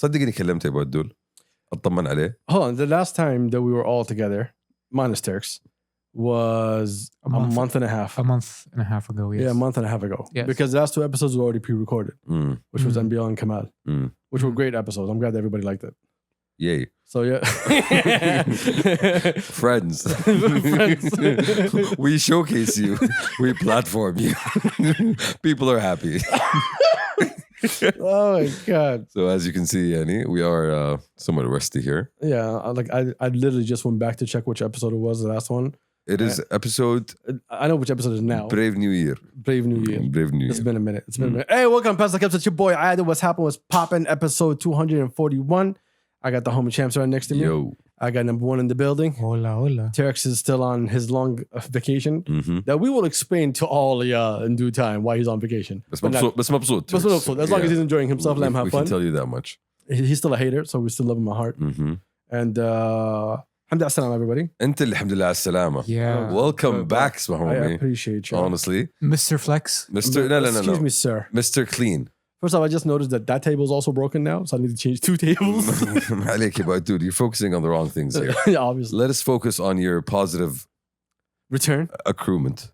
صدقني كلمت ابو الدول اطمن عليه. Hold on, the last time that we were all together, minus Turks, was a month and a half. A month and a half ago, yes. Yeah, a month and a half ago. Yes. Because the last 2 episodes were already pre-recorded, which was Anbiya and Kamal, which were great episodes. I'm glad that everybody liked it. Yay. So yeah. Friends. We showcase you. We platform you. People are happy. Oh my God. So as you can see, Yani, we are somewhat rusty here. Yeah, I literally just went back to check which episode it was, the last one. It is episode... I know which episode it is now. Brave New Year. Brave New Year. Brave New Year. It's been a minute. Hey, welcome, Pastor Kabsa. It's your boy, Ida. What's happening? What's popping? Episode 241. I got the homie champs right next to me. Yo. I got number 1 in the building. Hola. Terex is still on his long vacation that we will explain to all in due time why he's on vacation. بس مبسوط. As long as he's enjoying himself, let him have we fun. can tell you that much. He's still a hater, so we still love him in my heart. And alhamdulillah, salam everybody. انت اللي الحمد لله على السلامة. Yeah. Welcome back, اسمه I homie. appreciate you. Honestly. Mr. Flex. Mr. No. Excuse me, sir. Mr. Clean. First off, I just noticed that table is also broken now, so I need to change 2 tables. عليك يا بقى, dude, you're focusing on the wrong things here. Yeah, obviously. Let us focus on your positive Return. accruement.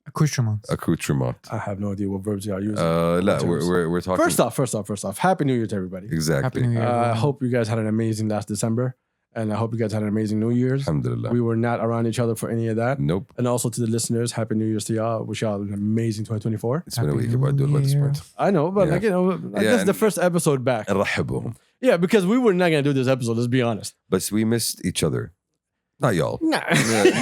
Accoutrement. I have no idea what verbs you are using. لا, we're talking. First off, Happy New Year to everybody. Exactly. Happy New Year. I hope you guys had an amazing last December, and I hope you guys had an amazing New Year's. Alhamdulillah. We were not around each other for any of that. Nope. And also to the listeners, Happy New Year's to y'all. Wish y'all an amazing 2024. It's been a week about doing this point. I know, but Yeah. like, you know, this is the first episode back. نرحبهم. Yeah, because we were not going to do this episode, let's be honest. But we missed each other. Not y'all. Nah.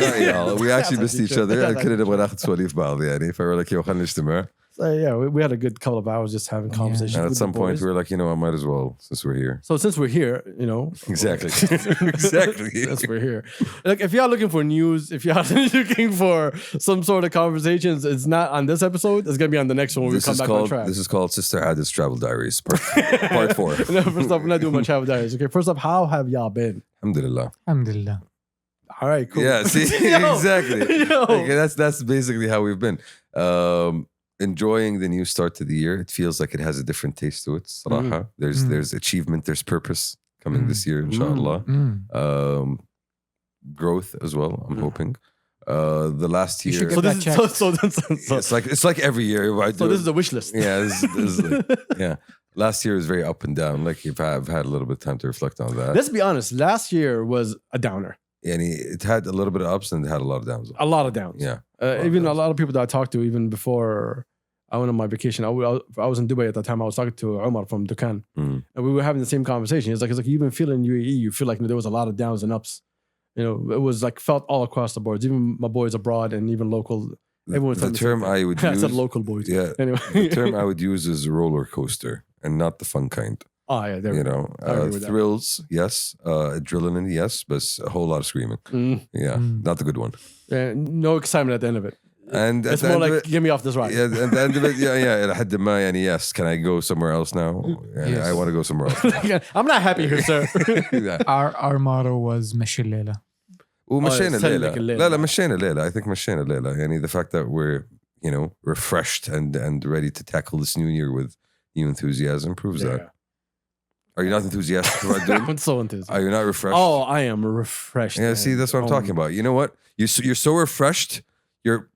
Not y'all. We actually missed each other. كنا نبغى ناخذ سواليف بعض يعني. فwe're like, yo, خلينا نجتمع. So, yeah, we had a good couple of hours just having conversations. And at with some the point, boys. we were like, you know, I might as well, since we're here. So since we're here, you know. Exactly. Exactly. Since we're here. Like, if y'all looking for news, if y'all looking for some sort of conversations, it's not on this episode. It's going to be on the next one when we come back on track. This is called Sister Ada's Travel Diaries, part 4. No, first off, we're not doing my travel diaries. Okay, first off, how have y'all been? Alhamdulillah. All right, cool. Yeah, see, exactly. Yo. Okay, that's basically how we've been. Enjoying the new start to the year. It feels like it has a different taste to it. Salaha. There's achievement, there's purpose coming this year, inshallah. Growth as well, I'm hoping. The last year. It's like every year. So this is a wish list. Yeah, this is like, yeah. Last year was very up and down. Like I've had a little bit of time to reflect on that. Let's be honest. Last year was a downer. And it had a little bit of ups and it had a lot of downs. A lot of downs. Yeah. Even a lot of people that I talked to, even before I went on my vacation, I was in Dubai at that time. I was talking to Omar from Dukan, and we were having the same conversation. It's like you even feel in UAE, you feel like there was a lot of downs and ups. You know, it was like felt all across the boards. Even my boys abroad and even local. Everyone. The term I would use. I said local boys. Yeah. Anyway, the term I would use is roller coaster and not the fun kind. Oh yeah, there you know, thrills, yes, adrenaline, yes, but a whole lot of screaming. Yeah, not the good one. No excitement at the end of it. And it's more like, get me off this ride. Yeah, at the end of it, yeah. لحد ما يعني yes, can I go somewhere else now? Yes. I want to go somewhere else. I'm not happy here, sir. Our motto was مشي الليلة. ومشينا الليلة. لا مشينا الليلة. I think مشينا الليلة. يعني the fact that we're, you know, refreshed and ready to tackle this new year with new enthusiasm proves that. Are you not enthusiastic about doing? I'm so enthusiastic. Are you not refreshed? Oh, I am refreshed. Yeah, see, that's what I'm talking about. You know what? You're so refreshed, your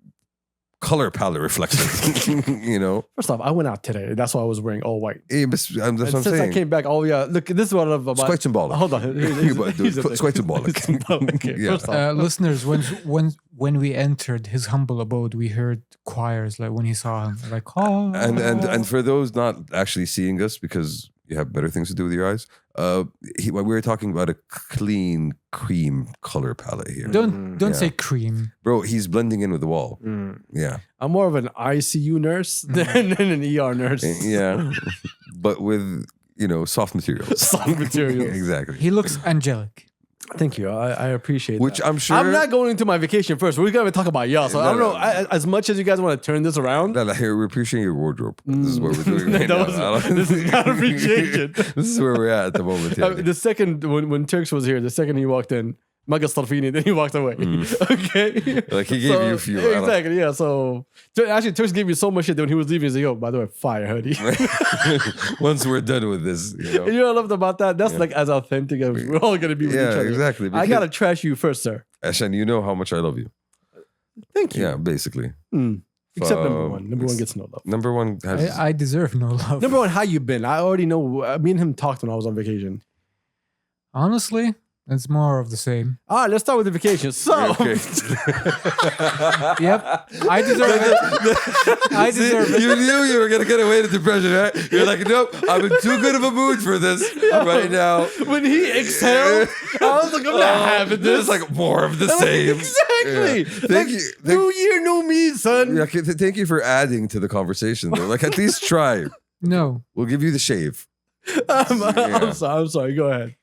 color palette reflects it. You know? First off, I went out today. That's why I was wearing all white. That's what I'm saying. Since I came back, look, this is what I'm about. It's quite symbolic. Hold on. It's quite symbolic. Okay, yeah. first off. Listeners, when we entered his humble abode, we heard choirs like when he saw him, like, oh. And for those not actually seeing us, because you have better things to do with your eyes. We were talking about a clean cream color palette here. Don't say cream, bro. He's blending in with the wall. Yeah, I'm more of an ICU nurse than an ER nurse. Yeah, but with soft materials. Soft materials. Exactly. He looks angelic. Thank you. I appreciate Which that. I'm sure. I'm not going into my vacation first. We're going to talk about y'all. So I don't know. As much as you guys want to turn this around. Here, we're appreciating your wardrobe. This is what we're doing right now. This is not appreciation. This is where we're at the moment. Yeah. The second, when Turks was here, the second he walked in, ما قصر فيني. Then he walked away. Okay. Like he gave you a few. Exactly. Yeah. So actually, Tush gave me so much shit that when he was leaving, he's like, "Yo, by the way, fire hoodie." Once we're done with this, You know what I loved about that? That's like as authentic as we're all gonna be with each other. Exactly. I gotta trash you first, sir. Ashan, you know how much I love you. Thank you. Yeah, basically. Except number one. Number one gets no love. Number one has. I deserve no love. Number one, how you been? I already know. Me and him talked when I was on vacation. Honestly, it's more of the same. All right, let's start with the vacation. So, Okay. Yep, I deserve it. I deserve it. You knew you were gonna get away with depression, right? You're like, nope, I'm in too good of a mood for this right now. when he exhaled, I was like, I'm not having this. It's like more of the same. Exactly. Yeah. Thank you. New year, new me, son. Yeah, thank you for adding to the conversation, though. Like, at least try. No. We'll give you the shave. I'm sorry. Go ahead.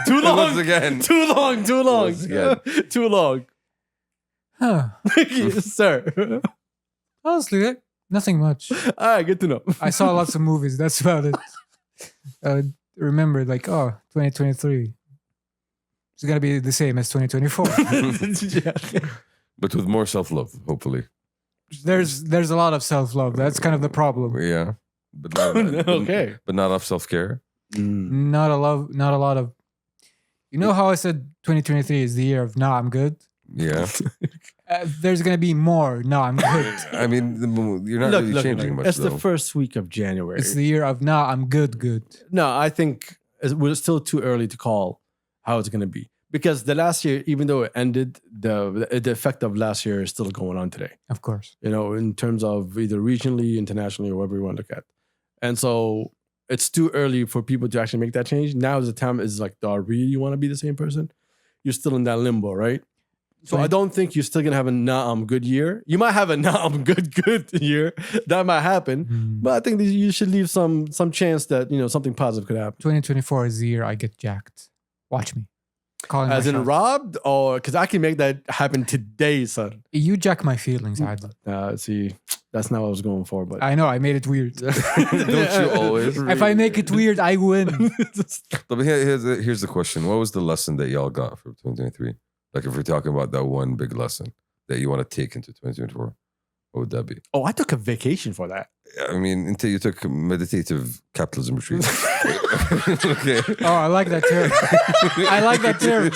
Too long. Once again. Too long. Once again. Too long. Yes, sir. Honestly, nothing much. All right, good to know. I saw lots of movies. That's about it. Remember, 2023. It's gonna be the same as 2024. Yeah. But with more self-love, hopefully. There's a lot of self-love. That's kind of the problem. Yeah. But not, Okay. But not of self-care. Not a lot of. You know how I said 2023 is the year of I'm good. Yeah. There's gonna be more. I'm good. I mean, you're not really changing much, It's though. the first week of January. It's the year of I'm good. No, I think we're still too early to call how it's going to be. Because the last year, even though it ended, the effect of last year is still going on today. Of course. In terms of either regionally, internationally, or whatever you want to look at. And so it's too early for people to actually make that change. Now is the time is like, do I really want to be the same person? You're still in that limbo, right? So I don't think you're still going to have a I'm good year. You might have a I'm good year. That might happen. But I think that you should leave some chance that, something positive could happen. 2024 is the year I get jacked. Watch me. As in robbed? Or because I can make that happen today, son. You jack my feelings, Adil. See, that's not what I was going for, but I know, I made it weird. Don't you always? If I make it weird, I win. But here's the question. What was the lesson that y'all got from 2023? Like, if we're talking about that one big lesson that you want to take into 2024, what would that be? Oh, I took a vacation for that. I mean, until you took meditative capitalism retreat. Okay. Oh, I like that term. I like that term.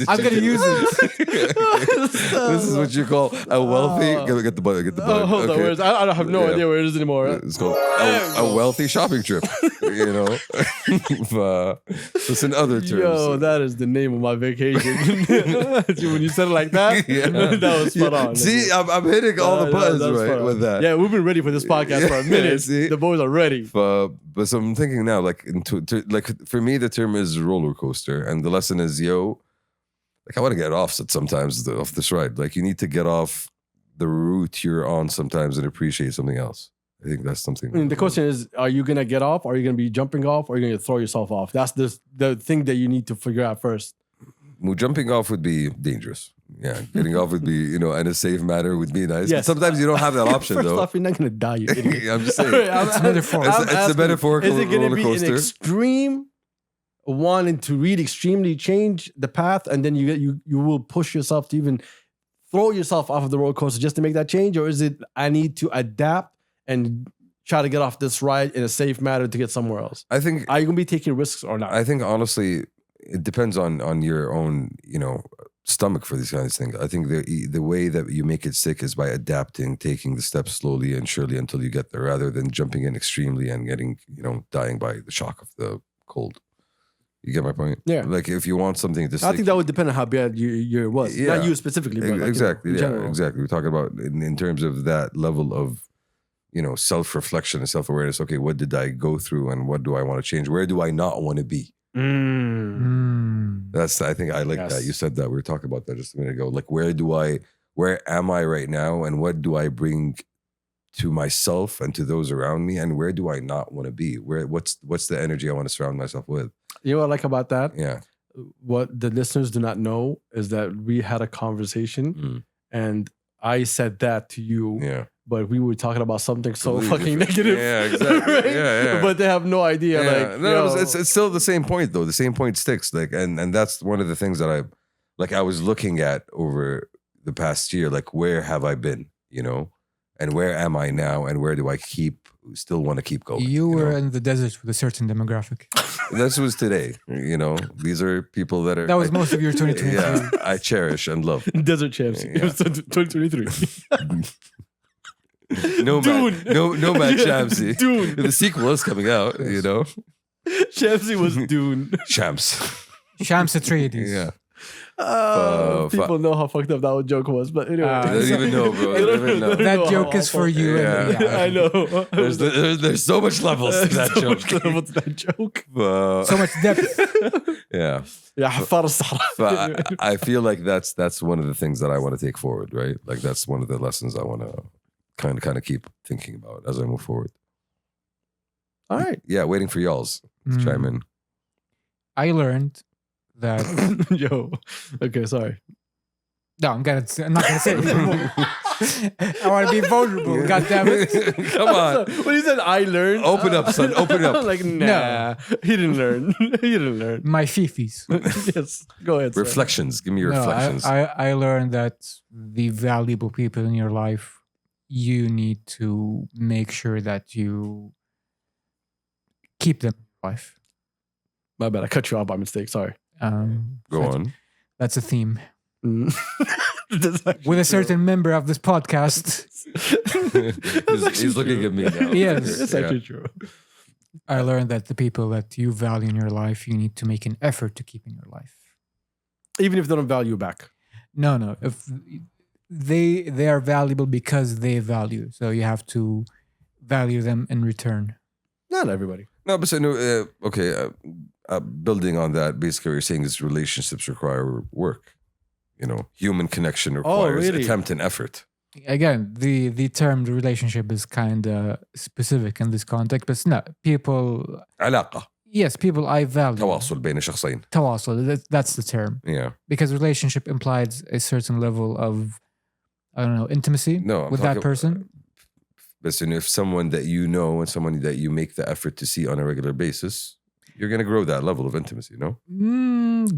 I'm going to use it. This is what you call a wealthy. Get the button. Oh, hold on. I don't have no idea where it is anymore. It's called a wealthy shopping trip. It's in other terms. Yo, that is the name of my vacation. When you said it like that, that was spot on. See, I'm hitting all the buttons right with that. Yeah, we've been ready for this podcast for a minute. See? The boys are ready. But so I'm thinking now, like for me, the term is roller coaster, and the lesson is, I want to get off sometimes off this ride. Like, you need to get off the route you're on sometimes and appreciate something else. I think that's something. I mean, the question is, are you gonna get off? Are you gonna be jumping off? Or are you gonna throw yourself off? That's the thing that you need to figure out first. Well, jumping off would be dangerous. Yeah, getting off would be, in a safe manner would be nice. Yes. But sometimes you don't have that option, First though. off, you're not gonna die, you idiot. I'm just saying. It's metaphorical. It's a metaphorical Is it gonna roller be coaster. an extreme wanting to really extremely change the path, and then you will push yourself to even throw yourself off of the roller coaster just to make that change? Or is it, I need to adapt and try to get off this ride in a safe manner to get somewhere else? I think. Are you gonna be taking risks or not? I think honestly, it depends on your own, stomach for these kinds of things. I think the way that you make it stick is by adapting, taking the steps slowly and surely until you get there, rather than jumping in extremely and getting, dying by the shock of the cold. You get my point? Yeah. Like, if you want something to stick, I think that would depend on how bad your was. Yeah. Not you specifically, but exactly. in general. Exactly. We're talking about in terms of that level of, self-reflection and self-awareness. Okay, what did I go through and what do I want to change? Where do I not want to be? That's, I think I like that. You said that. We were talking about that just a minute ago. Like, where am I right now, and what do I bring to myself and to those around me, and where do I not want to be? What's the energy I want to surround myself with? You know what I like about that? Yeah. What the listeners do not know is that we had a conversation and I said that to you. Yeah. but we were talking about something so Completely fucking different. negative. Yeah, exactly. Right? Yeah. But they have no idea. Like, no, it's still the same point though. The same point sticks. Like, and that's one of the things that I was looking at over the past year. Like, where have I been? You know, and where am I now? And where do I still want to keep going? You were know? in the desert with a certain demographic. This was today. You know, these are people that are. That was most of your 2023. Yeah, I cherish and love. Desert Champs. Yeah. 2023. Nomad Shamsi. Dune. The sequel is coming out. You know, Shamsi was Dune. Shams. Shams Atreides. Yeah. People know how fucked up that joke was, but anyway. I don't even know, bro. I don't even know. That joke is for you. Yeah. And, I know. There's so much levels to that joke. What's that joke? so much depth. Yeah. Yeah, حفار الصحراء. But I feel like that's one of the things that I want to take forward, right? Like that's one of the lessons I want to kind of keep thinking about as I move forward. All right. Yeah, waiting for y'all's to chime in. I learned that. Yo. Okay, sorry. No, I'm not gonna say it anymore. I want to be vulnerable. God damn it! Come on. When he said I learned, Open up, son. Open up. Like, nah, he didn't learn. He didn't learn. My fifis. Yes, go ahead. Sir. Reflections. Give me your No, reflections. I learned that the valuable people in your life, you need to make sure that you keep them in your life. My bad. I cut you off by mistake. Sorry. Go on. That's a theme. That's actually With a true. certain member of this podcast, He's looking at me now. Yes. It's actually true. I learned that the people that you value in your life, you need to make an effort to keep in your life. Even if they don't value back. No. If they are valuable because they value, so you have to value them in return. Not everybody. No, but so, no, okay. Building on that, basically, what you're saying is relationships require work. You know, human connection requires really? attempt and effort. Again, the term relationship is kind of specific in this context, but it's not. People, علاقة. yes, people I value. تواصل بين شخصين. Tawasul, that's the term. Yeah. Because relationship implies a certain level of, I don't know, intimacy No, I'm with that talking- person. But if someone that you know and someone that you make the effort to see on a regular basis, you're going to grow that level of intimacy, no?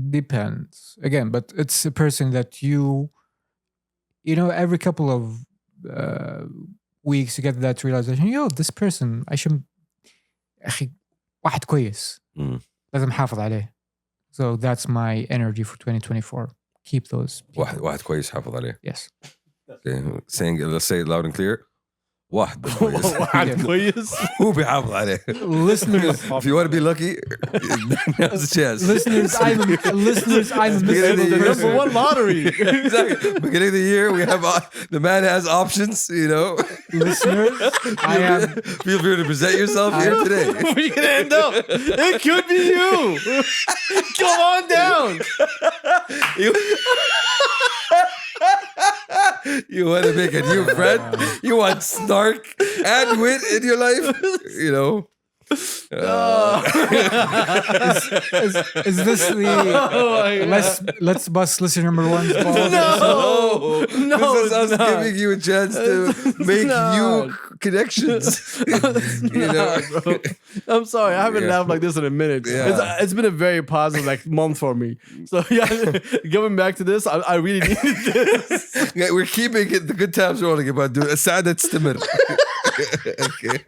Depends. Again, but it's a person that you know, every couple of weeks you get that realization, yo, this person, I should, أخي, واحد كويس. لازم أحافظ عليه. So that's my energy for 2024. Keep those people. واحد كويس حافظ عليه. Yes. Okay. Let's say it loud and clear. واحد كويس. واحد كويس. هو بيحافظ عليه. Listeners, If you want to be lucky, now's the chance. listeners, I'm Beginning of the The year. number one lottery. Exactly. Beginning of the year, we have the man has options. You know, listeners, I am. feel free to present yourself here today. We can end up. It could be you. Come on down. You want to make a new friend? You want snark and wit in your life? You know. Is this the let's bust listener number one? No. This is us it's not. giving you a chance to make new connections. You know. Bro. I'm sorry, I haven't Yeah. laughed like this in a minute. Yeah. It's been a very positive month for me. So yeah, going back to this, I really needed this. Yeah, we're keeping it, the good times rolling about doing السعادة تستمر. Okay.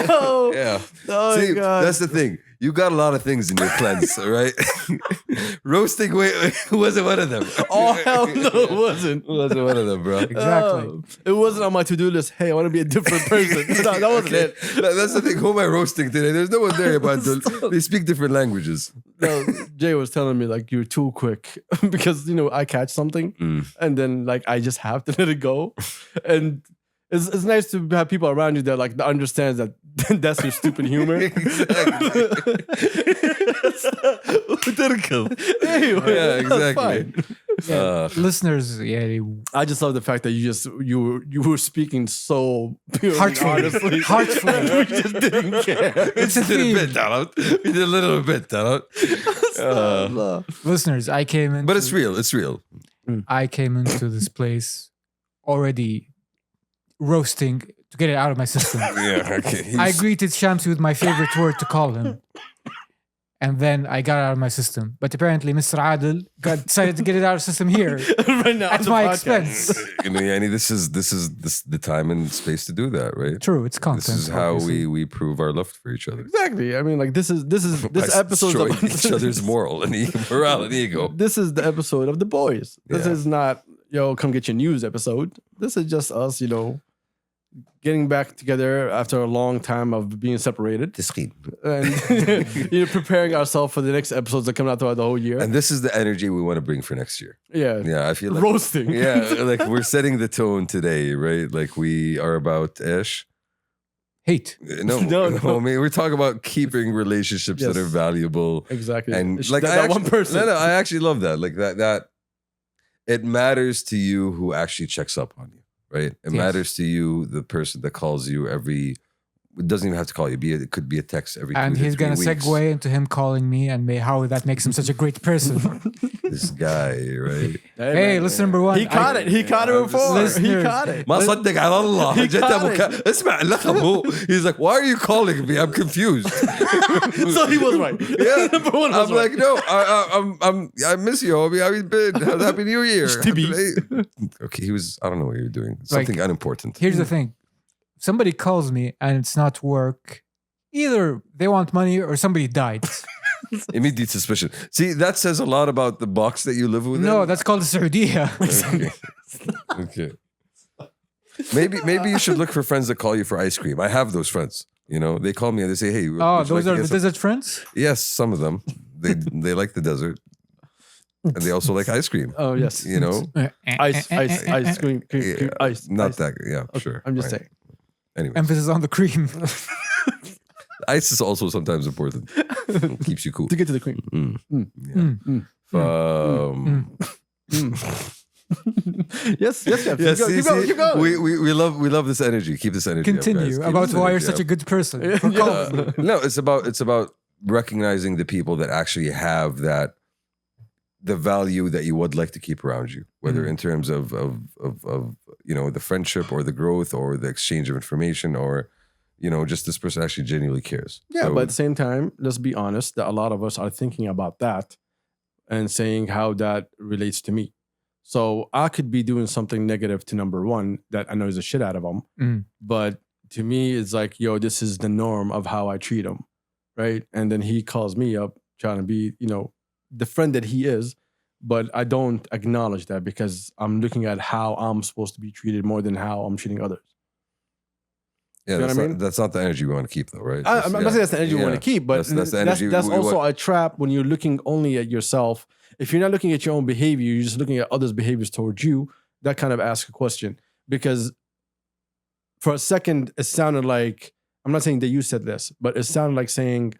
Yo. Yeah. Oh See, my God. that's the thing. You got a lot of things in your cleanse, all right? Roasting wasn't one of them. Oh hell no, it wasn't. Wasn't one of them, bro. Exactly. It wasn't on my to-do list. Hey, I want to be a different person. That wasn't it. That's the thing. Who am I roasting today? There's no one there about they speak different languages. No, Jay was telling me like you're too quick because I catch something and then like I just have to let it go. And it's nice to have people around you that like understands that that's your stupid humor. Anyway, Yeah, that's exactly. fine. Listeners, yeah, I just love the fact that you were speaking so purely, Heartfully. honestly. Heartfully. We just didn't care. It's a We did a theme. bit, Donald. We did a little bit, Donald. Listeners, I came in. But it's real. It's real. I came into this place already roasting to get it out of my system. Yeah, okay. I greeted Shamsi with my favorite word to call him. And then I got it out of my system. But apparently Mr. Adil decided to get it out of the system here. Right now, At my expense. Yani, this is the time and space to do that, right? True, it's content. This is how we prove our love for each other. Exactly. I mean, like this episode of each other's morale and morale and ego. This is the episode of the boys. This Yeah. is not come get your news episode. This is just us, getting back together after a long time of being separated and preparing ourselves for the next episodes that come out throughout the whole year. And this is the energy we want to bring for next year. Yeah, I feel like roasting. Yeah, like we're setting the tone today, right? Like we are about hate. No. I mean, we're talking about keeping relationships that are valuable. Exactly. And like that one person. No, I actually love that. Like that it matters to you who actually checks up on you. Right, it matters to you, the person that calls you every. It doesn't even have to call you. It could be a text every. And 2 to he's 3 gonna weeks. segue into him calling me and how that makes him such a great person. This guy, right? Hey, listen, number one. He caught it. He caught it before. He Listeners. caught it. ما صدق على الله. He caught جت اسمع لقبه. He's like, why are you calling me? I'm confused. So he was right. Yeah, Number one was I'm like, no, I miss you, homie. How you been? Happy New Year. Okay, he was. I don't know what you were doing. Something unimportant. Here's the thing. Somebody calls me and it's not work. Either they want money or somebody died. Immediate suspicion. See, that says a lot about the box that you live within. No, that's called the Saudiya. Okay. Maybe you should look for friends that call you for ice cream. I have those friends. They call me and they say, "Hey, oh, those are the desert friends." Yes, some of them. They like the desert, and they also like ice cream. Oh yes. Ice cream. Ice. Not ice. that. Yeah, Okay, sure. I'm just Fine. saying. Anyway, Emphasis on the cream. ice is also sometimes important. Keeps you cool. To get to the cream. Yes. Yes, Keep going. We love this energy. Keep this energy. Continue up, guys. Keep about this why you're energy such a up. good person. No, it's about recognizing the people that actually have the value that you would like to keep around you, whether in terms of the friendship or the growth or the exchange of information or just this person actually genuinely cares. Yeah, but at the same time, let's be honest that a lot of us are thinking about that and saying how that relates to me. So I could be doing something negative to number one that annoys the shit out of him. But to me, it's like, this is the norm of how I treat him. Right. And then he calls me up trying to be, the friend that he is. But I don't acknowledge that because I'm looking at how I'm supposed to be treated more than how I'm treating others. Yeah, that's not the energy we want to keep, though, right? I'm not saying that's the energy we want to keep, but that's the energy. That's also a trap when you're looking only at yourself. If you're not looking at your own behavior, you're just looking at others' behaviors towards you. That kind of asks a question, because for a second it sounded like, I'm not saying that you said this, but it sounded like saying,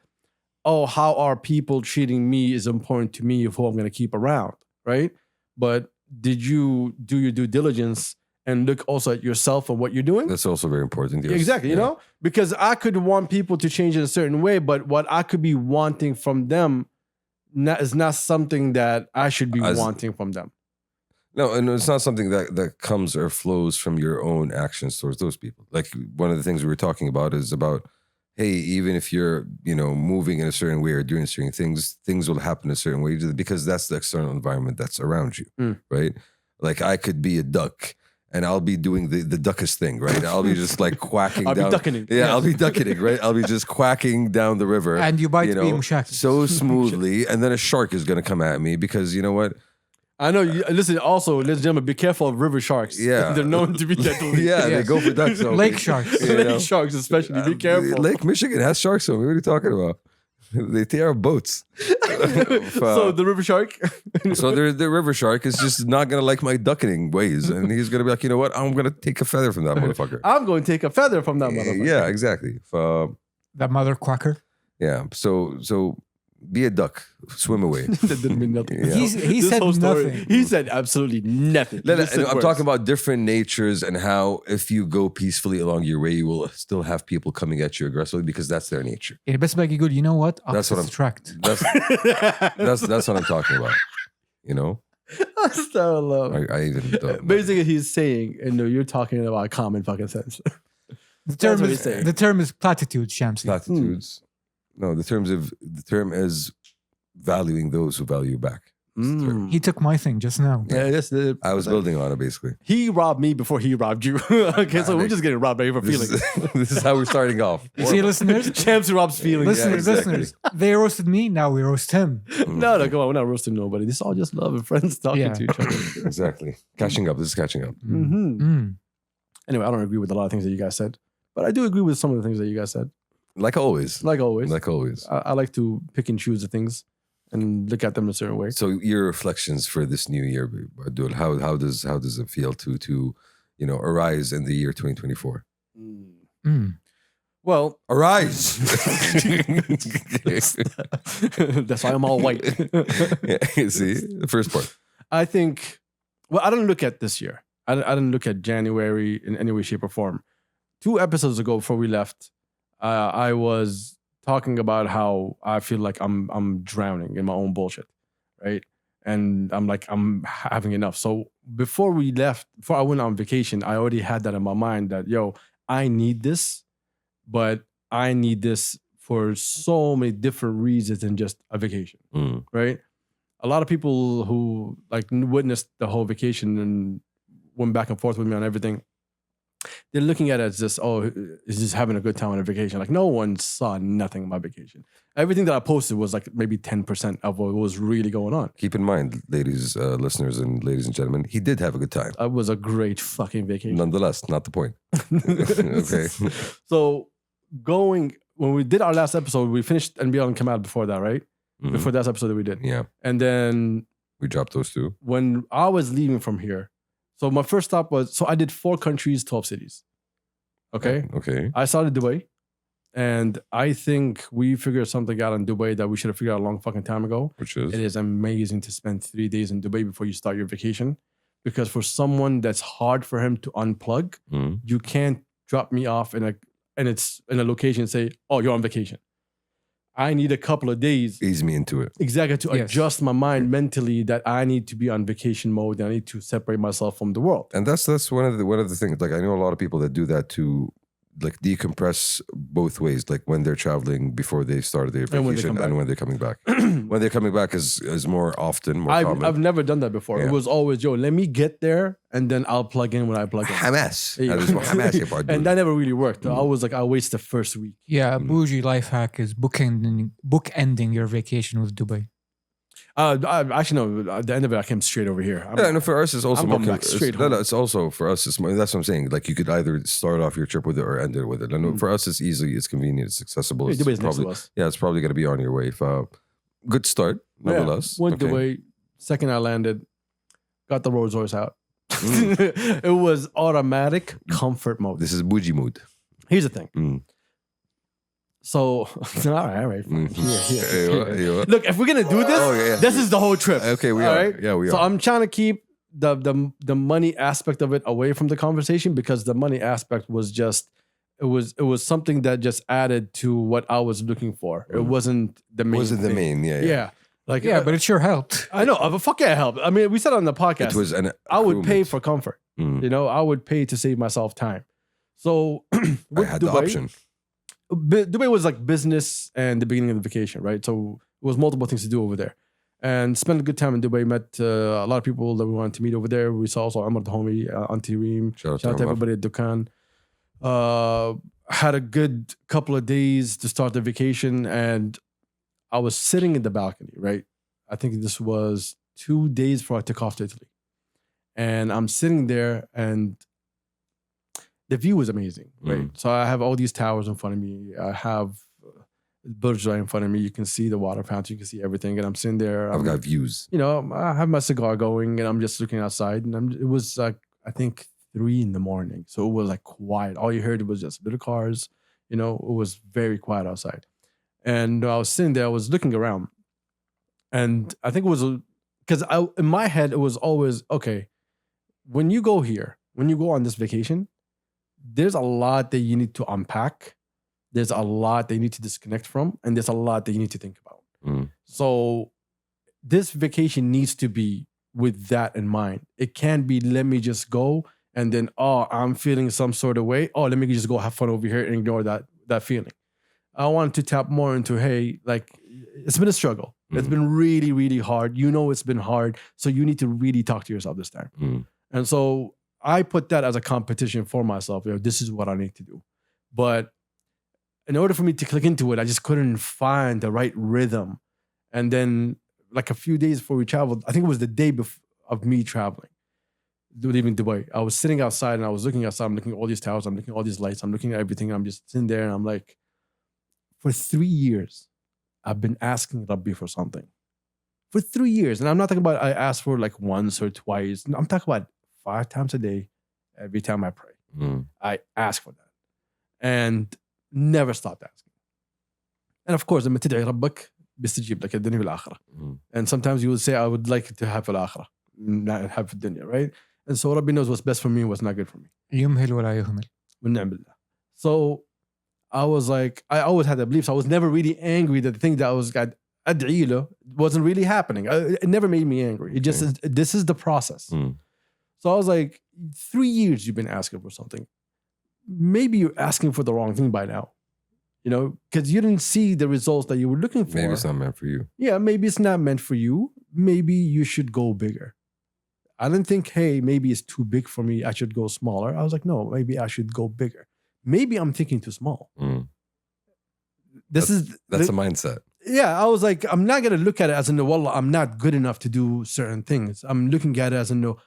"Oh, how are people treating me is important to me of who I'm going to keep around," right? But did you do your due diligence and look also at yourself and what you're doing? That's also very important. Yes. Exactly, because I could want people to change in a certain way, but what I could be wanting from them is not something that I should be wanting from them. No, and it's not something that comes or flows from your own actions towards those people. Like one of the things we were talking about is about, hey, even if you're, moving in a certain way or doing certain things will happen a certain way because that's the external environment that's around you, right? Like I could be a duck and I'll be doing the duckish thing, right? I'll be just like quacking down. I'll be ducking it. Yeah, I'll be ducking it, right? I'll be just quacking down the river. And you might be mushak. So smoothly. And then a shark is going to come at me because you know what? I know. Listen, also, ladies and gentlemen, be careful of river sharks. Yeah. They're known to be deadly. Yeah, they go for ducks. Lake sharks. Lake sharks especially. Be careful. Lake Michigan has sharks on me. What are you talking about? They tear up boats. So the river shark? So the river shark is just not going to like my ducking ways. And he's going to be like, you know what? I'm going to take a feather from that motherfucker. I'm going to take a feather from that motherfucker. Yeah, exactly. That mother quacker. Yeah. So be a duck. Swim away. That didn't mean nothing. Yeah. He said nothing. He said absolutely nothing. I'm talking about different natures and how if you go peacefully along your way, you will still have people coming at you aggressively because that's their nature. Yeah, best باقي يقول, you know what? That's what Opposites attract. That's what I'm talking about. Astaghfirullah. I even don't. Basically, he's saying, you're talking about common fucking sense. The term is platitude, Shamsi. Platitudes. No, the term is valuing those who value back. He took my thing just now. Yeah, I was building on it basically. He robbed me before he robbed you. Okay, so we're just getting robbed by your feelings. This is how we're starting off. See, listeners? Champs robs feelings. Listeners. They roasted me, now we roast him. No, come on, we're not roasting nobody. This is all just love and friends talking to each other. Exactly. Catching up. This is catching up. Anyway, I don't agree with a lot of things that you guys said, but I do agree with some of the things that you guys said. Like always. Like always. I like to pick and choose the things and look at them a certain way. So your reflections for this new year, Abdul, how does it feel to arise in the year 2024? Well, arise. That's why I'm all white. See, the first part. I think, I didn't look at this year. I didn't look at January in any way, shape, or form. 2 episodes ago, before we left, I was talking about how I feel like I'm drowning in my own bullshit, right? And I'm having enough. So before I went on vacation, I already had that in my mind that, I need this, but I need this for so many different reasons than just a vacation, right? A lot of people who witnessed the whole vacation and went back and forth with me on everything, they're looking at it as just, is just having a good time on a vacation. Like, no one saw nothing on my vacation. Everything that I posted was maybe 10% of what was really going on. Keep in mind, ladies, listeners, and ladies and gentlemen, he did have a good time. It was a great fucking vacation. Nonetheless, not the point. Okay. So when we did our last episode, we finished NBA on Kamal before that, right? Before that episode that we did. Yeah. And then we dropped those 2. When I was leaving from here, so my first stop was, I did 4 countries, 12 cities. Okay? Okay. I started Dubai. And I think we figured something out in Dubai that we should have figured out a long fucking time ago. Which is? It is amazing to spend 3 days in Dubai before you start your vacation. Because for someone that's hard for him to unplug, you can't drop me off in a location and say, you're on vacation. I need a couple of days. Ease me into it. Exactly, to adjust my mind mentally that I need to be on vacation mode and I need to separate myself from the world. And that's one of the things. I know a lot of people that do that to decompress both ways. Like when they're traveling before they started their vacation and when they're coming back. When they're coming back is more often, common. I've never done that before. Yeah. It was always, let me get there and then I'll plug in when I plug in. Hamas. And that never really worked. I was I'll waste the first week. Yeah, a bougie life hack is bookending your vacation with Dubai. Actually, no. At the end of it, I came straight over here. For us, it's also more. Straight home. It's also for us. That's what I'm saying. You could either start off your trip with it or end it with it. And for us, it's easy, it's convenient, it's accessible. It's Dubai's next to us. Yeah, it's probably going to be on your way. Good start, nonetheless. Went Dubai. Second, I landed. Got the Rolls Royce out. It was automatic comfort mode. This is bougie mode. Here's the thing. So, all right. Here. Look, if we're gonna do this, this is the whole trip. Okay, we are. Right? Yeah, we are. So I'm trying to keep the money aspect of it away from the conversation because the money aspect was just it was something that just added to what I was looking for. It wasn't the main. Wasn't the main? Yeah. But it sure helped. I know. Fuck yeah, it helped. I mean, we said on the podcast. It was I would pay for comfort. I would pay to save myself time. So I had the option. Dubai was business and the beginning of the vacation, right? So it was multiple things to do over there. And spent a good time in Dubai. Met a lot of people that we wanted to meet over there. We saw also Amr the homie, Auntie Reem. Shout out to everybody at Dukan. Had a good couple of days to start the vacation. And I was sitting in the balcony, right? I think this was 2 days before I took off to Italy. And I'm sitting there and the view was amazing, right? So I have all these towers in front of me. I have Burj right in front of me. You can see the water fountain. You can see everything. And I'm sitting there. I've got views. I have my cigar going and I'm just looking outside. And it was I think 3 a.m. So it was quiet. All you heard was just little cars. It was very quiet outside. And I was sitting there. I was looking around. And I think it was because in my head, it was always, okay, when you go here, when you go on this vacation, there's a lot that you need to unpack. There's a lot that you need to disconnect from. And there's a lot that you need to think about. So this vacation needs to be with that in mind. It can't be, let me just go and then, I'm feeling some sort of way. Let me just go have fun over here and ignore that feeling. I want to tap more into, hey, like, it's been a struggle. It's been really, really hard. It's been hard. So you need to really talk to yourself this time. And so I put that as a competition for myself. This is what I need to do. But in order for me to click into it, I just couldn't find the right rhythm. And then like a few days before we traveled, I think it was the day of me traveling, leaving Dubai. I was sitting outside and I was looking outside. I'm looking at all these towers. I'm looking at all these lights. I'm looking at everything. I'm just sitting there and I'm like, for 3 years, I've been asking Rabbi for something. For 3 years. And I'm not talking about I asked for like once or twice. No, I'm talking about 5 times a day, every time I pray. I ask for that. And never stopped asking. And of course, لما تدعي ربك بيستجيب لك الدنيا والآخرة. And sometimes you would say, I would like to have الآخرة, not have the dunya, right? And so Rabbi knows what's best for me and what's not good for me. يمهل ولا يهمل. ونعم بالله. So I was like, I always had that belief. So I was never really angry that the thing that I was got أدعي له wasn't really happening. It never made me angry. It just is, this is the process. So I was like, 3 years you've been asking for something. Maybe you're asking for the wrong thing by now. Because you didn't see the results that you were looking for. Maybe it's not meant for you. Yeah, maybe it's not meant for you. Maybe you should go bigger. I didn't think, hey, maybe it's too big for me. I should go smaller. I was like, no, maybe I should go bigger. Maybe I'm thinking too small. That's a mindset. Yeah, I was like, I'm not going to look at it as in, wallah, I'm not good enough to do certain things. I'm looking at it as in, no,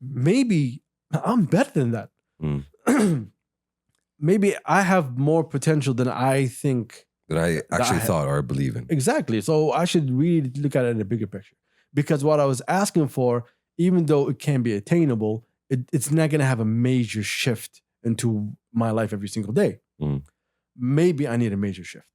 maybe I'm better than that. Maybe I have more potential than I think. That I actually thought or believe in. Exactly. So I should really look at it in a bigger picture. Because what I was asking for, even though it can be attainable, it's not going to have a major shift into my life every single day. Maybe I need a major shift.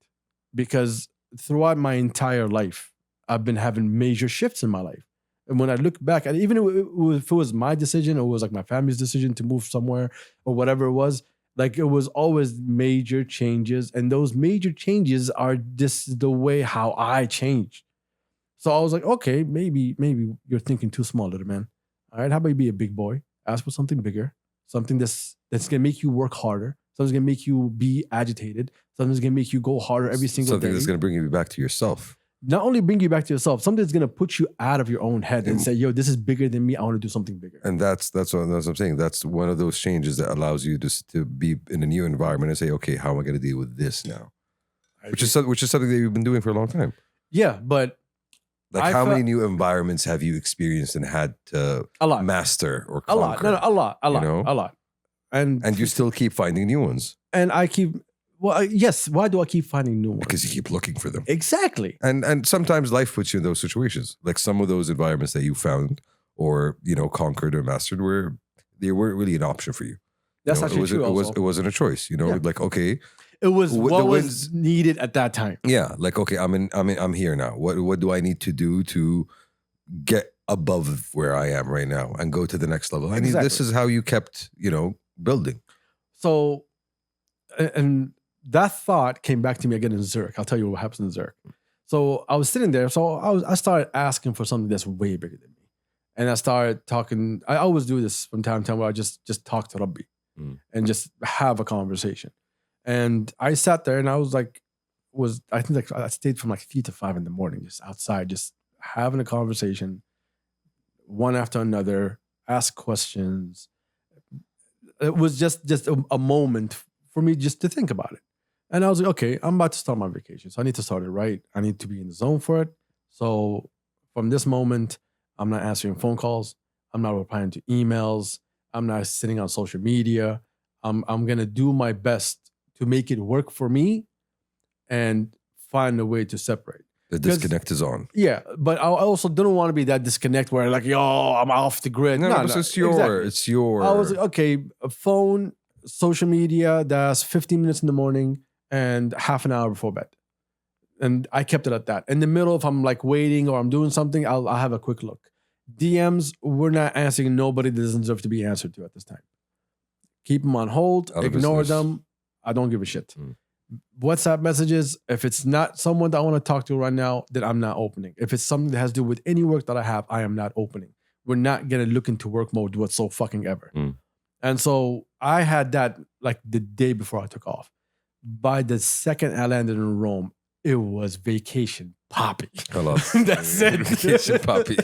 Because throughout my entire life, I've been having major shifts in my life. And when I look back at it, even if it was my decision or it was like my family's decision to move somewhere or whatever it was, like it was always major changes. And those major changes are just the way how I changed. So I was like, okay, maybe you're thinking too small, little man. All right, how about you be a big boy? Ask for something bigger, something that's going to make you work harder. Something's going to make you be agitated. Something's going to make you go harder every single day. Something that's going to bring you back to yourself. Not only bring you back to yourself, something that's going to put you out of your own head and say, yo, this is bigger than me. I want to do something bigger. And that's what I'm saying. That's one of those changes that allows you to be in a new environment and say, okay, how am I going to deal with this now? Which is something that you've been doing for a long time. Yeah, but like how many new environments have you experienced and had to master or conquer? A lot. A lot. And you still keep finding new ones. And I keep... Well, yes. Why do I keep finding new ones? Because you keep looking for them. Exactly. And sometimes life puts you in those situations. Like some of those environments that you found or, conquered or mastered they weren't really an option for you. That's actually true it wasn't a choice, like, okay. It was what was needed at that time. Yeah. Like, okay, I'm here now. What do I need to do to get above where I am right now and go to the next level? Exactly. This is how you kept, building. So, and that thought came back to me again in Zurich. I'll tell you what happens in Zurich. So I was sitting there. So I started asking for something that's way bigger than me. And I started talking. I always do this from time to time where I just talk to Rabbi and just have a conversation. And I sat there and I was like, I stayed from like 3 to 5 in the morning, just outside, just having a conversation, one after another, ask questions. It was just a moment for me just to think about it. And I was like, okay, I'm about to start my vacation. So I need to start it right. I need to be in the zone for it. So from this moment, I'm not answering phone calls. I'm not replying to emails. I'm not sitting on social media. I'm going to do my best to make it work for me and find a way to separate. The disconnect is on. Yeah, but I also didn't want to be that disconnect where like, yo, I'm off the grid. No, it's your... I was like, okay, a phone, social media, that's 15 minutes in the morning and half an hour before bed. And I kept it at that. In the middle, if I'm like waiting or I'm doing something, I'll have a quick look. DMs, we're not answering nobody that doesn't deserve to be answered to at this time. Keep them on hold, ignore them. I don't give a shit. WhatsApp messages, if it's not someone that I want to talk to right now, then I'm not opening. If it's something that has to do with any work that I have, I am not opening. we're not gonna look into work mode whatsoever ever. And so I had that like the day before I took off. By the second I landed in Rome, it was vacation poppy. Hello. That's it. Vacation poppy.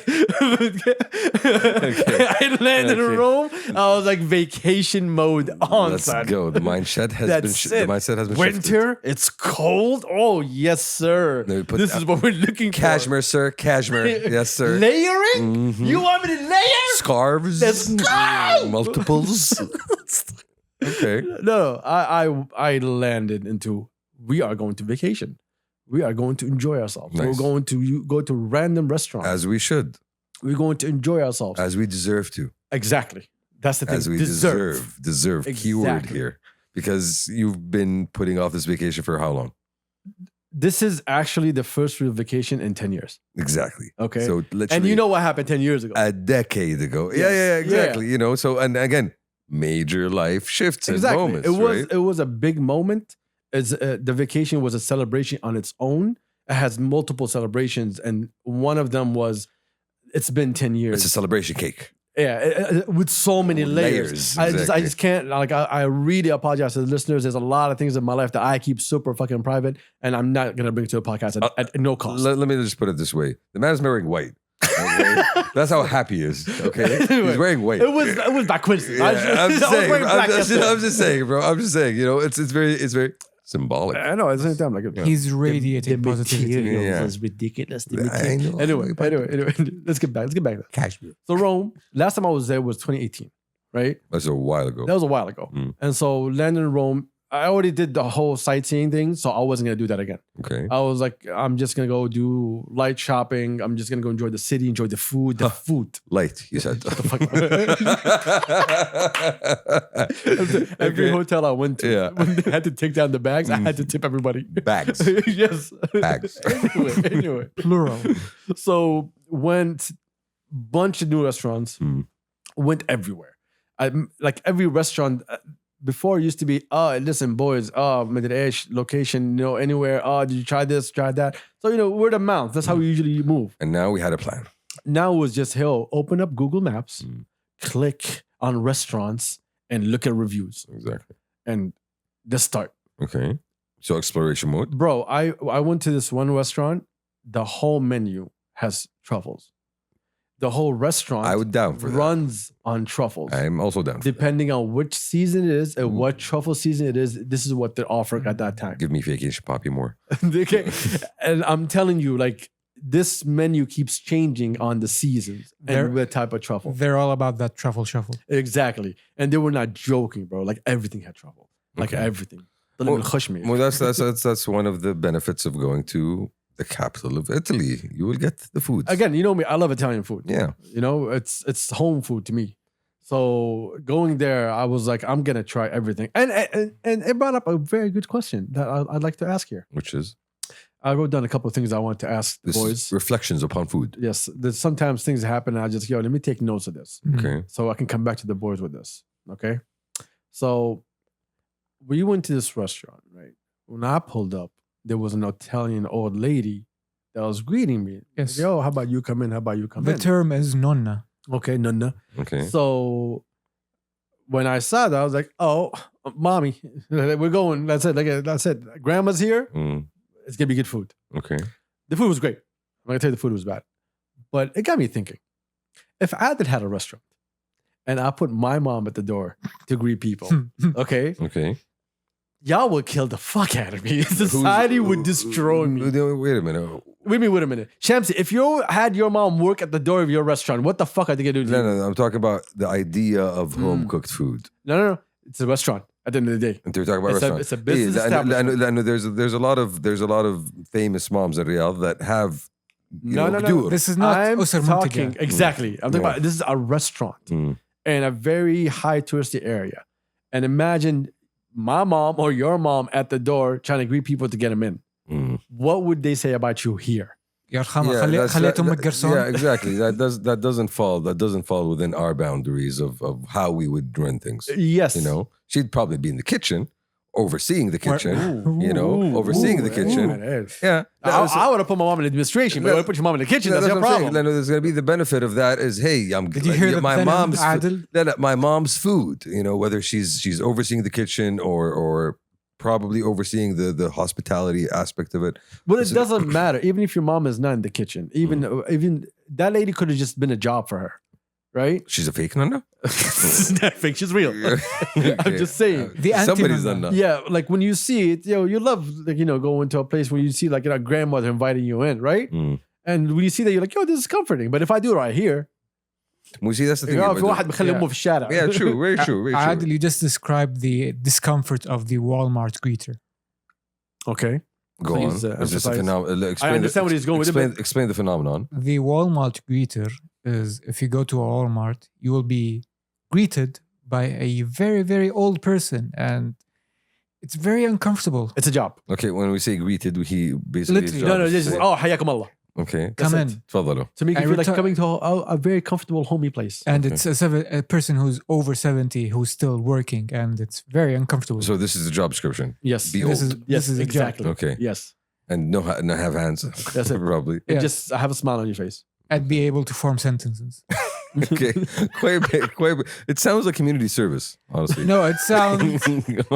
I landed in Rome. I was like vacation mode on. Let's son. go. The mindset has been shifted. Winter, it's cold. Oh yes, sir. This is what we're looking for. Cashmere, sir. Cashmere. Yes, sir. Layering? You want me to layer? Scarves. Let's go. Multiples. Okay. No, I landed into we are going to vacation. We are going to enjoy ourselves. Nice. We're going to go to random restaurants. As we should. We're going to enjoy ourselves. As we deserve to. Exactly. That's the thing. As we deserve. Deserve. Exactly. Keyword here. Because you've been putting off this vacation for how long? This is actually the first real vacation in 10 years. Exactly. Okay. So literally. And you know what happened 10 years ago? A decade ago. Yes. Yeah, exactly. You know, so, and again, major life shifts and moments. It was a big moment. The vacation was a celebration on its own. It has multiple celebrations, and one of them was it's been 10 years. It's a celebration cake. Yeah, with so many layers. Exactly. I just can't, like, I really apologize to the listeners. There's a lot of things in my life that I keep super fucking private, and I'm not going to bring it to a podcast at no cost. Let me just put it this way. The man is wearing white. Okay? That's how happy he is. Okay, Anyway, he's wearing white. It was by coincidence. Yeah, I'm I'm just saying, bro. I'm just saying. You know, it's very symbolic. I know. At the same time, like He's radiating positivity. Yeah. is ridiculous. I know. Anyway, let's get back. To Cashmere. So Rome. Last time I was there was 2018, right? That's a while ago. That was a while ago. And so landing in Rome, I already did the whole sightseeing thing, so I wasn't gonna do that again. Okay. I was like, I'm just gonna go do light shopping. I'm just gonna go enjoy the city, enjoy the food. Light, you said. Every hotel I went to, when they had to take down the bags, I had to tip everybody. Bags. Yes. Bags. Anyway. Plural. So went bunch of new restaurants, went everywhere. Like every restaurant before used to be, listen, boys, Madrid location, anywhere. Did you try this, try that? So, word of mouth. That's how we usually move. And now we had a plan. Now it was just, open up Google Maps, click on restaurants, and look at reviews. Exactly. And just start. Okay. So exploration mode. Bro, I went to this one restaurant. The whole menu has truffles. The whole restaurant I would down for that. runs on truffles. I'm also down for Depending on which season it is and what truffle season it is, this is what they're offering at that time. Give me vacation poppy more. And I'm telling you, like, this menu keeps changing on the seasons and what type of truffle. They're all about that truffle shuffle. Exactly. And they were not joking, bro. Like, everything had truffle. Like, everything. Well, that's one of the benefits of going to the capital of Italy. You will get the food. Again, you know me, I love Italian food. Yeah. It's home food to me. So going there, I was like, I'm gonna try everything. And it brought up a very good question that I'd like to ask here. Which is? I wrote down a couple of things I want to ask the boys. Reflections upon food. Yes. There's sometimes things happen and I just, let me take notes of this. Okay. So I can come back to the boys with this. Okay. So we went to this restaurant, right? When I pulled up, there was an Italian old lady that was greeting me. Yes. Yo, how about you come in? How about you come in? The term is nonna. Okay, nonna. Okay. So when I saw that, I was like, oh, mommy, we're going. That's it. That's it. Grandma's here. It's going to be good food. Okay. The food was great. I'm going to tell you the food was bad. But it got me thinking. If Adil had a restaurant and I put my mom at the door to greet people, okay? Okay. Y'all would kill the fuck out of me. Society would destroy me. Wait a minute. Wait a minute. Shamsi, if you had your mom work at the door of your restaurant, what the fuck are they going to do to you? No. I'm talking about the idea of home-cooked food. No. It's a restaurant at the end of the day. And they're talking about restaurant. It's a business establishment. I know there's a lot of famous moms in Riyadh that have No. This is not I'm Usr talking Muntiga. exactly. I'm talking about this is a restaurant in a very high touristy area. And imagine my mom or your mom at the door trying to greet people to get them in. What would they say about you here? Yeah, exactly. That doesn't fall within our boundaries of how we would run things. Yes. She'd probably be in the kitchen overseeing the kitchen, overseeing the kitchen. Yeah. I would have put my mom in administration, but I would put your mom in the kitchen. That's your problem. There's going to be the benefit of that is, hey, Did you hear my mom's food, whether she's overseeing the kitchen or probably overseeing the hospitality aspect of it. But it doesn't matter. Even if your mom is not in the kitchen, even that lady could have just been a job for her, right? She's a fake nana? She's not fake. She's real. Okay. I'm just saying. Somebody's nana. Yeah, like when you see it, you love going to a place where you see like a grandmother inviting you in, right? And when you see that, you're like, this is comforting. But if I do it right here, see, that's the thing. Yeah, true. Very true. Very true. Adil, you just described the discomfort of the Walmart greeter. Okay. Go on. Is this a phenomenon? I understand what he's going with. Explain the phenomenon. The Walmart greeter is, if you go to a Walmart, you will be greeted by a very, very old person, and it's very uncomfortable. It's a job. Okay, when we say greeted, he basically... Literally. This is, حياكم الله. Okay. Come in. تفضلوا. To make you feel like coming to a very comfortable, homey place. And it's a person who's over 70 who's still working, and it's very uncomfortable. So this is the job description? Yes. Be old. This is exactly. Okay. Yes. And not have hands. That's it. Probably. And just have a smile on your face. And be able to form sentences. Okay. It sounds like community service, honestly. No, it sounds...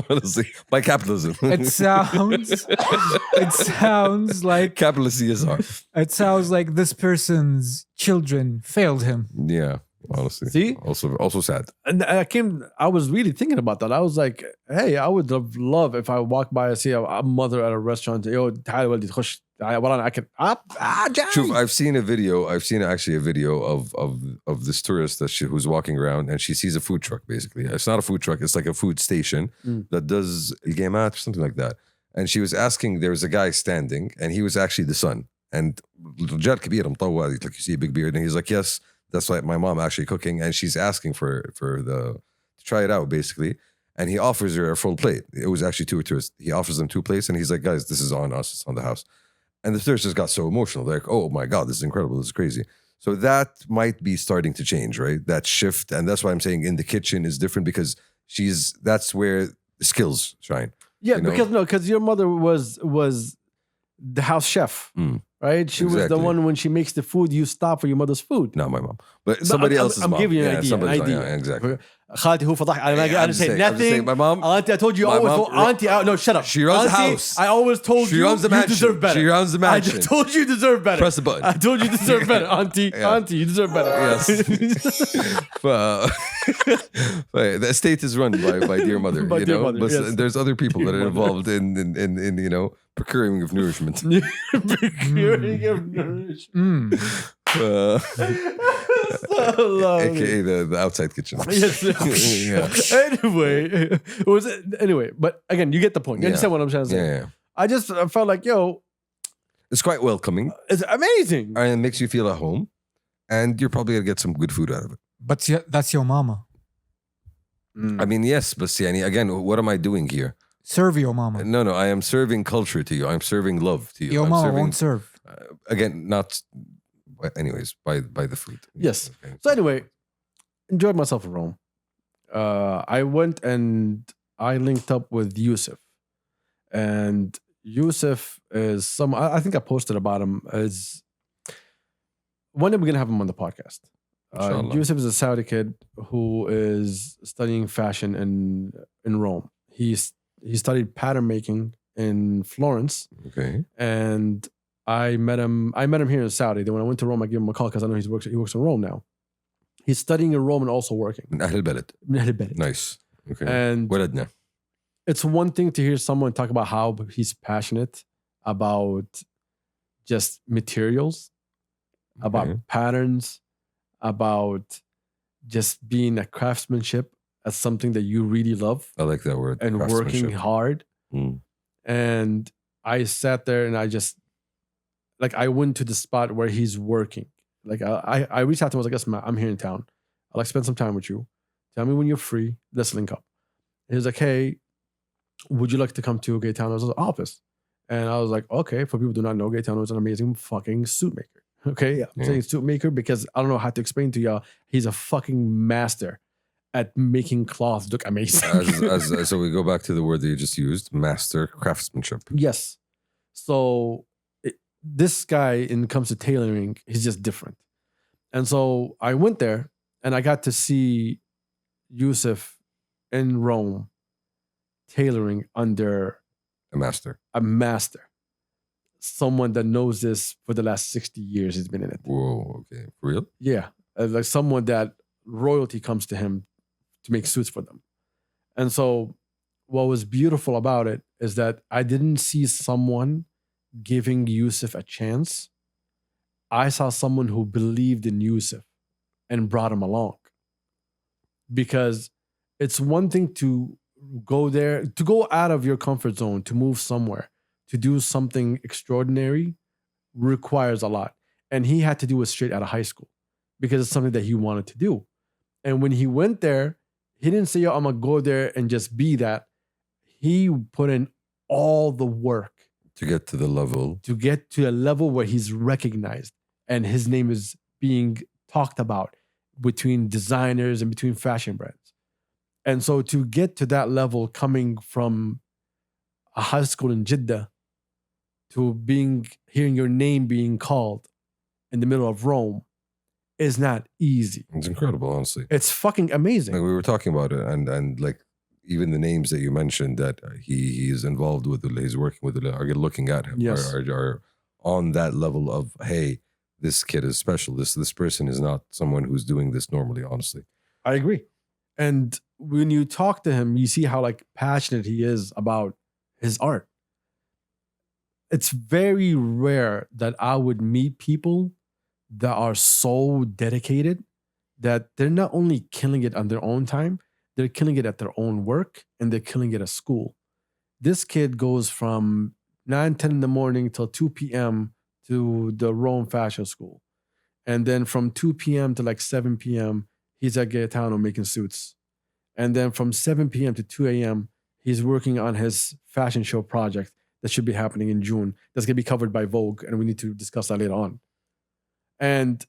honestly. By capitalism. It sounds like... Capitalist CSR. It sounds like this person's children failed him. Yeah, honestly. See? Also sad. And I was really thinking about that. I was like, hey, I would love if I walk by and see a mother at a restaurant. تعال ولدي تخش. I've seen actually a video of this tourist who's walking around, and she sees a food truck. Basically, it's not a food truck; it's like a food station that does الجيمات or something like that. And she was asking. There was a guy standing, and he was actually the son. And رجال كبير مطول, like you see a big beard, and he's like, yes, that's like my mom actually cooking, and she's asking to try it out basically. And he offers her a full plate. It was actually two tourists. He offers them 2 plates, and he's like, guys, this is on us. It's on the house. And the tourists just got so emotional. They're like, oh my God, this is incredible. This is crazy. So that might be starting to change, right? That shift. And that's why I'm saying in the kitchen is different, because that's where the skills shine. Yeah, because your mother was the house chef, right? She was the one, when she makes the food, you stop for your mother's food. Not my mom, but somebody else's mom. I'm giving you an idea. Yeah, exactly. خالتي هو فضح. I didn't say nothing. My mom. Auntie, I told you Auntie. No, shut up. She runs the house. I always told you. She runs the mansion. You deserve better. She runs the mansion. I told you you deserve better. Press the button. I told you you deserve better, Auntie. Yeah. Auntie, you deserve better. Yes. The estate is run by dear mother. By dear mother, but yes. there's other people that are involved in procuring of nourishment. Procuring of nourishment. AKA the outside kitchen. Yes. Anyway, but again, you get the point. You understand what I'm trying to say? Yeah. I just felt like, It's quite welcoming. It's amazing. And it makes you feel at home. And you're probably going to get some good food out of it. But that's your mama. I mean, yes, but see, again, what am I doing here? Serve your mama. No, I am serving culture to you. I'm serving love to you. Your mama won't serve. Again, not... Anyways, by the food. Yes. Okay. So anyway, enjoyed myself in Rome. I went and I linked up with Yousef. And Yousef is I think I posted about him as... One day we're going to have him on the podcast. Yousef is a Saudi kid who is studying fashion in Rome. He studied pattern making in Florence. Okay. And I met him here in Saudi. Then when I went to Rome, I gave him a call because I know he works in Rome now. He's studying in Rome and also working. من أهل البلد. Nice. Okay. And ولدنا. It's one thing to hear someone talk about how he's passionate about just materials, about patterns, about just being a craftsmanship as something that you really love. I like that word. And working hard. And I sat there and I just, like, I went to the spot where he's working. Like, I reached out to him. I was like, listen, I'm here in town. I'd like to spend some time with you. Tell me when you're free. Let's link up. And he was like, hey, would you like to come to Gaetano's office? And I was like, okay. For people who do not know, Gaetano is an amazing fucking suit maker. Okay? I'm saying suit maker because I don't know how to explain to y'all. He's a fucking master at making cloth look amazing. So we go back to the word that you just used, master craftsmanship. Yes. So this guy, when it comes to tailoring, he's just different. And so I went there and I got to see Yousef in Rome tailoring under A master. Someone that knows this for the last 60 years. He's been in it. Whoa, okay. For real? Yeah. Like someone that royalty comes to him to make suits for them. And so what was beautiful about it is that I didn't see someone giving Yousef a chance. I saw someone who believed in Yousef and brought him along. Because it's one thing to go there, to go out of your comfort zone, to move somewhere, to do something extraordinary requires a lot. And he had to do it straight out of high school because it's something that he wanted to do. And when he went there, he didn't say, yo, I'm going to go there and just be that. He put in all the work to get to the level where he's recognized and his name is being talked about between designers and between fashion brands. And so to get to that level, coming from a high school in Jeddah to hearing your name being called in the middle of Rome is not easy. It's incredible, honestly. It's fucking amazing. Like we were talking about it, and like even the names that you mentioned that he is involved with, he's working with, are looking at him, yes. are on that level of, hey, this kid is special. This person is not someone who's doing this normally, honestly. I agree. And when you talk to him, you see how like passionate he is about his art. It's very rare that I would meet people that are so dedicated that they're not only killing it on their own time, they're killing it at their own work and they're killing it at school. This kid goes from 9, 10 in the morning till 2 p.m. to the Rome Fashion School. And then from 2 p.m. to like 7 p.m., he's at Gaetano making suits. And then from 7 p.m. to 2 a.m., he's working on his fashion show project that should be happening in June. That's going to be covered by Vogue, and we need to discuss that later on. And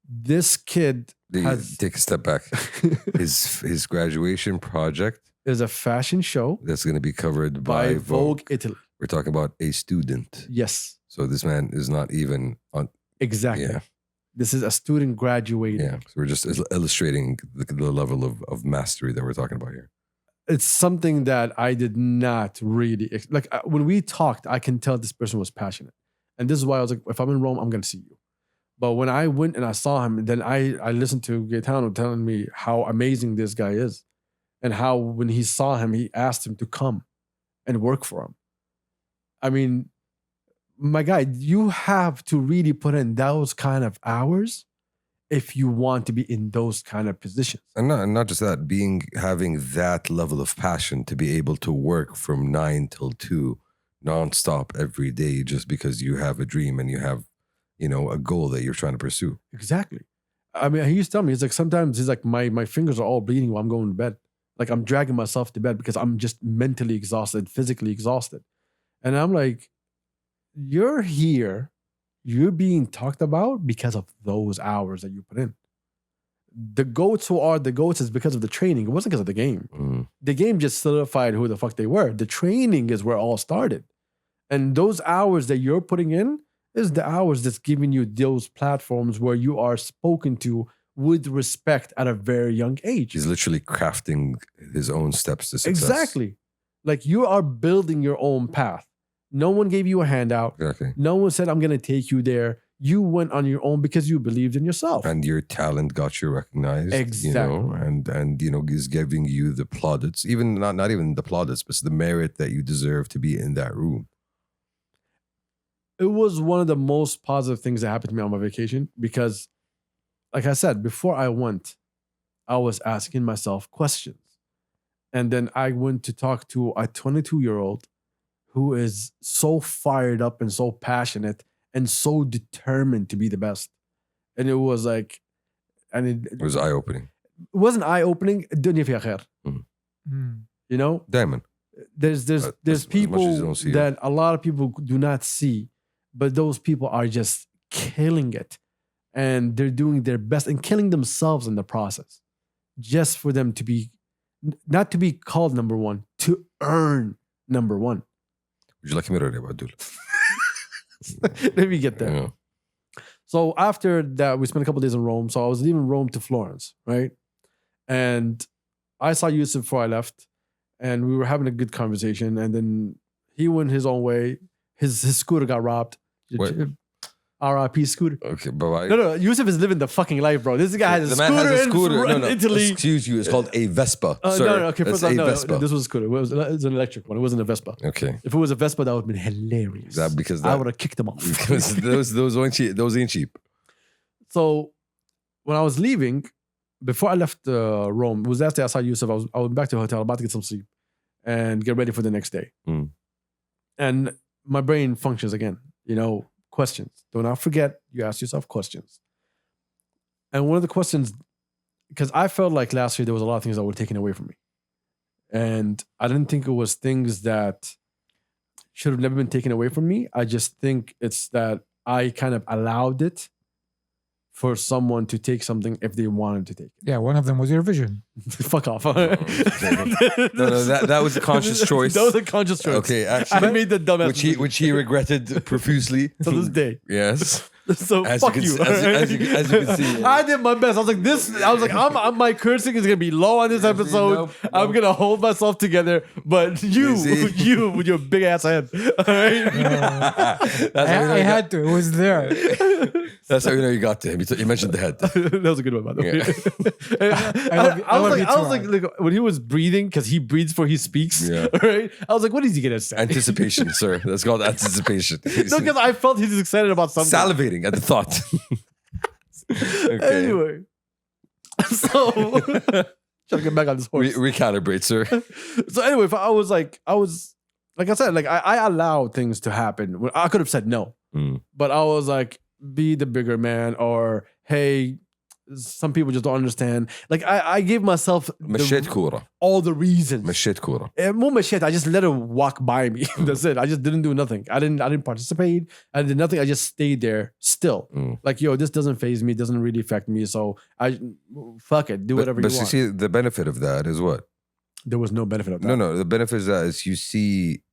this kid has... Take a step back. His graduation project is a fashion show that's going to be covered by Vogue Italy. We're talking about a student. Yes. So this man is not even on... Exactly. Yeah. This is a student graduating. Yeah, so we're just illustrating the level of mastery that we're talking about here. It's something that I did not really... Like, when we talked, I can tell this person was passionate. And this is why I was like, if I'm in Rome, I'm going to see you. But when I went and I saw him, then I listened to Gaetano telling me how amazing this guy is. And how when he saw him, he asked him to come and work for him. I mean... My guy, you have to really put in those kind of hours if you want to be in those kind of positions. And not just that, having that level of passion to be able to work from 9 till 2 nonstop every day just because you have a dream and you have, a goal that you're trying to pursue. Exactly. I mean, he used to tell me, he's like, sometimes he's like, my fingers are all bleeding while I'm going to bed. Like I'm dragging myself to bed because I'm just mentally exhausted, physically exhausted. And I'm like, you're here, you're being talked about because of those hours that you put in. The GOATs who are the GOATs is because of the training. It wasn't because of the game. Mm. The game just solidified who the fuck they were. The training is where it all started. And those hours that you're putting in is the hours that's giving you those platforms where you are spoken to with respect at a very young age. He's literally crafting his own steps to success. Exactly. Like you are building your own path. No one gave you a handout. Exactly. No one said, I'm going to take you there. You went on your own because you believed in yourself. And your talent got you recognized. Exactly. And is giving you the plaudits, even not even the plaudits, but the merit that you deserve to be in that room. It was one of the most positive things that happened to me on my vacation because, like I said, before I went, I was asking myself questions. And then I went to talk to a 22-year-old who is so fired up and so passionate and so determined to be the best. And it was like... it was eye-opening. It wasn't eye-opening. الدنيا فيها خير. You know? Diamond. There's people that a lot of people do not see, but those people are just killing it. And they're doing their best and killing themselves in the process. just for them to be, not to be called number one, to earn number one. Would you like a mirror, Abdul? Let me get there. Yeah. So after that, we spent a couple of days in Rome. So I was leaving Rome to Florence, right? And I saw Yousef before I left, and we were having a good conversation. And then he went his own way. His scooter got robbed. What? R.I.P. scooter. Okay, bye-bye. No, Yousef is living the fucking life, bro. This guy has a scooter in Italy. Excuse you, it's called a Vespa, sir. No, okay, It's first off, a no, Vespa. this was a scooter. It was an electric one. It wasn't a Vespa. Okay. If it was a Vespa, that would have been hilarious. I would have kicked him off. Because those ain't cheap. So when I was leaving, before I left Rome, it was last day I saw Yousef. I was back to the hotel, about to get some sleep and get ready for the next day. And my brain functions again, questions. Do not forget, you ask yourself questions. And one of the questions, because I felt like last year there was a lot of things that were taken away from me. And I didn't think it was things that should have never been taken away from me. I just think it's that I kind of allowed it for someone to take something if they wanted to take it. Yeah, one of them was your vision. Fuck off. No, that was a conscious choice. That was a conscious choice. Okay, actually. I made the dumbass Which he regretted profusely. to this day. Yes. So As fuck you you. can- as you can see. I did my best. I was like, my cursing is gonna be low on this episode. Nope. I'm gonna hold myself together. But you with your big ass head. All right? I had to. It was there. That's how you know you got to him. You mentioned the head. That was a good one, by the way. Yeah. I was like, when he was breathing, because he breathes before he speaks. Yeah. Right? I was like, what is he gonna say? Anticipation, sir. That's called anticipation. No, because I felt he's excited about something. Salivating at the thought. Okay. Anyway, so trying to get back on this horse. Recalibrate, sir. So anyway, I was like I said, like I allowed things to happen. I could have said no, but I was like, be the bigger man, or hey, some people just don't understand. Like I gave myself all the reasons. I just let it walk by me. That's it. I just didn't do nothing. I didn't participate. I did nothing. I just stayed there still. Like, this doesn't faze me. It doesn't really affect me. So fuck it. Do whatever you want. But you see, the benefit of that is what? There was no benefit of that. No. The benefit of that is you see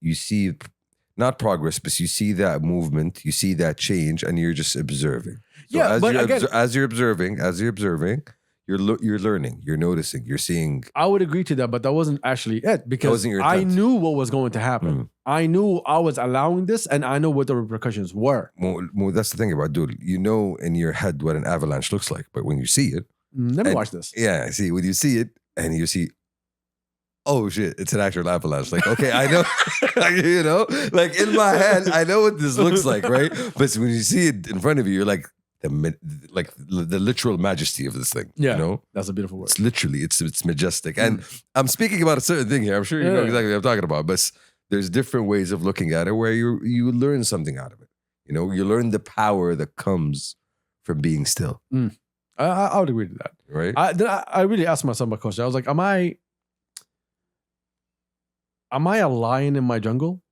not progress, but you see that movement, you see that change, and you're just observing. So as you're observing, you're learning, you're noticing, you're seeing. I would agree to that, but that wasn't actually it, because I knew what was going to happen. I knew I was allowing this, and I know what the repercussions were. Well, that's the thing about dude. You know in your head what an avalanche looks like, but when you see it, let me watch this. Yeah, see, when you see it, and you see, oh shit, it's an actual avalanche. Like, okay, I know, like in my head, I know what this looks like, right? But when you see it in front of you, you're like the literal majesty of this thing. Yeah, that's a beautiful word. It's literally, it's majestic. And I'm speaking about a certain thing here. I'm sure you know exactly what I'm talking about. But there's different ways of looking at it where you learn something out of it. You learn the power that comes from being still. I would agree to that. Right? I really asked myself a question. I was like, am I a lion in my jungle,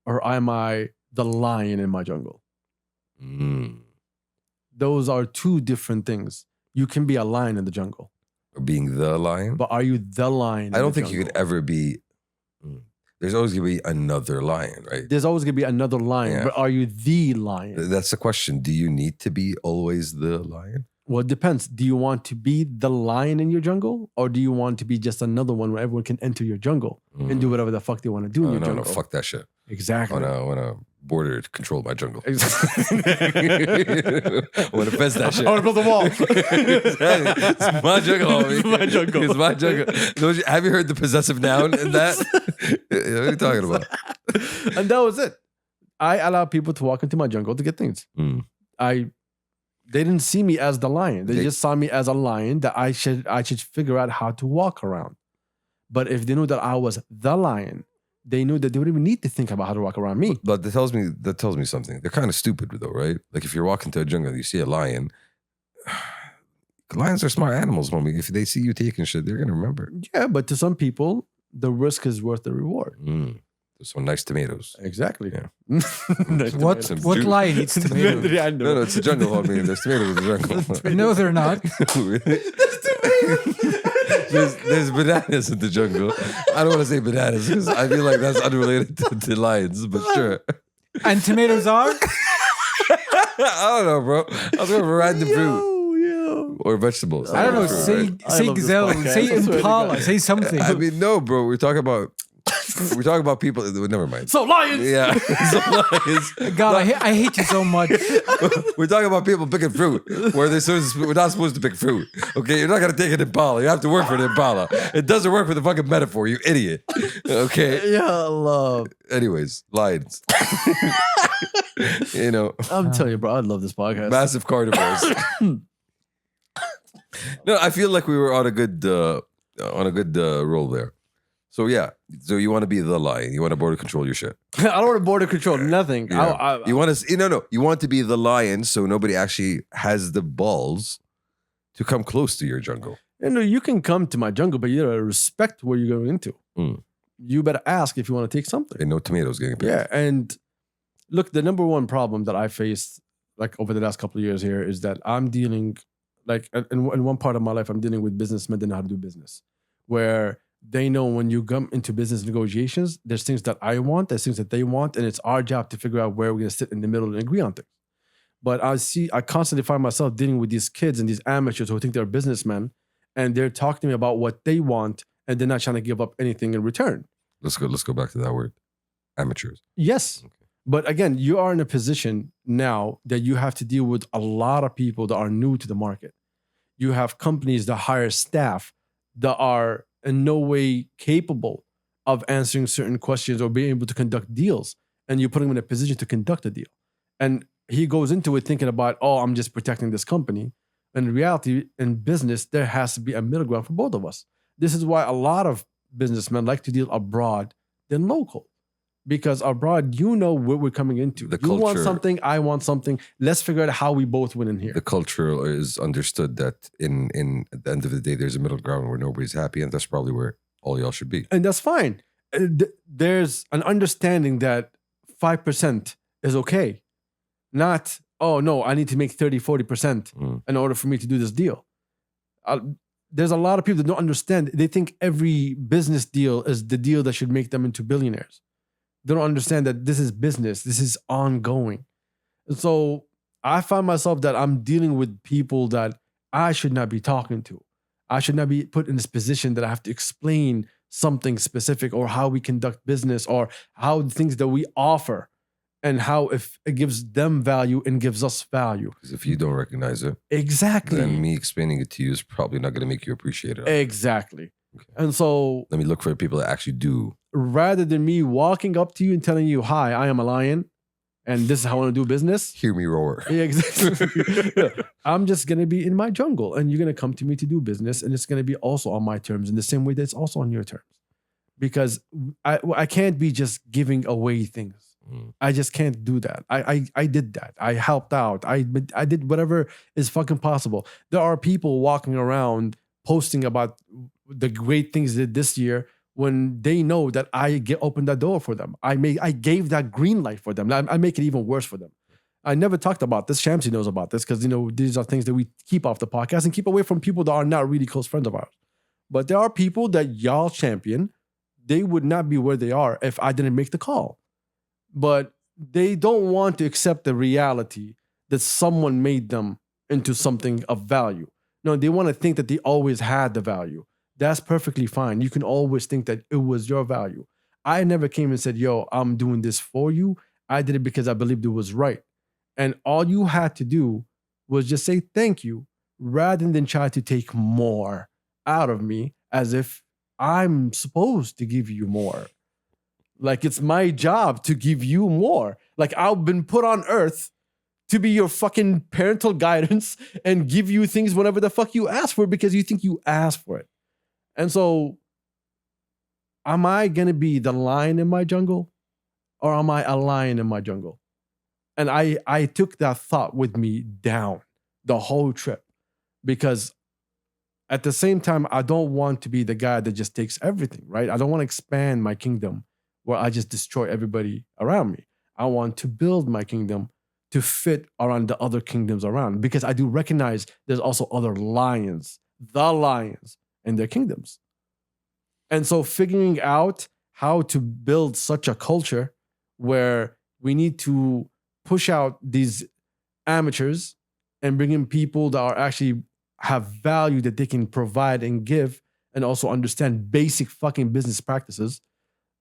or am I the lion in my jungle? Those are two different things. You can be a lion in the jungle. Being the lion? But are you the lion? I don't think you could ever be. There's always going to be another lion, right? There's always going to be another lion, but are you the lion? That's the question. Do you need to be always the lion? Well, it depends. Do you want to be the lion in your jungle, or do you want to be just another one where everyone can enter your jungle and do whatever the fuck they want to do in your jungle? No, fuck that shit. Exactly. I want a border to control my jungle. Exactly. I want to fence that shit. I want to build a wall. It's my jungle, homie. It's my jungle. It's my jungle. Have you heard the possessive noun in that? What are you talking about? And that was it. I allow people to walk into my jungle to get things. They didn't see me as the lion. They just saw me as a lion that I should figure out how to walk around. But if they knew that I was the lion, they knew that they wouldn't even need to think about how to walk around me. But that tells me something. They're kind of stupid though, right? Like if you're walking to a jungle and you see a lion, lions are smart animals, homie. If they see you taking shit, they're gonna remember. Yeah, but to some people, the risk is worth the reward. There's some nice tomatoes. Exactly. Yeah. Nice what lion eats tomatoes? No, it's a jungle, homie. There's tomatoes in the jungle. No, they're not. There's tomatoes. there's bananas in the jungle. I don't want to say bananas because I feel like that's unrelated to lions, but sure. And tomatoes are? I don't know, bro. I was going for random fruit. Or vegetables. I don't know. Fruit, say gazelle, say impala, say something. I mean, no, bro. We're talking about people. Never mind. So lions. Yeah. So lions. God, I hate you so much. We're talking about people picking fruit where we're not supposed to pick fruit. Okay, you're not gonna take an impala. You have to work for an impala. It doesn't work for the fucking metaphor, you idiot. Okay. Yeah, love. Anyways, lions. You know, I'm telling you, bro. I love this podcast. massive carnivores. No, I feel like we were on a good roll there. So yeah, so you want to be the lion. You want to border control your shit. I don't want to border control nothing. Yeah. You want to no. You want to be the lion, so nobody actually has the balls to come close to your jungle. You can come to my jungle, but you gotta respect where you're going into. Mm. You better ask if you want to take something. And no tomatoes getting picked. Yeah, and look, the number one problem that I faced like over the last couple of years here is that I'm dealing like in one part of my life, I'm dealing with businessmen that know how to do business, where they know when you come into business negotiations, there's things that I want, there's things that they want, and it's our job to figure out where we're gonna sit in the middle and agree on things. But I constantly find myself dealing with these kids and these amateurs who think they're businessmen, and they're talking to me about what they want, and they're not trying to give up anything in return. Let's go back to that word. Amateurs. Yes. Okay. But again, you are in a position now that you have to deal with a lot of people that are new to the market. You have companies that hire staff that are in no way capable of answering certain questions or being able to conduct deals. And you put him in a position to conduct a deal. And he goes into it thinking about, oh, I'm just protecting this company. And in reality, in business, there has to be a middle ground for both of us. This is why a lot of businessmen like to deal abroad than local. Because abroad, you know what we're coming into. You want something, I want something. Let's figure out how we both win in here. The culture is understood that in at the end of the day, there's a middle ground where nobody's happy, and that's probably where all y'all should be. And that's fine. There's an understanding that 5% is okay. Not, oh no, I need to make 30, 40% in order for me to do this deal. There's a lot of people that don't understand. They think every business deal is the deal that should make them into billionaires. They don't understand that this is business. This is ongoing. And so I find myself that I'm dealing with people that I should not be talking to. I should not be put in this position that I have to explain something specific or how we conduct business or how the things that we offer and how if it gives them value and gives us value. Because if you don't recognize it, exactly, then me explaining it to you is probably not going to make you appreciate it. Exactly. Okay. And so let me look for people that actually do. Rather than me walking up to you and telling you, hi, I am a lion and this is how I want to do business. Hear me roar. Yeah, exactly. Yeah. I'm just going to be in my jungle and you're going to come to me to do business and it's going to be also on my terms in the same way that it's also on your terms. Because I can't be just giving away things. I just can't do that. I did that. I helped out. I did whatever is fucking possible. There are people walking around posting about the great things they did this year when they know that I opened that door for them. I gave that green light for them. I make it even worse for them. I never talked about this. Shamsi knows about this because, these are things that we keep off the podcast and keep away from people that are not really close friends of ours. But there are people that y'all champion. They would not be where they are if I didn't make the call. But they don't want to accept the reality that someone made them into something of value. No, they want to think that they always had the value. That's perfectly fine. You can always think that it was your value. I never came and said, yo, I'm doing this for you. I did it because I believed it was right. And all you had to do was just say thank you rather than try to take more out of me as if I'm supposed to give you more. Like it's my job to give you more. Like I've been put on earth to be your fucking parental guidance and give you things whenever the fuck you ask for it because you think you asked for it. And so, am I going to be the lion in my jungle or am I a lion in my jungle? And I took that thought with me down the whole trip because at the same time, I don't want to be the guy that just takes everything, right? I don't want to expand my kingdom where I just destroy everybody around me. I want to build my kingdom to fit around the other kingdoms around because I do recognize there's also other lions, the lions in their kingdoms. And so figuring out how to build such a culture where we need to push out these amateurs and bring in people that are actually have value that they can provide and give, and also understand basic fucking business practices.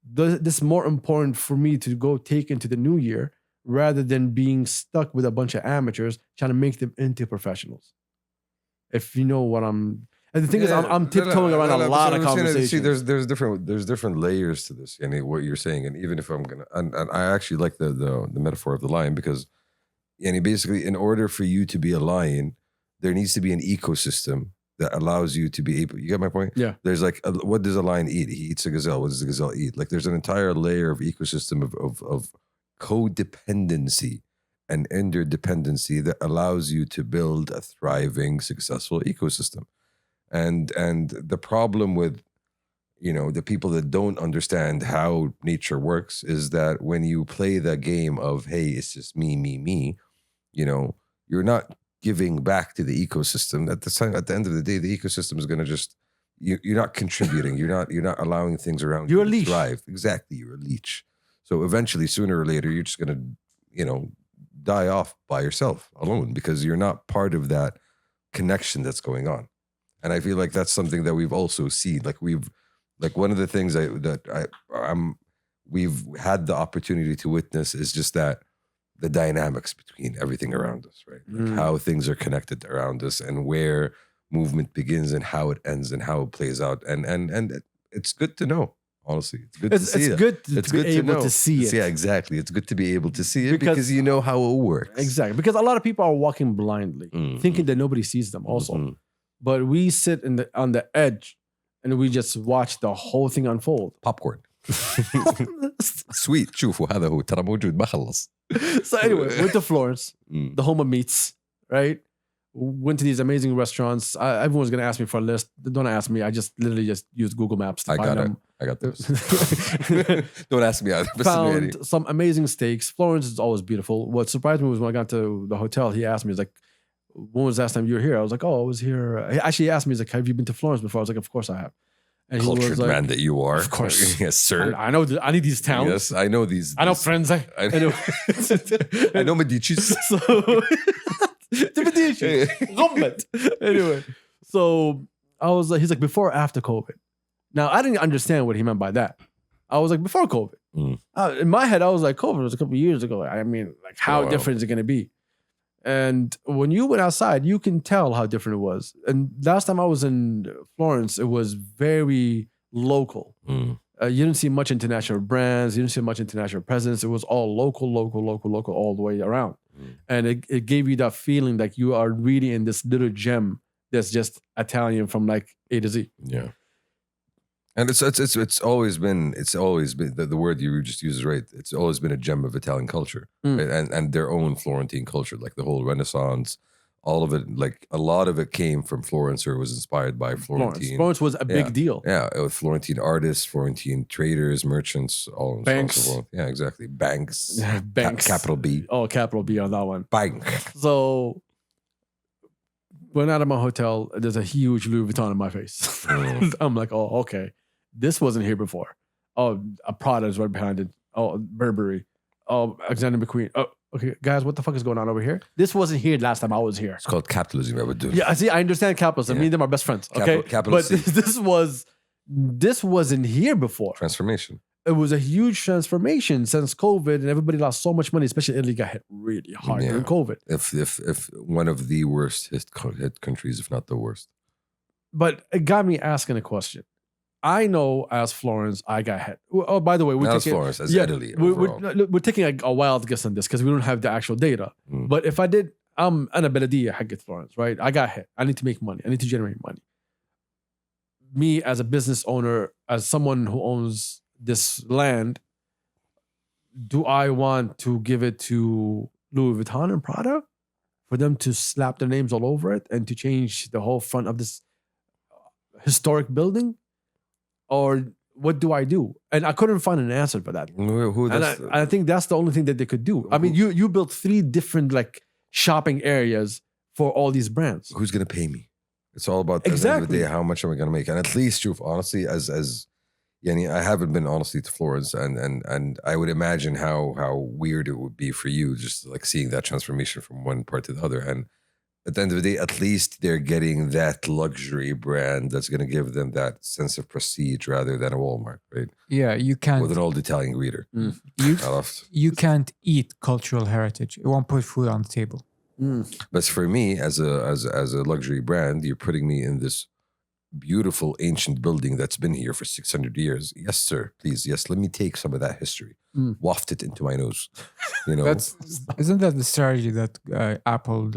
This is more important for me to go take into the new year rather than being stuck with a bunch of amateurs trying to make them into professionals. If you know what I'm... And the thing is, I'm tiptoeing around a lot of conversations. See, there's different layers to this, and what you're saying. And even if I'm gonna, and I actually like the metaphor of the lion, because, and basically, in order for you to be a lion, there needs to be an ecosystem that allows you to be able. You get my point? Yeah. There's like, what does a lion eat? He eats a gazelle. What does the gazelle eat? Like, there's an entire layer of ecosystem of codependency and interdependency that allows you to build a thriving, successful ecosystem. And the problem with, the people that don't understand how nature works is that when you play the game of, hey, it's just me, you're not giving back to the ecosystem. At the end of the day, the ecosystem is going to just, you're not contributing. You're not allowing things around you to thrive. Exactly. You're a leech. So eventually, sooner or later, you're just going to, die off by yourself alone, because you're not part of that connection that's going on. And I feel like that's something that we've also seen. Like one of the things we've had the opportunity to witness is just that the dynamics between everything around us, right? Like how things are connected around us, and where movement begins and how it ends and how it plays out. And it's good to know. Honestly, it's good to see it. It's good to be able to see it. Yeah, exactly. It's good to be able to see it because you know how it works. Exactly. Because a lot of people are walking blindly, thinking that nobody sees them also. But we sit on the edge and we just watch the whole thing unfold. Popcorn. Sweet. شوفوا هذا هو ترى موجود ما خلص. So anyway, went to Florence, the home of meats, right? Went to these amazing restaurants. Everyone's going to ask me for a list. Don't ask me. I literally just used Google Maps to find them. I got this. Don't ask me either. Found some amazing steaks. Florence is always beautiful. What surprised me was when I got to the hotel, he asked me, he's like, when was the last time you were here? I was like, oh, I was here. He actually asked me, he's like, have you been to Florence before? I was like, of course I have. And he Cultured was like, man that you are. Of course. Yes, sir. I know. I need these towns. Yes, I know these. I know friends. I know. I know Medici's. Anyway, so I was like, he's like, before or after COVID? Now, I didn't understand what he meant by that. I was like, before COVID. In my head, I was like, COVID was a couple of years ago. I mean, like, how different is it going to be? And when you went outside, you can tell how different it was. And last time I was in Florence, it was very local. You didn't see much international brands. You didn't see much international presence. It was all local all the way around. And it gave you that feeling like you are really in this little gem that's just Italian from like A to Z. Yeah. And it's always been the word you just used is right. It's always been a gem of Italian culture, right? and their own Florentine culture, like the whole Renaissance, all of it. Like a lot of it came from Florence, or was inspired by Florentine. Florence was a big deal. Yeah, it was Florentine artists, Florentine traders, merchants, all banks. So yeah, exactly. Banks, capital B. Oh, capital B on that one. Bank. So went out of my hotel. There's a huge Louis Vuitton in my face. I'm like, oh, okay. This wasn't here before. Oh, a Prada is right behind it. Oh, Burberry. Oh, Alexander McQueen. Oh, okay, guys, what the fuck is going on over here? This wasn't here last time I was here. It's called capitalism. Yeah, see, I understand capitalism. Me and them are best friends. Okay, but this wasn't here before. Transformation. It was a huge transformation since COVID, and everybody lost so much money. Especially Italy got hit really hard during COVID. If one of the worst hit countries, if not the worst. But it got me asking a question. I know as Florence, I got hit. Oh, by the way, we're taking Florence, as Italy. We're taking a wild guess on this because we don't have the actual data. But if I did, I'm a بلدية حقت Florence, right? I got hit. I need to make money. I need to generate money. Me as a business owner, as someone who owns this land, do I want to give it to Louis Vuitton and Prada for them to slap their names all over it and to change the whole front of this historic building? Or what do I do? And I couldn't find an answer for that. I think that's the only thing that they could do. I mean, you built 3 different like shopping areas for all these brands. Who's going to pay me? It's all about, at the end of Exactly. the day, how much am I going to make? And at least, honestly, as Yani, I haven't been honestly to Florence, and I would imagine how weird it would be for you just like seeing that transformation from one part to the other. And at the end of the day, at least they're getting that luxury brand that's going to give them that sense of prestige rather than a Walmart, right? Yeah, you can't. With an old Italian greeter. You can't eat cultural heritage. It won't put food on the table. But for me, as a luxury brand, you're putting me in this beautiful ancient building that's been here for 600 years. Yes, sir. Please, yes. Let me take some of that history, waft it into my nose. You know, Isn't that the strategy that Apple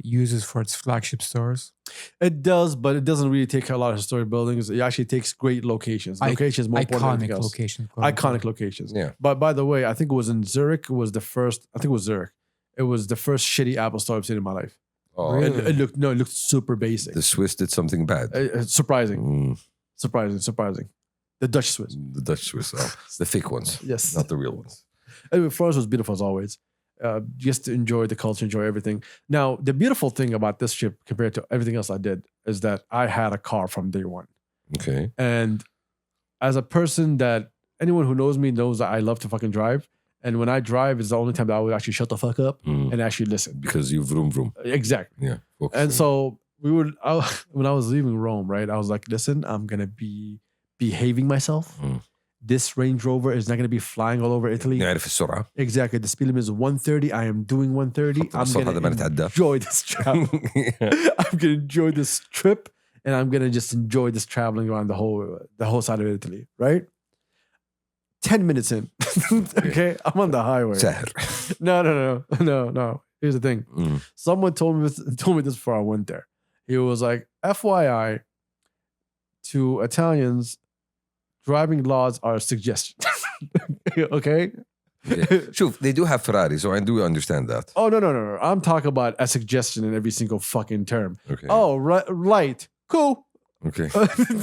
uses for its flagship stores? It does, but it doesn't really take a lot of historic buildings. It actually takes great locations. Locations more important than anything else. Iconic locations. Yeah. But by the way, I think it was in Zurich. It was the first. I think it was Zurich. It was the first shitty Apple store I've seen in my life. Oh, Really? It looked super basic. the Swiss did something bad. Surprising. Surprising. The Dutch Swiss. The Dutch Swiss, the fake ones, Yes. not the real ones. Anyway, Florence was beautiful as always. Just to enjoy the culture, enjoy everything. Now, the beautiful thing about this trip compared to everything else I did is that I had a car from day one. Okay. And as a person that anyone who knows me knows that I love to fucking drive. And when I drive, it's the only time that I would actually shut the fuck up and actually listen. Because you vroom vroom. Exactly. Yeah. Focus. And so when I was leaving Rome, right, I was like, listen, I'm going to be behaving myself. This Range Rover is not going to be flying all over Italy. Exactly. The speed limit is 130. I am doing 130. I'm going to enjoy this travel. I'm going to enjoy this trip, and I'm going to just enjoy this traveling around the whole side of Italy, right? 10 minutes in. Okay, I'm on the highway. No. Here's the thing. Someone told me this before I went there. He was like, FYI, to Italians, driving laws are a suggestion. Okay? Sure, they do have Ferrari, so I do understand that. Oh, no. I'm talking about a suggestion in every single fucking term. Okay. Oh, light. Cool. Okay.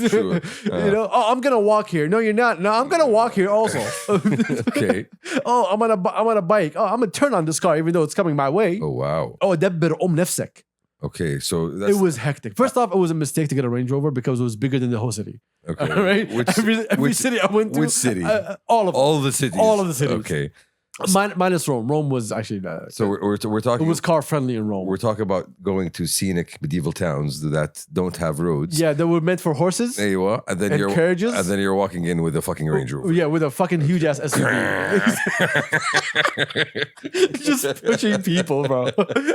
Sure. I'm gonna walk here. No, you're not. No, I'm gonna walk here also. Okay. Oh, I'm on a bike. Oh, I'm gonna turn on this car even though it's coming my way. Oh, wow. Oh, دبر نفسك. Okay, so that's... It was hectic. First off, it was a mistake to get a Range Rover because it was bigger than the whole city. Okay. Right? Every city I went to. Which city? All the cities. All of the cities. Okay. Minus Rome. Rome was actually... so we're talking... It was car friendly in Rome. We're talking about going to scenic medieval towns that don't have roads. Yeah, that were meant for horses. There you are. And then carriages. And then you're walking in with a fucking Range Rover. Yeah, with a fucking huge ass SUV. Just pushing people, bro.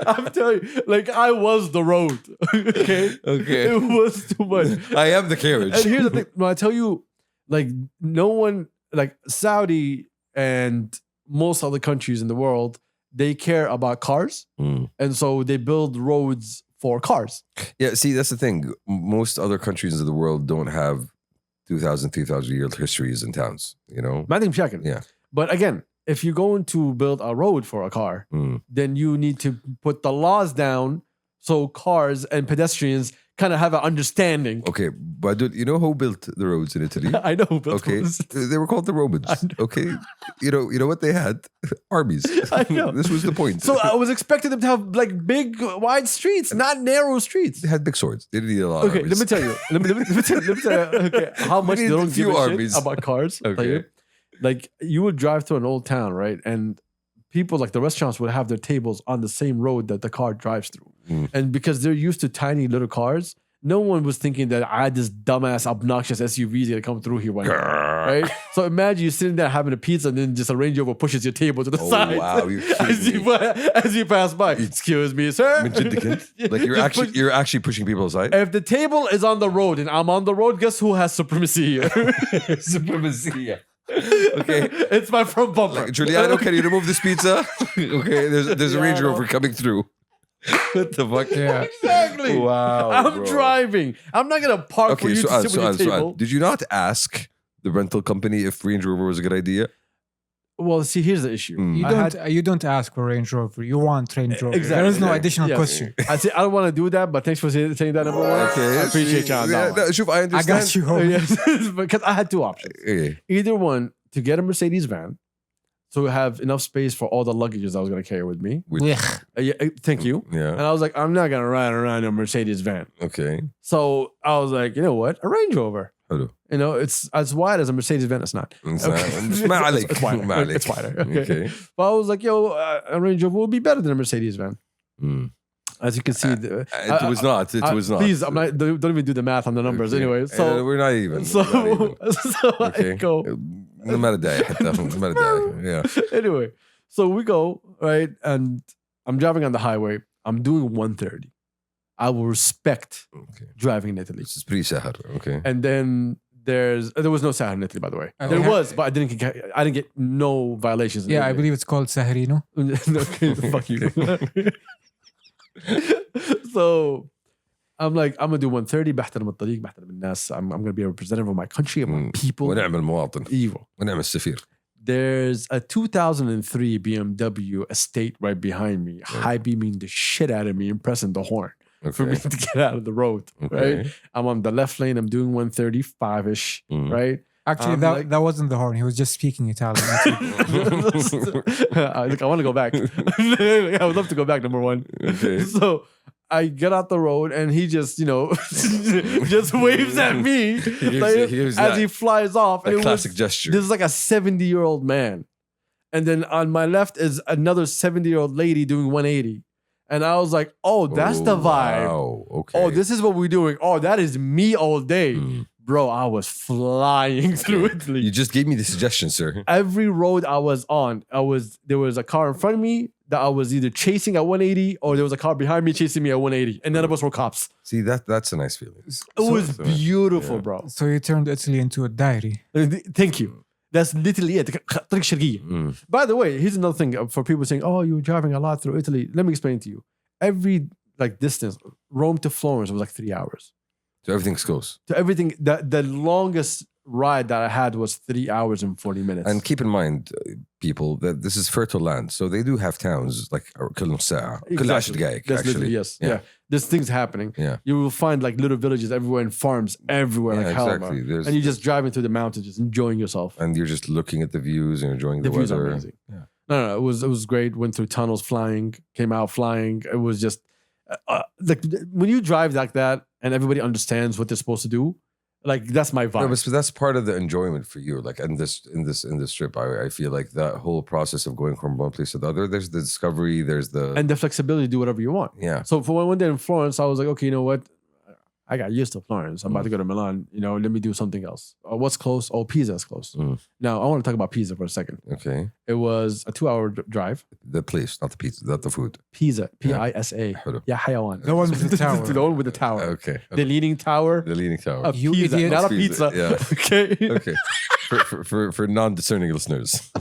I'm telling you, like I was the road. Okay. It was too much. I am the carriage. And here's the thing. When I tell you, like no one, like Saudi and most other countries in the world, they care about cars. And so they build roads for cars. Yeah, see, that's the thing. Most other countries of the world don't have 2,000, 3,000 year histories in towns, you know? Yeah. But again, if you're going to build a road for a car, then you need to put the laws down so cars and pedestrians kind of have an understanding. Okay, but dude, you know who built the roads in Italy? I know who built roads. They were called the Romans. Okay, you know what they had? Armies. I know. This was the point. So I was expecting them to have like big, wide streets, not narrow streets. They had big swords. They didn't need a lot. Okay, let me tell you. Let me tell you. Okay, how much they don't give a shit about cars. Okay. Like you would drive through an old town, right? And people like the restaurants would have their tables on the same road that the car drives through. And because they're used to tiny little cars, no one was thinking that I had this dumbass, obnoxious SUVs that come through here one day, right? So imagine you sitting there having a pizza and then just a Range Rover pushes your table to the side. Wow, as you pass by. Excuse me, sir. Like you're actually pushing people aside. If the table is on the road and I'm on the road, guess who has supremacy here? Supremacy. Okay, it's my front bumper. Like, Giuliano, can you remove this pizza? Okay, there's a Range Rover coming through. What the fuck? Yeah. Exactly. Wow. I'm driving. I'm not gonna park for you to sit with your table. Did you not ask the rental company if Range Rover was a good idea? Well, see, here's the issue. You don't ask for Range Rover. You want Range Rover. Exactly. There is no additional question. I say I don't want to do that, but thanks for saying that, number one. Okay, I appreciate you on that one. I understand. I got you home. Because I had two options. Okay. Either one, to get a Mercedes van so have enough space for all the luggages I was going to carry with me. Thank you. Yeah. And I was like, I'm not going to ride around in a Mercedes van. Okay. So I was like, you know what? A Range Rover. Hello. You know, it's as wide as a Mercedes van. It's not. It's Okay. ما عليك. It's wider. ما عليك. It's wider. Okay. Okay. But I was like, yo, a Range Rover would be better than a Mercedes van. Mm. As you can see, It was not. It was not. Please, I'm not. Don't even do the math on the numbers. Okay. Anyway, so we're not even. so, Not even. so Okay. I go. No matter day. No matter day. Yeah. Anyway, so we go right, and I'm driving on the highway. I'm doing 130. I will respect Okay. driving in Italy. This is pretty sad. Okay. And then there was no Sahar in Italy, by the way. There was, but I didn't get no violations. In Yeah, I Italy. believe it's called Saharino. Okay, fuck you. So I'm like, I'm gonna do 130. بحترم الطريق بحترم الناس. I'm gonna be a representative of my country and my people. ونعمل مواطن. Evil. ونعمل سفير. There's a 2003 BMW Estate right behind me, high beaming the shit out of me and pressing the horn for me to get out of the road. Right? I'm on the left lane. I'm doing 135-ish. Right? Actually, that wasn't the horn. He was just speaking Italian. Look, I want to go back. I would love to go back, number one. Okay. So I get out the road and he just, just waves at me as he flies off. A classic gesture. This is like a 70-year-old man. And then on my left is another 70-year-old lady doing 180. And I was like, oh, that's the vibe. Wow. Okay. Oh, this is what we're doing. Oh, that is me all day. Bro, I was flying through Italy. You just gave me the suggestion, sir. Every road I was on, there was a car in front of me that I was either chasing at 180 or there was a car behind me chasing me at 180. And none of us were cops. See, that's a nice feeling. It was beautiful, bro. So you turned Italy into a diary. Thank you. That's literally it. طريق شرقية. By the way, here's another thing for people saying, oh, you're driving a lot through Italy. Let me explain to you. Every distance, Rome to Florence was like 3 hours. So everything's close. So everything, the longest ride that I had was 3 hours and 40 minutes. And keep in mind, people, that this is fertile land. So they do have towns like كل نص ساعة. كل 10 دقايق, That's actually. literally, yes. Yeah. There's things happening. Yeah. You will find like little villages everywhere and farms everywhere. Yeah, like hell, exactly. man. And you're just driving through the mountains, just enjoying yourself. And you're just looking at the views and enjoying the views weather. are amazing. Yeah. No, it was great. Went through tunnels flying, came out flying. It was just like when you drive like that and everybody understands what they're supposed to do, like that's my vibe. No, but that's part of the enjoyment for you. Like in this trip, I feel like that whole process of going from one place to the other. There's the discovery. There's the and the flexibility to do whatever you want. Yeah. So for one day in Florence, I was like, okay, you know what? I got used to Florence. I'm about to go to Milan. Let me do something else. What's close? Oh, Pisa is close. Now I want to talk about Pisa for a second. Okay. It was a 2-hour drive. The place, not the pizza, not the food. Pisa, P-I-S-A. Yeah, حيوان. The one with the tower. The one with the tower. Okay. The leaning tower. The leaning tower. Of Pisa, idiot. not a Pisa, pizza. yeah. Okay. Okay. For non-discerning listeners.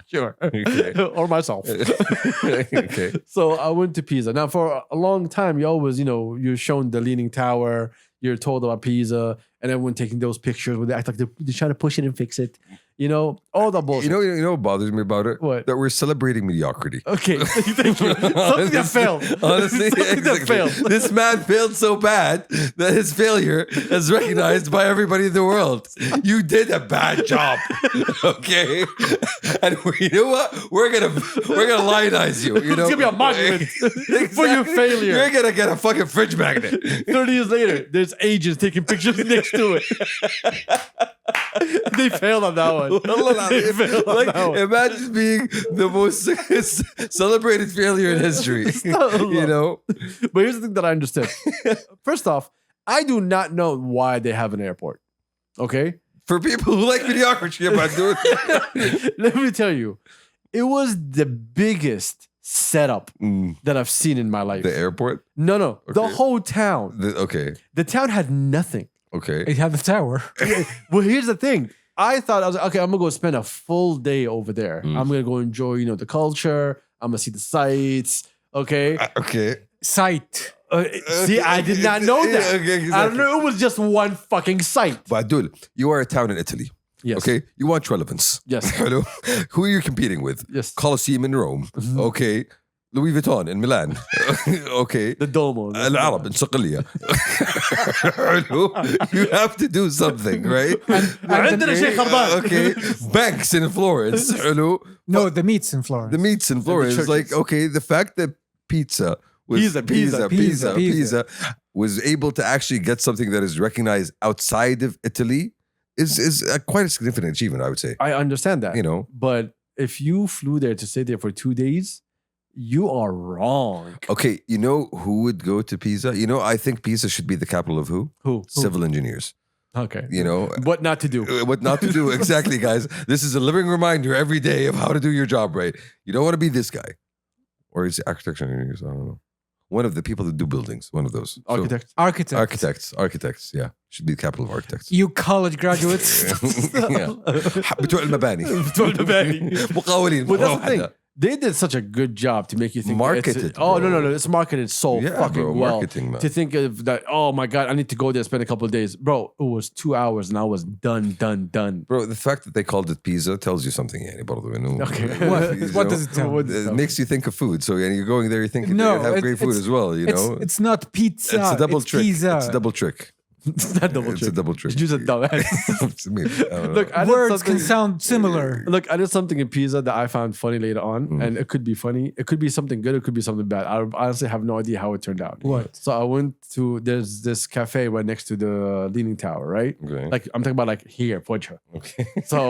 Sure. Okay. Or myself. Okay. So I went to Pisa. Now for a long time, you always, you're shown the leaning tower. You're told about Pisa, and everyone taking those pictures where they act like they're trying to push it and fix it. All the bullshit. You know what bothers me about it? What? That we're celebrating mediocrity. Okay, thank you. Something that failed. Honestly, Something that failed. This man failed so bad that his failure is recognized by everybody in the world. You did a bad job, okay? And you know what? We're gonna lionize you. It's gonna be a monument for your failure. You're gonna get a fucking fridge magnet. 30 years later, there's agents taking pictures next to it. They failed on that one. Imagine being the most celebrated failure in history. But here's the thing that I understood. First off, I do not know why they have an airport. Okay? For people who like mediocrity, about doing Let me tell you, it was the biggest setup that I've seen in my life. The airport? No. Okay. The whole town. The town had nothing. Okay. It had the tower. Well, here's the thing. I thought, I was like, okay, I'm going to go spend a full day over there. I'm going to go enjoy, the culture. I'm going to see the sights. Okay. Okay. Sight. See, I did not know that. Okay, exactly. I don't know. It was just one fucking site. But Abdul, you are a town in Italy. Yes. Okay. You want relevance. Yes. Hello. Who are you competing with? Yes. Colosseum in Rome. Okay. Louis Vuitton in Milan. Okay. The Domo. العرب in صقلية. You have to do something, right? عندنا شيء خربان. Okay. Banks in Florence. No, the meats in Florence. The meats in Florence. Like, okay, the fact that pizza was able to actually get something that is recognized outside of Italy is quite a significant achievement, I would say. I understand that. You know, but if you flew there to stay there for 2 days, you are wrong. okay, you know who would go to Pisa? You know, I think Pisa should be the capital of who? Who? Civil engineers. Okay. You know, what not to do. What not to do. Exactly, guys. This is a living reminder every day of how to do your job right. You don't want to be this guy. Or is it architecture engineers? I don't know. One of the people that do buildings. One of those. Architects. Architects. Yeah. Should be the capital of architects. You college graduates. بتوع المباني. مقاولين. But that's the thing. They did such a good job to make you think. Marketed. Oh, no. It's marketed so fucking well. Marketing, man. To think of that, oh my God, I need to go there and spend a couple of days. Bro, it was 2 hours and I was done. Bro, the fact that they called it pizza tells you something. يعني برضو, you know, Okay. What does it tell? It makes you think of food. So you're going there, you're thinking No, you're going to have great food as well, you know? It's not pizza. It's a double trick. Pizza. It's a double trick. It's not double trick. It's a double trick. You just dumbass. Look, I did words can sound similar. Look, I did something in Pisa that I found funny later on, and it could be funny. It could be something good. It could be something bad. I honestly have no idea how it turned out. What? So I went to, there's this cafe right next to the Leaning Tower, right? Okay. Like, I'm talking about like here, Pocha. Okay. So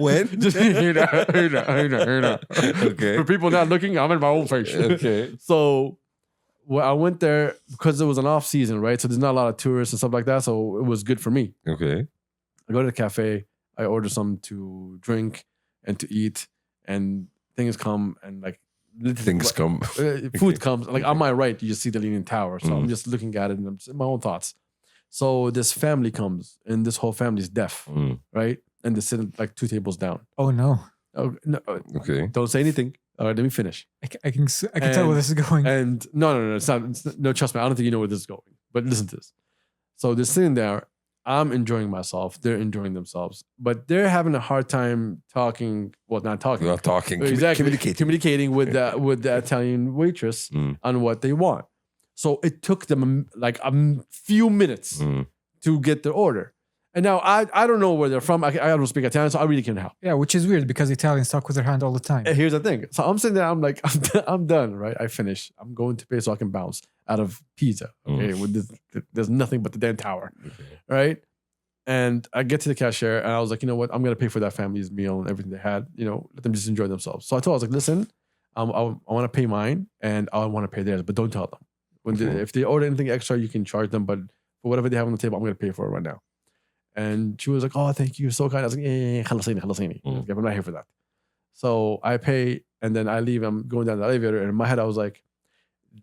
when? Just here. Okay. For people not looking, I'm in my own face. Okay. So well, I went there because it was an off season, right? So there's not a lot of tourists and stuff like that. So it was good for me. Okay. I go to the cafe, I order something to drink and to eat, and things come and like Things come. food comes. Like on my right, you just see the Leaning Tower. So I'm just looking at it and I'm just in my own thoughts. So this family comes and this whole family is deaf, right? And they sit like 2 tables down. Oh no. Oh, no, Okay. don't say anything. All right, let me finish. I can tell where this is going. And no, it's not. No, trust me, I don't think you know where this is going. But listen to this. So they're sitting there. I'm enjoying myself. They're enjoying themselves. But they're having a hard time talking. Well, not talking. Not talking. Exactly. Communicating with the Italian waitress on what they want. So it took them like a few minutes to get their order. And now I don't know where they're from. I don't speak Italian, so I really can't help. Yeah, which is weird because Italians talk with their hand all the time. And here's the thing. So I'm sitting there, I'm like, I'm done, right? I finish. I'm going to pay so I can bounce out of Pisa. Okay. With this, there's nothing but the damn tower. Okay. Right. And I get to the cashier and I was like, you know what? I'm going to pay for that family's meal and everything they had. You know, let them just enjoy themselves. So I told her, I was like, listen, I want to pay mine and I want to pay theirs, but don't tell them. If they order anything extra, you can charge them. But for whatever they have on the table, I'm going to pay for it right now. And she was like, oh, thank you. You're so kind. I was like, yeah, خلصيني. I'm not here for that. So I pay and then I leave. I'm going down the elevator. And in my head, I was like,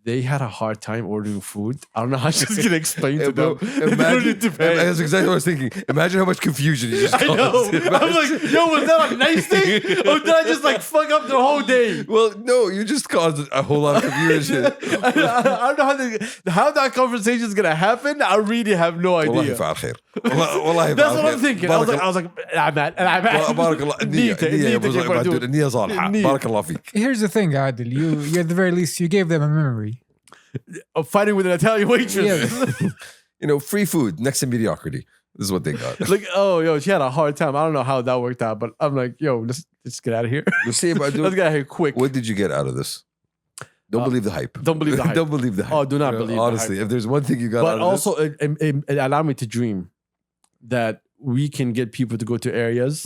they had a hard time ordering food. I don't know how she's going to explain to them. Imagine, that's exactly what I was thinking. Imagine how much confusion you just caused. I know. I was like, yo, was that a nice thing? Or did I just like fuck up the whole day? Well, no, you just caused a whole lot of confusion. I don't know how that conversation is going to happen. I really have no idea. والله يفعل خير. والله That's what I'm thinking. I was like, بارك الله النية صالحة. بارك الله فيك. Here's the thing, Adil. You at the very least, you gave them a memory. Of fighting with an Italian waitress. Yeah. You know, free food next to mediocrity. This is what they got. Like, oh, yo, she had a hard time. I don't know how that worked out, but I'm like, yo, let's get out of here. Let's get out of here quick. What did you get out of this? Don't believe the hype. Don't believe the hype. Don't believe the hype. Oh, do not believe honestly, the hype. if there's one thing you got but out of this. But also, it allowed me to dream that we can get people to go to areas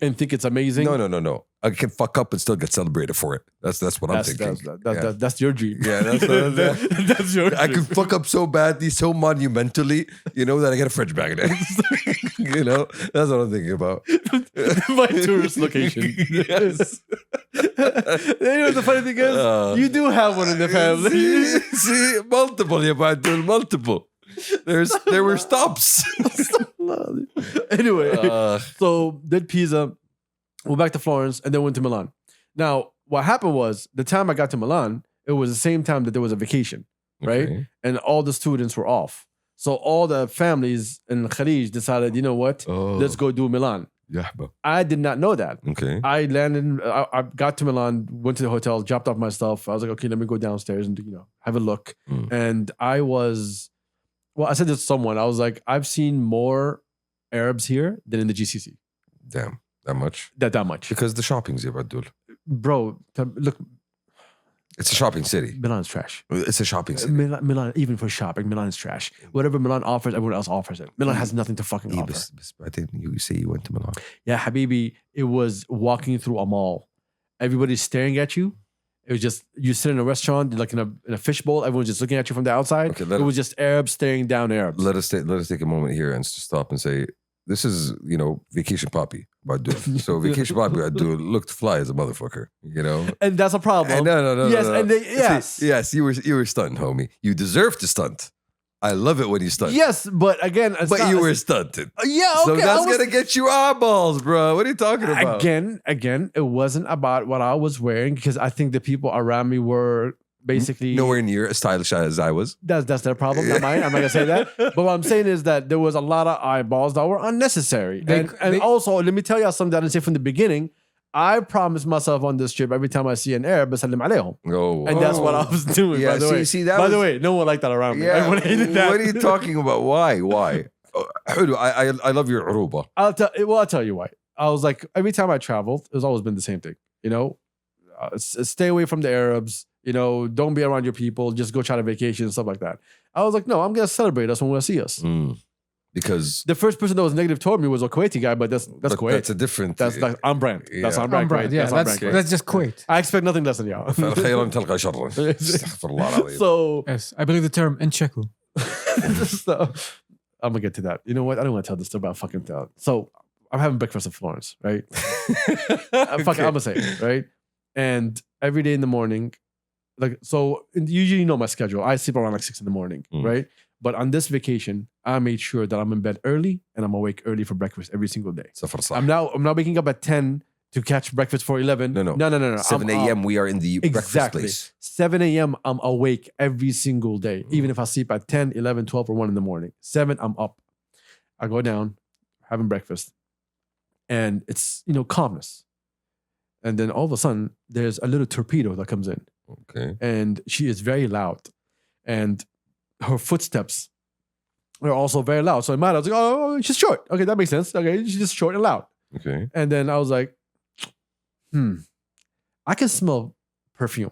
and think it's amazing. No. I can fuck up and still get celebrated for it. That's what I'm thinking. That's your dream. Yeah, that's your dream. I can fuck up so badly, so monumentally, you know, that I get a French baguette. You know, that's what I'm thinking about. My tourist location. Yes. You know what the funny thing is? You do have one in the family. See, multiple, you might do multiple. There were stops. Anyway, so did Pisa, went back to Florence, and then went to Milan. Now, what happened was the time I got to Milan, it was the same time that there was a vacation, right? Okay. And all the students were off. So all the families in Khalij decided, you know what? Let's go do Milan. I did not know that. Okay. I landed, I got to Milan, went to the hotel, dropped off my stuff. I was like, okay, let me go downstairs and have a look. And I said this to someone, I was like, I've seen more Arabs here than in the GCC. Damn, that much? That much. Because the shopping's here, Abdul. Bro, look. It's a shopping city. Milan's trash. It's a shopping city. Milan, even for shopping, Milan is trash. Whatever Milan offers, everyone else offers it. Milan has nothing to fucking offer. I think you say you went to Milan. Yeah, Habibi, it was walking through a mall. Everybody's staring at you. It was just, you sit in a restaurant, like in a fishbowl, everyone's just looking at you from the outside. Okay, it was just Arabs staring down Arabs. Let us take a moment here and stop and say, this is, Vacation Poppy. So Vacation Poppy looked fly as a motherfucker, And that's a problem. No. Yes, no. And yes. Yes, you were stunned, homie. You deserve to stunt. I love it when you stunt. Yes, but again, you were stunted. Yeah, okay. So that's gonna get you eyeballs, bro. What are you talking about? Again, it wasn't about what I was wearing because I think the people around me were basically nowhere near as stylish as I was. That's their problem, not mine. I'm not gonna say that. But what I'm saying is that there was a lot of eyeballs that were unnecessary. And also, let me tell you something that I didn't say from the beginning. I promised myself on this trip every time I see an Arab, basalim alayhum. And that's what I was doing. Yeah, by the way. By the way, no one liked that around me. Everyone hated that. What are you talking about? Why? I love your uruba. I'll tell you why. I was like, every time I traveled, it's always been the same thing. Stay away from the Arabs. Don't be around your people. Just go try to vacation and stuff like that. I was like, no, I'm gonna celebrate us when we see us. Because the first person that was negative toward me was a Kuwaiti guy, but that's Kuwait. That's a different. That's like on brand. Yeah. That's on brand. Yeah, that's just Kuwait. I expect nothing less than y'all. So yes, I believe the term in Cheku. So, I'm gonna get to that. You know what? I don't want to tell this story about fucking tell. So I'm having breakfast in Florence, right? I'm gonna say it, right? And every day in the morning, usually you know my schedule. I sleep around like 6 a.m, right? But on this vacation, I made sure that I'm in bed early and I'm awake early for breakfast every single day. I'm now waking up at 10 to catch breakfast for 11. No. 7 a.m. we are in the breakfast place. 7 a.m. I'm awake every single day. Even if I sleep at 10, 11, 12, or 1 in the morning. 7, I'm up. I go down, having breakfast. And it's, calmness. And then all of a sudden, there's a little torpedo that comes in. Okay. And she is very loud. And her footsteps are also very loud. So in my mind, I was like, oh, she's short. Okay, that makes sense. Okay, she's just short and loud. Okay. And then I was like, I can smell perfume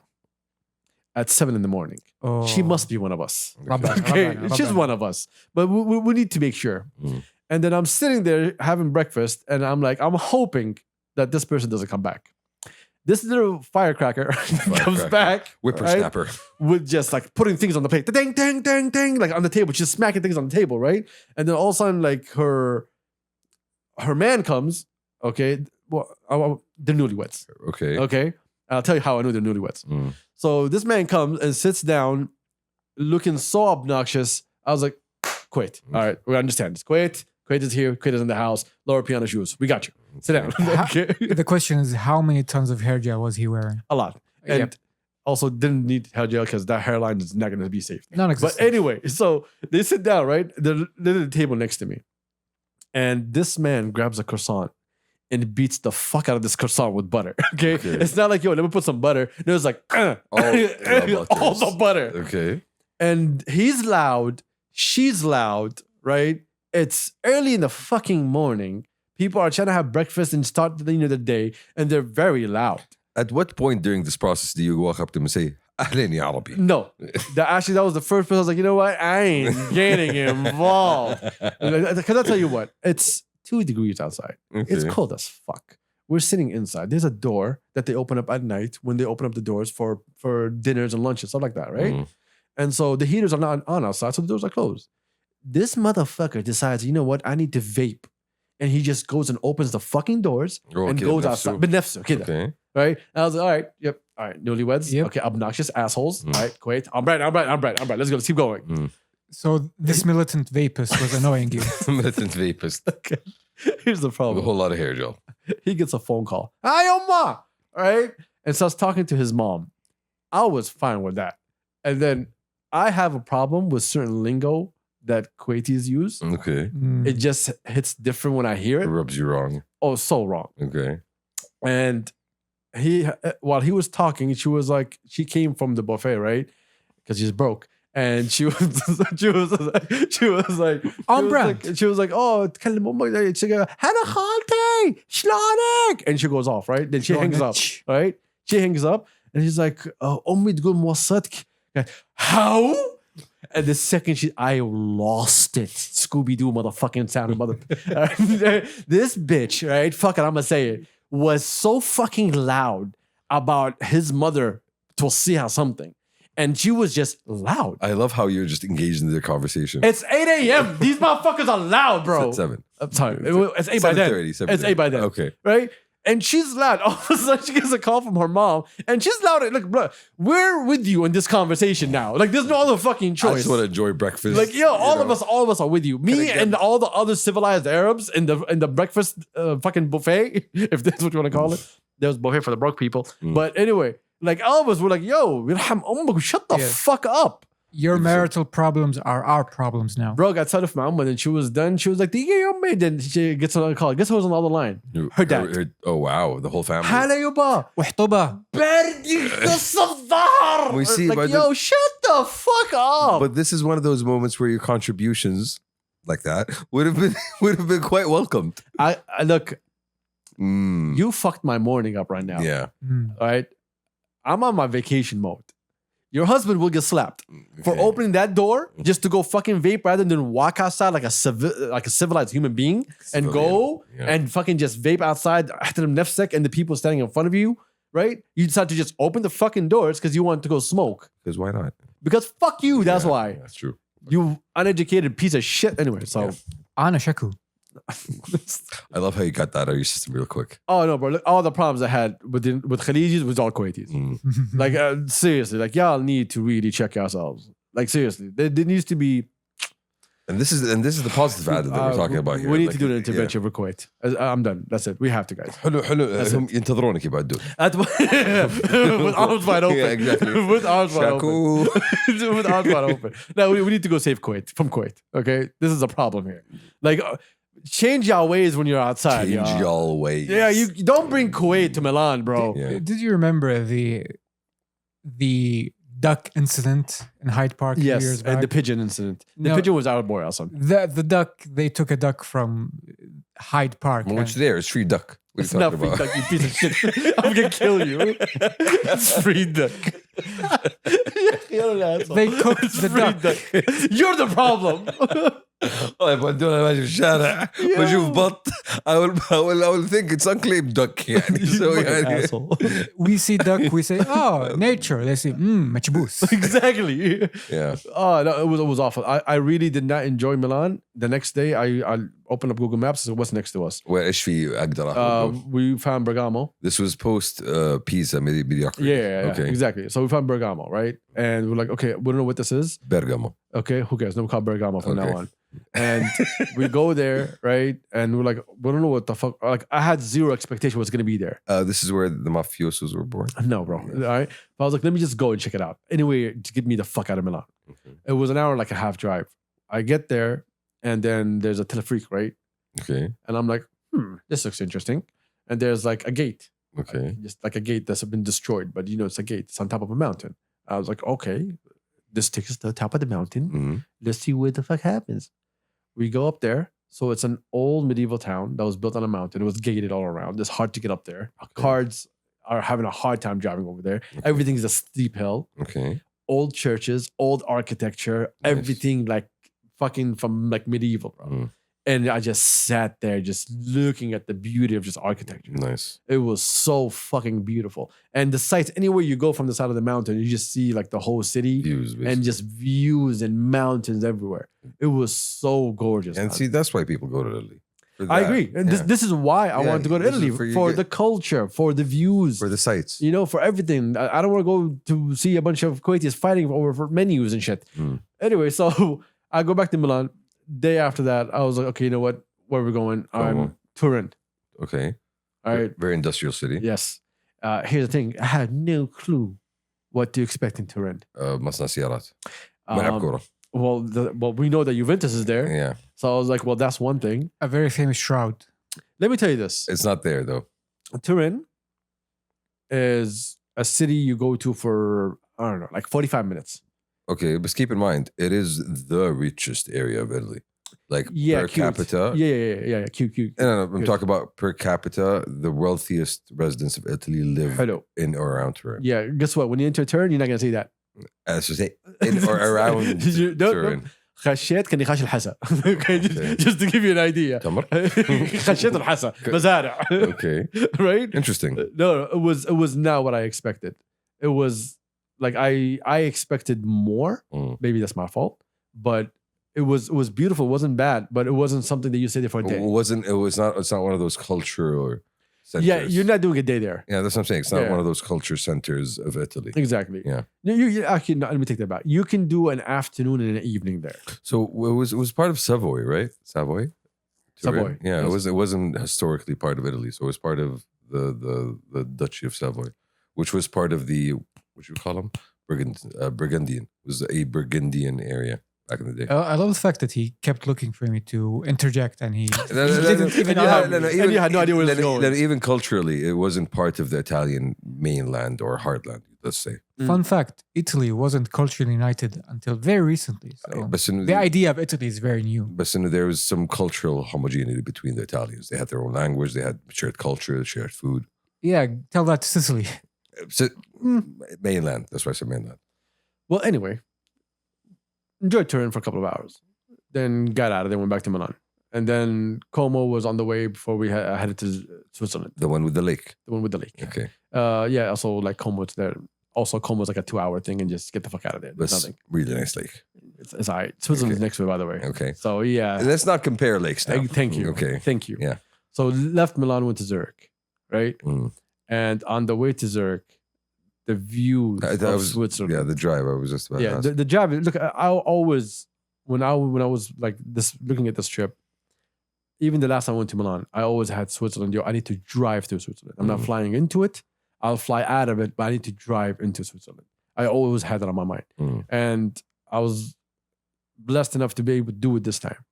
at 7 a.m. Oh. She must be one of us. Okay, she's one of us. But we need to make sure. And then I'm sitting there having breakfast and I'm like, I'm hoping that this person doesn't come back. This little firecracker comes back, whippersnapper, right? With just like putting things on the plate, ding, ding, ding, ding, like on the table, just smacking things on the table, right? And then all of a sudden, like her man comes. Okay, well, they're newlyweds. Okay. I'll tell you how I know they're newlyweds. So this man comes and sits down, looking so obnoxious. I was like, Kuwait. All right, we understand this. Kuwait is here. Kuwait is in the house. Lower piano shoes. We got you. Sit down. The question is, how many tons of hair gel was he wearing? A lot. And also didn't need hair gel because that hairline is not going to be safe. Non-existent. But anyway, so they sit down, right? They're at the table next to me. And this man grabs a croissant and beats the fuck out of this croissant with butter. Okay? It's not like, yo, let me put some butter. No, it's like, all the butter. Okay. And he's loud. She's loud, right? It's early in the fucking morning. People are trying to have breakfast and start the day, and they're very loud. At what point during this process do you walk up to them and say, Ahlan ya Arabi? No. Actually, that was the first person. I was like, you know what? I ain't getting involved. Because I'll tell you what, it's 2 degrees outside. Okay. It's cold as fuck. We're sitting inside. There's a door that they open up at night when they open up the doors for dinners and lunches, stuff like that, right? And so the heaters are not on outside, so the doors are closed. This motherfucker decides, you know what? I need to vape. And he just goes and opens the fucking doors and goes outside. Okay. Right? And I was like, all right, yep. All right, newlyweds. Yep. Okay, obnoxious assholes. All right, Kuwait. I'm right. Let's go. Let's keep going. So this militant vapist was annoying you. Militant vapist. Okay. Here's the problem. A whole lot of hair gel. He gets a phone call. Hi, Oma. Right? And starts talking to his mom. I was fine with that. And then I have a problem with certain lingo that Kuwaitis use. Okay. It just hits different when I hear It it. rubs you wrong. Oh, so wrong. Okay. And while he was talking, she came from the buffet, right? Because she's broke. And she was like, On brand. She was like, oh, تكلم أمك. She goes, هلا خالتي شلونك? And she goes off, right? Then she hangs up, right? She hangs up and she's like, أمي تقول موصتك. How? And the second I lost it. Scooby-Doo motherfucking sound. This bitch, right? Fuck it, I'm gonna say it. Was so fucking loud about his mother to see her something. And she was just loud. I love how you're just engaged in the conversation. It's 8 a.m. These motherfuckers are loud, bro. It's at 7. I'm sorry. It's 8 by then. 7:30. It's 8 by then. Okay. Right? And she's loud. All of a sudden, she gets a call from her mom. And she's loud. Look, bro, we're with you in this conversation now. Like, there's no other fucking choice. I just want to enjoy breakfast. Like, all of us are with you. Me and all the other civilized Arabs in the breakfast fucking buffet, if that's what you want to call it. There was buffet for the broke people. But anyway, like, all of us were like, yo, shut the fuck up. Your marital problems are our problems now. Bro got set up from Amma, and she was done. She was like, then she gets another call. Guess who was on the other line? Her dad. Oh, wow. The whole family. Hala yuba. وحطبة. We see, like, yo, shut the fuck up. But this is one of those moments where your contributions like that would have been quite welcomed. I look, you fucked my morning up right now. Yeah. All right. I'm on my vacation mode. Your husband will get slapped for opening that door just to go fucking vape rather than walk outside like a civilized human being and go and fucking just vape outside and the people standing in front of you, right? You decide to just open the fucking doors because you want to go smoke. Because why not? Because fuck you, that's why. That's true. You uneducated piece of shit. Anyway, so. Ana shaku. I love how you got that out of your system real quick. Oh no, bro! Look, all the problems I had with Khalijis was all Kuwaitis. Like seriously, like y'all need to really check yourselves. Like seriously, there needs to be. And this is the positive added that we're talking about here. We need to do an intervention for Kuwait. I'm done. That's it. We have to, guys. حلو هم ينتظرونك يبعدوا. With arms wide open. Yeah, exactly. With arms wide open. With arms wide open. Now we need to go save Kuwait from Kuwait. Okay, this is a problem here. Like. Change your ways when you're outside. Change your ways. Yeah, you don't bring Kuwait to Milan, bro. Did you remember the duck incident in Hyde Park years back? And the pigeon incident. The pigeon was our boy, awesome. The duck, they took a duck from Hyde Park. Well, what's there? It's free duck. What it's not free duck, you piece of shit. I'm gonna kill you. It's free duck. They cooked the duck. You're the problem. يودونا ماشي في الشارع بشوف بط I will think it's unclaimed duck يعني. So يعني. We see duck, we say, oh, nature. They say, مكبوس. Exactly. Yeah. Oh no, it was awful. I really did not enjoy Milan. The next day I opened up Google Maps and what's next to us. وإيش في أقدر we found Bergamo. This was post Pisa mediocrity. Yeah, okay. Exactly. So we found Bergamo, right? And we're like, okay, we don't know what this is. Bergamo. Okay, who cares? No, we call it Bergamo from now on. And we go there, right? And we're like, we don't know what the fuck. Like, I had zero expectation what's gonna be there. This is where the mafiosos were born. No, bro. All right. But I was like, let me just go and check it out. Anyway, to get me the fuck out of Milan. Okay. It was an hour, like a half drive. I get there, and then there's a telefreak, right? Okay. And I'm like, this looks interesting. And there's like a gate. Okay. Just like a gate that's been destroyed, but it's a gate. It's on top of a mountain. I was like, okay, this takes us to the top of the mountain. Mm-hmm. Let's see what the fuck happens. We go up there. So it's an old medieval town that was built on a mountain. It was gated all around. It's hard to get up there. Okay. Cars are having a hard time driving over there. Okay. Everything's a steep hill. Okay. Old churches, old architecture, Nice. Everything like fucking from like medieval, bro. Mm. And I just sat there just looking at the beauty of just architecture. Nice. It was so fucking beautiful. And the sights, anywhere you go from the side of the mountain, you just see like the whole city. Views, basically. And just views and mountains everywhere. It was so gorgeous. And man. see, that's why people go to Italy. I agree. And this is why I wanted to go to this is Italy. for The culture, for the views. for the sites. For everything. I don't want to go to see a bunch of Kuwaitis fighting over for menus and shit. Anyway, so I go back to Milan. Day after that, I was like, okay, you know what? Where are we going? Turin. Okay. All right. Very industrial city. Yes. Here's the thing. I had no clue what to expect in Turin. مصنع سيارات. ملعب كورة. Well, we know that Juventus is there. Yeah. So I was like, well, that's one thing. A very famous shroud. Let me tell you this. It's not there though. Turin is a city you go to for, I don't know, like 45 minutes. Okay, but keep in mind, it is the richest area of Italy. Like per cute. capita. Yeah. Cute. No, I'm talking about per capita. The wealthiest residents of Italy live in or around Turin. Yeah, guess what? When you enter Turin, you're not going to see that. As to say, in or around Turin. خشيت كنقاش الحسا. Just to give you an idea. تمر. خشيت الحسا. مزارع. Okay. Right? Interesting. No, it was not what I expected. It was like I expected more. Maybe that's my fault, but it was beautiful. It wasn't bad, but it wasn't something that you stay there for a day. It's not one of those cultural centers. Yeah, you're not doing a day there. Yeah, that's what I'm saying. It's not one of those culture centers of Italy. Exactly. Yeah. You actually, no, let me take that back. You can do an afternoon and an evening there. So it was part of Savoy, right? Savoy. Savoy. Yeah, it wasn't historically part of Italy, so it was part of the Duchy of Savoy, which was part of the what you call them Burgundian. It was a Burgundian area back in the day. I love the fact that he kept looking for me to interject, and he didn't even you had no idea where it was going. Even culturally, it wasn't part of the Italian mainland or heartland. Let's say. Fun fact: Italy wasn't culturally united until very recently. So the idea of Italy is very new. But there was some cultural homogeneity between the Italians. They had their own language. They had shared culture, shared food. Yeah, tell that to Sicily. So, mainland. That's why I said mainland. Well, anyway, enjoyed Turin for a couple of hours. Then got out of there, went back to Milan. And then Como was on the way before we headed to Switzerland. The one with the lake. The one with the lake. Okay. Yeah, also like Como's there. Also, Como's like a 2-hour thing and just get the fuck out of there. There's nothing. Really nice lake. It's all right. Switzerland's next to it, by the way. Okay. So, yeah. Let's not compare lakes now. Thank you. Okay. Thank you. Yeah. So, left Milan, went to Zurich, right? And on the way to Zurich, the view of Switzerland. Yeah, the drive. I was just about to ask. The drive. Look, I always, when I was like this, looking at this trip, even the last time I went to Milan, I always had Switzerland. I need to drive through Switzerland. I'm not flying into it. I'll fly out of it, but I need to drive into Switzerland. I always had that on my mind. And I was blessed enough to be able to do it this time.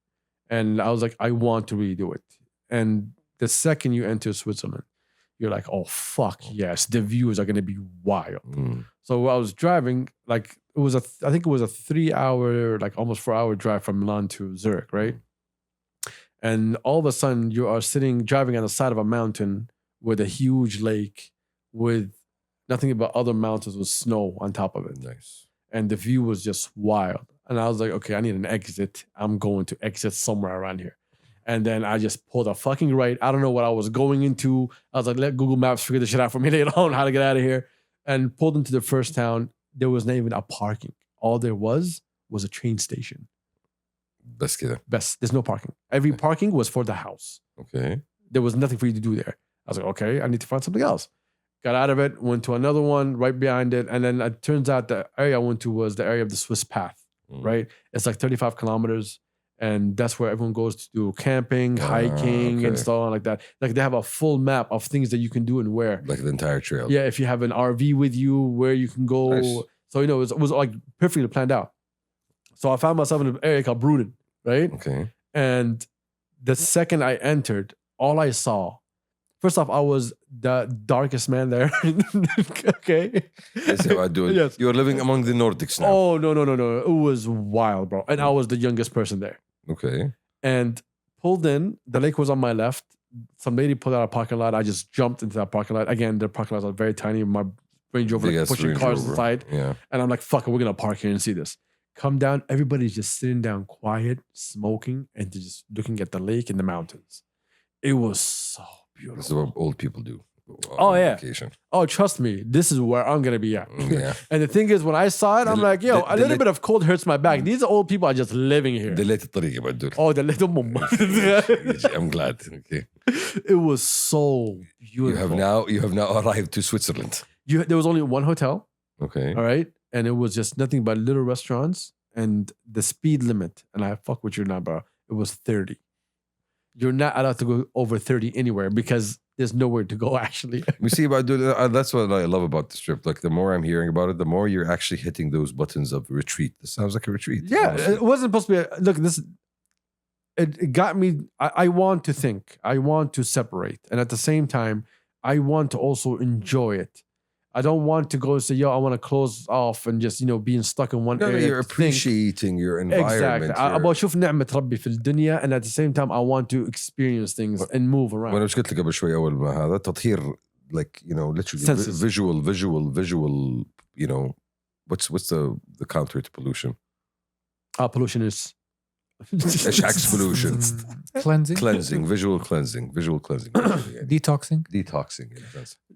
And I was like, I want to really do it. And the second you enter Switzerland, you're like, oh, fuck, yes. The views are going to be wild. So while I was driving, like, I think it was a 3-hour, like almost 4-hour drive from Milan to Zurich, right? And all of a sudden, you are driving on the side of a mountain with a huge lake with nothing but other mountains with snow on top of it. Nice. And the view was just wild. And I was like, okay, I need an exit. I'm going to exit somewhere around here. And then I just pulled a fucking right. I don't know what I was going into. I was like, let Google Maps figure this shit out for me later on, how to get out of here. And pulled into the first town. There was not even a parking. All there was a train station. Best. There's no parking. Every parking was for the house. Okay. There was nothing for you to do there. I was like, okay, I need to find something else. Got out of it, went to another one right behind it. And then it turns out the area I went to was the area of the Swiss Path, right? It's like 35 kilometers. And that's where everyone goes to do camping, hiking, and stuff like that. Like they have a full map of things that you can do and where. Like the entire trail. Yeah, if you have an RV with you, where you can go. Nice. So, it was like perfectly planned out. So I found myself in an area called Bruden, right? Okay. And the second I entered, all I saw, first off, I was the darkest man there. Okay. That's how I do it. Yes. You're living among the Nordics now. Oh, no. It was wild, bro. And I was the youngest person there. Okay. And pulled in, the lake was on my left. Some lady pulled out a parking lot. I just jumped into that parking lot. Again, the parking lots are very tiny. My Range Rover like pushing cars inside. Yeah. And I'm like, fuck it, we're going to park here and see this. Come down, everybody's just sitting down quiet, smoking, and just looking at the lake and the mountains. It was so beautiful. This is what old people do. Oh, yeah. Vacation. Oh, trust me, this is where I'm going to be at. Yeah. And the thing is, when I saw it, I'm like, yo, a little bit of cold hurts my back. These old people are just living here. Oh, the little I'm glad. Okay. It was so beautiful. You have now arrived to Switzerland. There was only one hotel. Okay. All right. And it was just nothing but little restaurants and the speed limit. And I fuck with you now, bro. It was 30. You're not allowed to go over 30 anywhere because there's nowhere to go actually. We see about that's what I love about this trip. Like the more I'm hearing about it, the more you're actually hitting those buttons of retreat. This sounds like a retreat. Yeah, honestly. it wasn't supposed to be. Look, this. It got me. I want to think. I want to separate, and at the same time, I want to also enjoy it. I don't want to go and say, "Yo, I want to close off and just being stuck in one area." You're appreciating your environment. Exactly. أبغى أشوف نعمة ربي في الدنيا, and at the same time, I want to experience things and move around. وانا مش قلت لك قبل شوي اول ما هذا تطهير, like literally Senses. visual. What's the counter to pollution? Pollution is Ex pollution. Cleansing. Visual cleansing. Detoxing.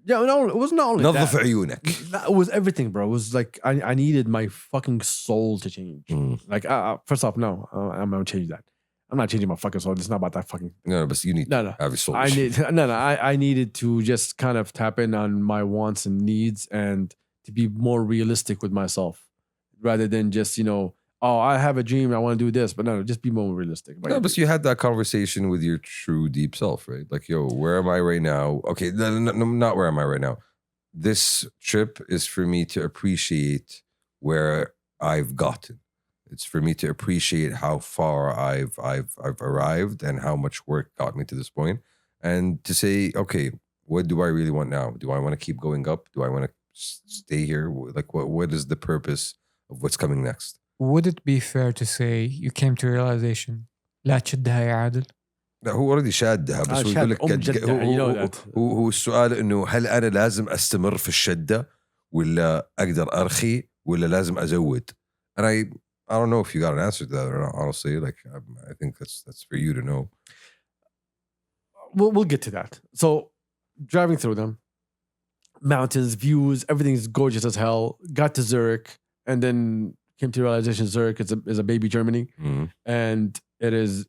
Yeah, no, it was not only نظف that. عيونك. It was everything, bro. It was like I needed my fucking soul to change. Like, first off, no, I'm gonna change that. I'm not changing my fucking soul. It's not about that fucking. No, but you need No. have your soul. I needed to just kind of tap in on my wants and needs and to be more realistic with myself, rather than just oh, I have a dream, I want to do this, but no, just be more realistic. No, but you had that conversation with your true deep self, right? Like, yo, where am I right now? Okay, no, not where am I right now. This trip is for me to appreciate where I've gotten. It's for me to appreciate how far I've arrived and how much work got me to this point, and to say, okay, what do I really want now? Do I want to keep going up? Do I want to stay here? Like, what is the purpose of what's coming next? Would it be fair to say you came to realization لا تشدها يا عادل؟ لا هو already شادها بس هو يقول لك هو السؤال انه هل انا لازم استمر في الشدة ولا اقدر ارخي ولا لازم ازود؟ And I don't know if you got an answer to that or not, honestly. Like I think that's for you to know. We'll get to that. So driving through them, mountains, views, everything's gorgeous as hell. Got to Zurich and then came to the realization Zurich is a baby Germany, and it is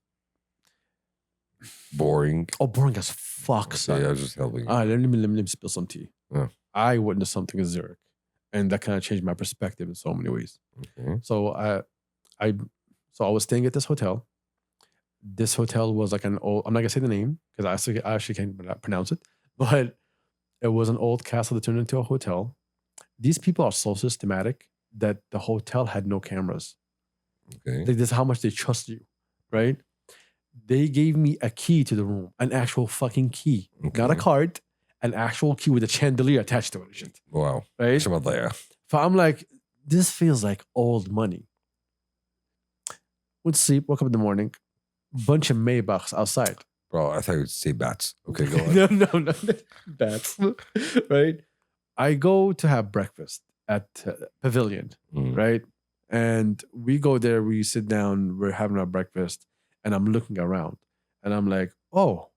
boring. Oh, boring as fuck. Okay, yeah, I was just helping. Let me spill some tea. Yeah. I witnessed something in Zurich, and that kind of changed my perspective in so many ways. Okay. So I was staying at this hotel. This hotel was like an old. I'm not gonna say the name because I actually can't pronounce it, but it was an old castle that turned into a hotel. These people are so systematic that the hotel had no cameras. Okay. Like, this is how much they trust you, right? They gave me a key to the room, an actual fucking key, not a card, an actual key with a chandelier attached to it. Shit. Wow. Right? So I'm like, this feels like old money. Went to sleep, woke up in the morning, bunch of Maybachs outside. Bro, I thought you would say bats. Okay, go on. No, bats. Right? I go to have breakfast at Pavilion, right? And we go there, we sit down, we're having our breakfast, and I'm looking around, and I'm like, oh,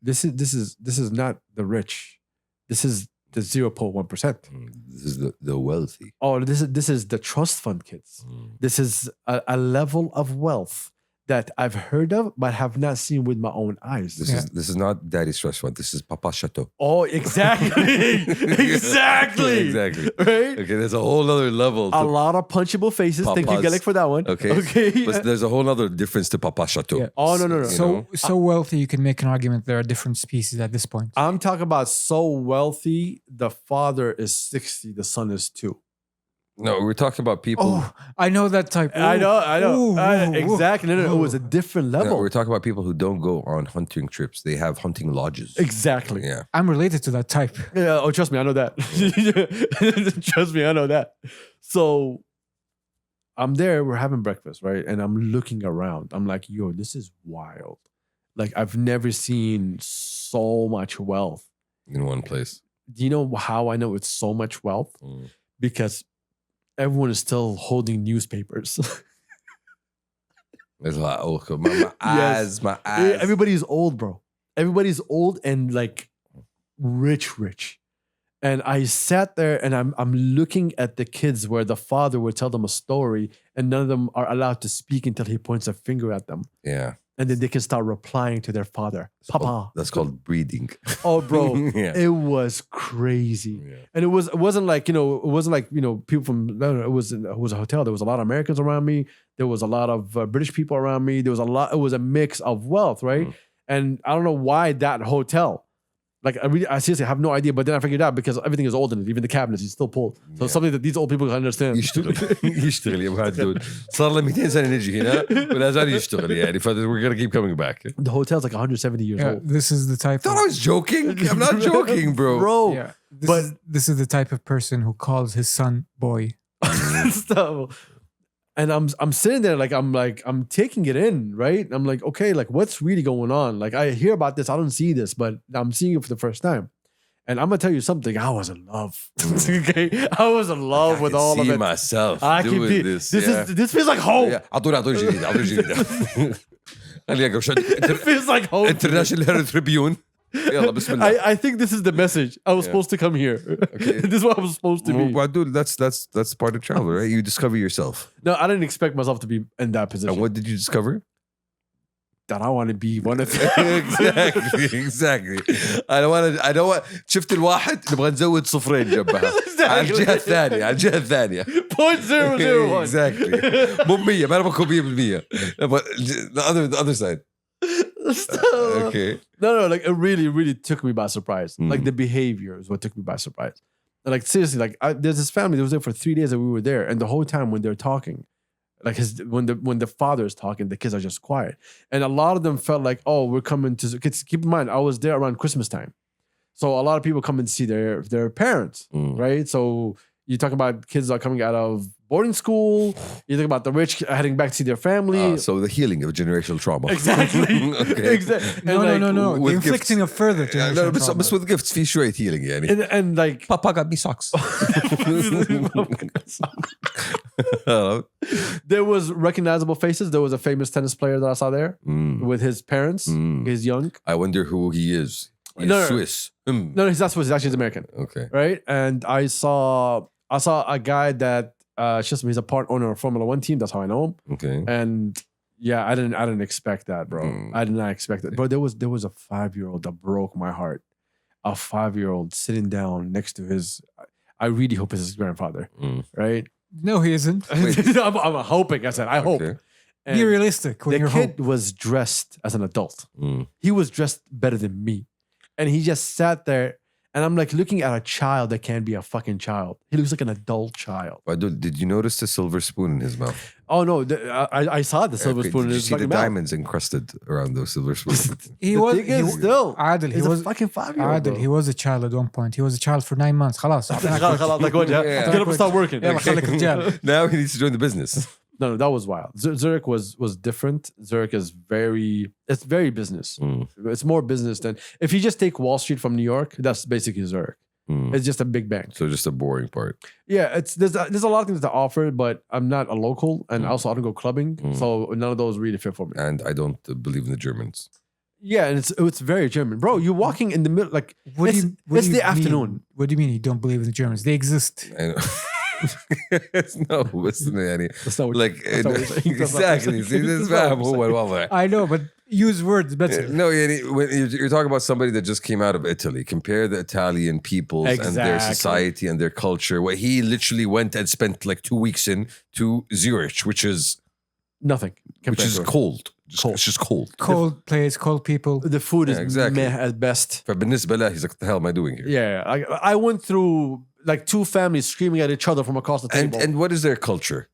this is not the rich, this is the 0.1%. This is the wealthy. Oh, this is the trust fund kids. This is a level of wealth that I've heard of but have not seen with my own eyes. This is not Daddy's Trust Fund. This is Papa's Chateau. Oh, exactly. exactly. Right? Okay, there's a whole other level. A lot of punchable faces. Papa's. Thank you, Galek, for that one. Okay. But there's a whole other difference to Papa's Chateau. Yeah. Oh, no. So wealthy, you can make an argument there are different species at this point. I'm talking about so wealthy, the father is 60, the son is 2. No, we're talking about people. Oh, I know that type. I know. Exactly. No. It was a different level. No, we're talking about people who don't go on hunting trips. They have hunting lodges. Exactly. Yeah. I'm related to that type. Yeah. Oh, trust me, I know that. Trust me, I know that. So I'm there, we're having breakfast, right? And I'm looking around. I'm like, yo, this is wild. Like, I've never seen so much wealth In one place. Do you know how I know it's so much wealth? Because everyone is still holding newspapers. There's a lot. Oh, my eyes. Everybody's old, bro. Everybody's old and like rich. And I sat there and I'm looking at the kids where the father would tell them a story and none of them are allowed to speak until he points a finger at them. Yeah. And then they can start replying to their father. Papa. That's called breeding. Oh, bro. Yeah. It was crazy. Yeah. And it wasn't like, people from, it was a hotel. There was a lot of Americans around me. There was a lot of British people around me. It was a mix of wealth, right? And I don't know why that hotel, Like I seriously have no idea, but then I figured out because everything is old in it, even the cabinets is still pulled. So something that these old people can understand. يشتغل يا ابو عدول صار له 200 سنه نجي هنا ولا زال يشتغل يعني we're gonna keep coming back. The hotel's like 170 years old. This is the type. I thought I was joking. I'm not joking, bro. Yeah, this is the type of person who calls his son boy. So, and I'm sitting there I'm taking it in, right? I'm like, okay, like what's really going on? Like I hear about this, I don't see this, but I'm seeing it for the first time. And I'm gonna tell you something. I was in love. Okay, I was in love with all of it. Myself I can doing be this. This feels like home. أعطوني جديدة. It feels like home. International Herald Tribune. يلا بسم الله. I think this is the message. I was supposed to come here. Okay. This is what I was supposed to be. Abdul, that's part of travel, right? You discover yourself. No, I didn't expect myself to be in that position. And what did you discover? That I want to be one of them. exactly. I don't want شفت الواحد نبغى نزود صفرين جنبها على الجهة الثانية .001 exactly مو 100 ما نبغى 100% the other side. Okay. No, like it really took me by surprise. Like the behavior is what took me by surprise. And like seriously, like there's this family that was there for 3 days that we were there, and the whole time when they're talking, like when the father is talking, the kids are just quiet, and a lot of them felt like, oh, we're coming to. Keep in mind, I was there around Christmas time, so a lot of people come and see their parents, right? So you talk about kids are coming out of boarding school. You think about the rich heading back to see their family. So the healing of generational trauma. Exactly. Okay. Exactly. No. The inflicting of further generational trauma. بس with gifts في شوية healing يعني. And like Papa got me socks. There was recognizable faces. There was a famous tennis player that I saw there with his parents. He's young. I wonder who he is. He's Swiss. No, he's not Swiss. He's actually American. Okay. Right. And I saw a guy that he's a part owner of Formula One team. That's how I know him. Okay. And yeah, I didn't expect that, bro. I did not expect that. But there was a 5-year-old that broke my heart. A 5-year-old sitting down next to his. I really hope it's his grandfather. Right. No, he isn't. I'm hoping. I said, I hope. And be realistic. The kid was dressed as an adult. He was dressed better than me. And he just sat there. And I'm like looking at a child that can't be a fucking child. He looks like an adult child. Did you notice the silver spoon in his mouth? Oh, no. I saw the silver spoon in his mouth. Did you see the diamonds encrusted around those silver spoons? He was still. Adil, he was a fucking 5-year-old. Adil, he was a child at one point. He was a child for 9 months. خلاص. Like what? Get up and start working. Now he needs to join the business. No, that was wild. Zurich was different. Zurich is it's very business. It's more business than if you just take Wall Street from New York. That's basically Zurich. It's just a big bank. So just a boring part. Yeah, there's a lot of things to offer, but I'm not a local, and also I don't go clubbing, so none of those really fit for me. And I don't believe in the Germans. Yeah, and it's very German, bro. You're walking in the middle, like it's the afternoon. What do you mean you don't believe in the Germans? They exist. I know. No, listen, يعني like exactly. I know, but use words better. No, when you're talking about somebody that just came out of Italy. Compare the Italian peoples and their society and their culture. Where he literally went and spent like 2 weeks to Zurich, which is nothing. Which is cold. It's just cold. Cold place, cold people. The food is meh at best. فبالنسبة له, he's like, what the hell am I doing here? Yeah, I went through like 2 families screaming at each other from across the table. And what is their culture?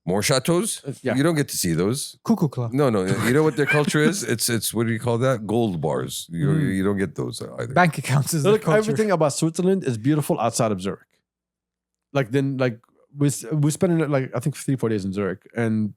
More chateaus? Yeah. You don't get to see those. Cuckoo Club. No. You know what their culture is? It's what do you call that? Gold bars. You don't get those either. Bank accounts is their culture. Everything about Switzerland is beautiful outside of Zurich. We spent like I think 3-4 days in Zurich, and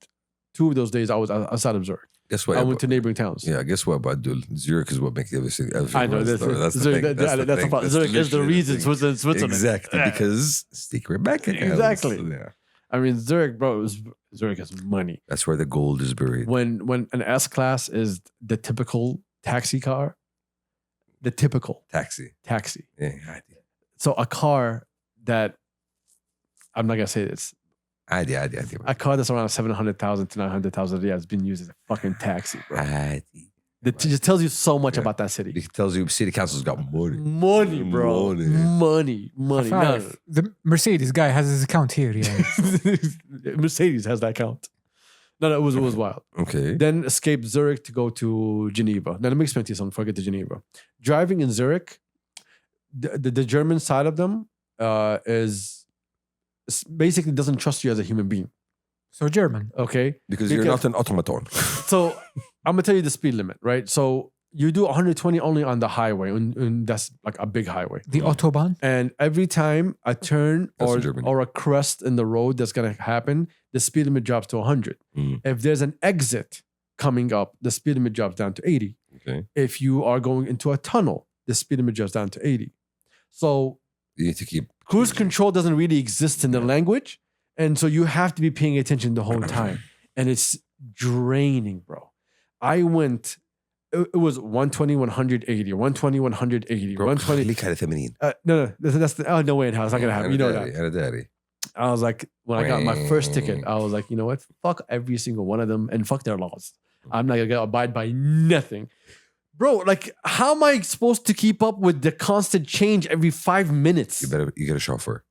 2 of those days I was outside of Zurich. Guess what? I went to neighboring towns. Yeah, guess what, Abdul? Zurich is what makes everything. I know that's the thing. Zurich is the reason Switzerland. Exactly, because secret bank accounts. Exactly. Yeah. I mean, Zurich, bro, Zurich has money. That's where the gold is buried. When an S class is the typical taxi car, the typical taxi. Yeah. So a car that I'm not gonna say this. عادي. A car that's around 700,000 to 900,000 riyals has been used as a fucking taxi, bro. عادي. It just tells you so much about that city. It tells you city council's got money. Money, bro. Money. No. The Mercedes guy has his account here. Yeah. Mercedes has that account. No, it was wild. Okay. Then escaped Zurich to go to Geneva. Now let me explain to you something before I get to Geneva. Driving in Zurich the German side of them is basically doesn't trust you as a human being. So German. Okay, Because you're not an automaton. so I'm gonna tell you the speed limit, right? So you do 120 only on the highway, and that's like a big highway. The Autobahn. And every time a turn That's in Germany. or a crest in the road that's gonna happen, the speed limit drops to 100. If there's an exit coming up, the speed limit drops down to 80. Okay. If you are going into a tunnel, the speed limit drops down to 80. So You need to keep cruise control doesn't really exist in the language. And so you have to be paying attention the whole time. And it's draining, bro. I went, it was 120, 180, 120, 180, 120. No, that's the, oh, no way in hell. It's not going to happen. You know that. I was like, when I got my first ticket, I was like, you know what? Fuck every single one of them and fuck their laws. I'm not going to abide by nothing. Bro, like, how am I supposed to keep up with the constant change every 5 minutes? You get a chauffeur.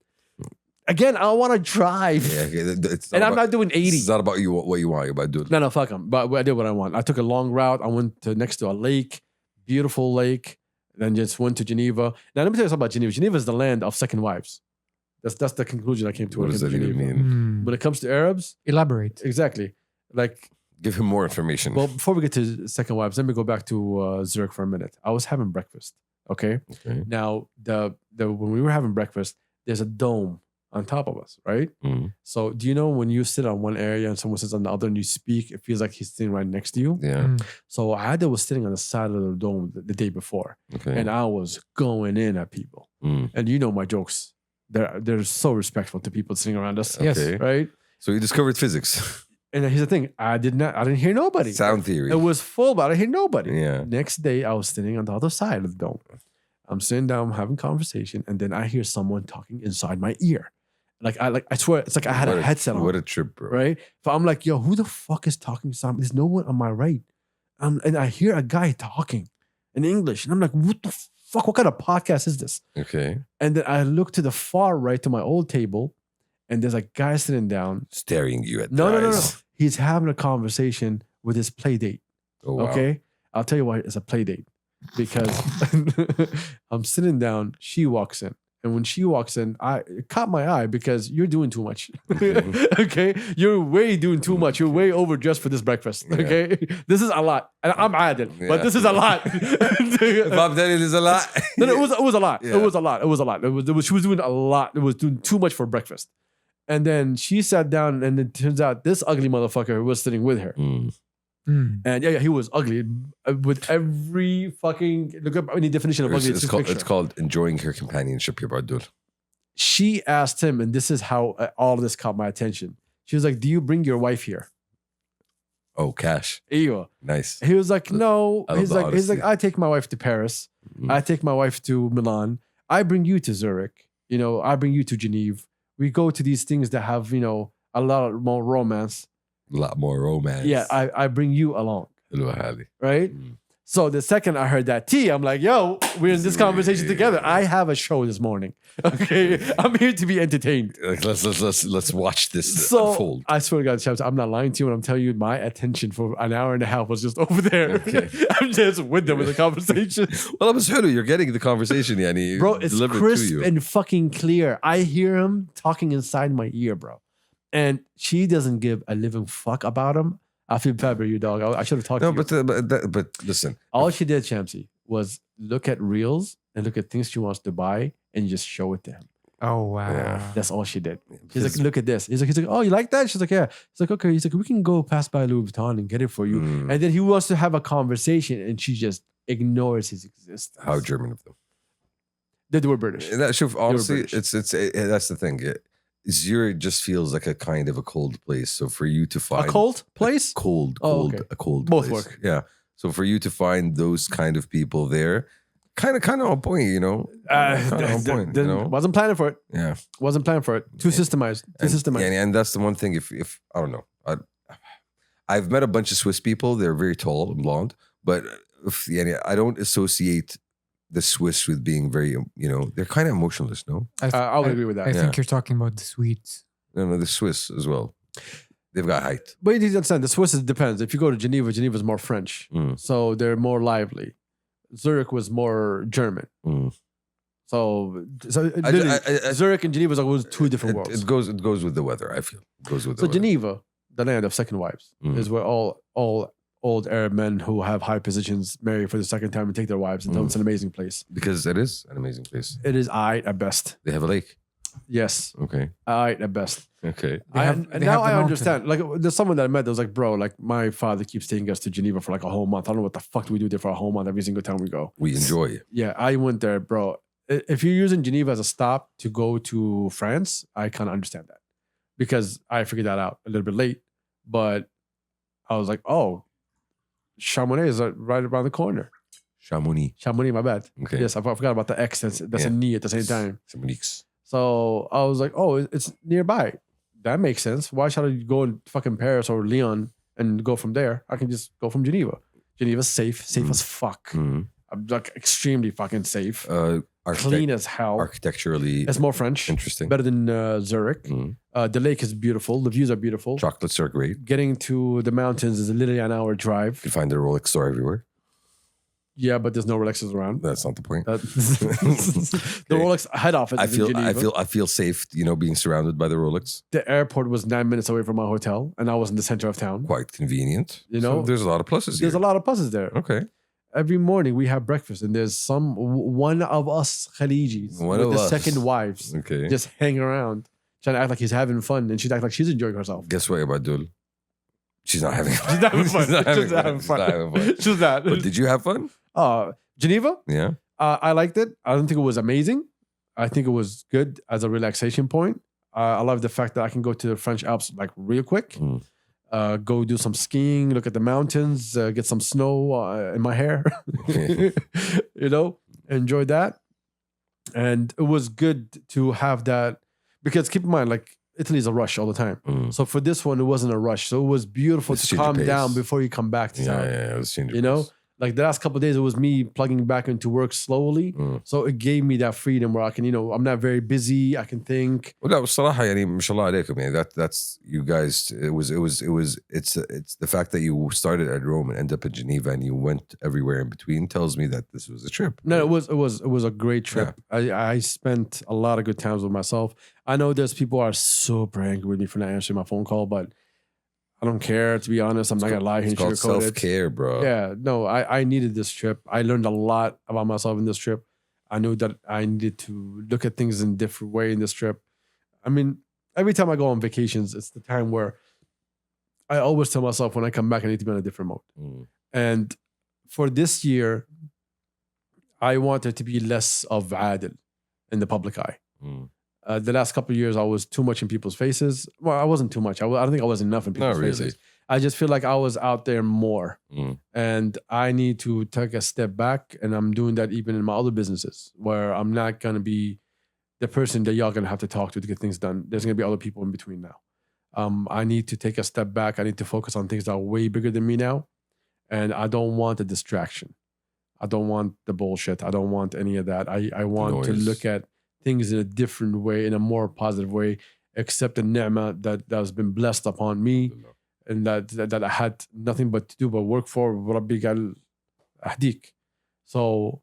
Again, I want to drive. Yeah, I'm not doing 80. It's not about you what you want. You're about doing. No, fuck them. But I did what I want. I took a long route. I went to next to a lake, beautiful lake, then just went to Geneva. Now, let me tell you something about Geneva. Geneva is the land of second wives. That's the conclusion I came to. What does that even mean? When it comes to Arabs, elaborate. Exactly. Like, give him more information. Well, before we get to second wives, let me go back to Zurich for a minute. I was having breakfast. Okay. Now, when we were having breakfast, there's a dome on top of us, right? So do you know when you sit on one area and someone sits on the other and you speak, it feels like he's sitting right next to you? Yeah. So Ada was sitting on the side of the dome the day before. And I was going in at people. And you know my jokes. They're so respectful to people sitting around us. Yes. Right? So you discovered physics. And here's the thing. I didn't hear nobody. Sound theory. It was full, but I didn't hear nobody. Yeah. Next day, I was sitting on the other side of the dome. I'm sitting down, having conversation, and then I hear someone talking inside my ear. I swear, it's like I had a headset on. What a trip, bro. Right? So I'm like, yo, who the fuck is talking to something? There's no one on my right. And I hear a guy talking in English. And I'm like, what the fuck? What kind of podcast is this? Okay. And then I look to the far right to my old table, and there's a guy sitting down. Staring you at No. He's having a conversation with his play date. Oh, wow. Okay? I'll tell you why it's a play date. Because I'm sitting down, she walks in. And when she walks in, it caught my eye because you're doing too much. Okay? You're way doing too much. You're way overdressed for this breakfast. Okay? This is a lot. And I'm Adil, but this is a lot. Bob Daniel is a lot. No, it was a lot. Yeah. It was a lot. She was doing a lot. It was doing too much for breakfast. And then she sat down, and it turns out this ugly motherfucker was sitting with her. And yeah, he was ugly with every fucking look up any definition of ugly. It's called enjoying her companionship. She asked him, and this is how all of this caught my attention. She was like, "Do you bring your wife here?" Oh, cash. Ew. Nice. He was like, "No." He's honesty. like, "I take my wife to Paris. I take my wife to Milan. I bring you to Zurich. I bring you to Geneva. We go to these things that have a lot more romance." A lot more romance. Yeah, I bring you along. Right? So the second I heard that I'm like, yo, we're in this conversation together. I have a show this morning. Okay. I'm here to be entertained. Let's watch this so, unfold. I swear to God, Chaps, I'm not lying to you when I'm telling you my attention for an hour and a half was just over there. Okay. I'm just with them in the conversation. Well, I'm sure you're getting the conversation, Yani. Bro, it's crisp and fucking clear. I hear him talking inside my ear, bro. And she doesn't give a living fuck about him. I feel bad for you, dog. I should have talked to you. But listen. All she did, Champsy, was look at reels and look at things she wants to buy and just show it to him. Oh, wow. Yeah. That's all she did. She's like, look at this. He's like, oh, you like that? She's like, yeah. He's like, okay. He's like, we can go pass by Louis Vuitton and get it for you. And then he wants to have a conversation and she just ignores his existence. How German of them? They were British. Honestly, it's that's the thing. Zurich just feels like a kind of a cold place. So for you to find a cold place, a cold both place. work. Yeah. So for you to find those kind of people there, kind of on point, on point. Wasn't planning for it. Yeah. Wasn't planning for it. Too systemized. And that's the one thing. If I don't know, I've met a bunch of Swiss people. They're very tall and blonde, but I don't associate the Swiss with being very, they're kind of emotionless, no? I would agree with that. I think you're talking about the Swedes. No, the Swiss as well. They've got height. But you need to understand, the Swiss, it depends. If you go to Geneva, Geneva's more French. So they're more lively. Zurich was more German. So Zurich and Geneva was two different worlds. It goes with the weather. I feel it goes with the so weather. Geneva, the land of second wives, is where all old Arab men who have high positions marry for the second time and take their wives and tell them it's an amazing place. Because it is an amazing place. It is at best. They have a lake. Yes. Okay. At best. Okay. Now I understand. Like, there's someone that I met that was like, bro, like, my father keeps taking us to Geneva for like a whole month. I don't know what the fuck do we do there for a whole month every single time we go. We enjoy it. Yeah, I went there, bro. If you're using Geneva as a stop to go to France, I kind of understand that. Because I figured that out a little bit late. But I was like, oh, Chamonix is right around the corner. Chamonix, my bad. Okay. Yes, I forgot about the X. That's a knee at the same time. Chamonix. So I was like, oh, it's nearby. That makes sense. Why should I go in fucking Paris or Lyon and go from there? I can just go from Geneva. Geneva's safe as fuck. I'm like extremely fucking safe. Clean as hell. Architecturally, it's more French. Interesting. Better than Zurich. The lake is beautiful. The views are beautiful. Chocolates are great. Getting to the mountains is literally an hour drive. You can find the Rolex store everywhere. Yeah, but there's no Rolexes around. That's not the point. The Rolex head office. I feel safe, being surrounded by the Rolex. The airport was 9 minutes away from my hotel, and I was in the center of town. Quite convenient. So there's a lot of pluses. There's a lot of pluses there. Okay. Every morning we have breakfast, and there's one of us Khalijis with the second wives, just hang around, trying to act like he's having fun, and she'd act like she's enjoying herself. Guess what, Abdul? She's not having fun. She's not having fun. She's not having fun. She's not. But did you have fun? Geneva? Yeah. I liked it. I don't think it was amazing. I think it was good as a relaxation point. I love the fact that I can go to the French Alps like real quick. Go do some skiing, look at the mountains, get some snow in my hair. Enjoy that. And it was good to have that because keep in mind, like, Italy's a rush all the time. So for this one, it wasn't a rush. So it was beautiful to calm down before you come back to town. Yeah, it was changing. Like the last couple of days, it was me plugging back into work slowly. So it gave me that freedom where I can, I'm not very busy. I can think. ولا والصراحة يعني ما شاء الله عليكم يعني that's you guys. It's the fact that you started at Rome and ended up in Geneva and you went everywhere in between tells me that this was a trip. No, it was a great trip. Yeah. I spent a lot of good times with myself. I know there's people who are super angry with me for not answering my phone call, but I don't care, to be honest. I'm not going to lie here. It's called self-care, bro. Yeah, no, I needed this trip. I learned a lot about myself in this trip. I knew that I needed to look at things in a different way in this trip. I mean, every time I go on vacations, it's the time where I always tell myself when I come back, I need to be on a different mode. And for this year, I wanted to be less of Adil in the public eye. The last couple of years, I was too much in people's faces. Well, I wasn't too much. I don't think I was enough in people's faces. I just feel like I was out there more. And I need to take a step back. And I'm doing that even in my other businesses where I'm not going to be the person that y'all going to have to talk to get things done. There's going to be other people in between now. I need to take a step back. I need to focus on things that are way bigger than me now. And I don't want a distraction. I don't want the bullshit. I don't want any of that. I want to look at things in a different way, in a more positive way, accept the ni'mah that has been blessed upon me and that I had nothing but to do but work for. Rabbi gal ahdik. So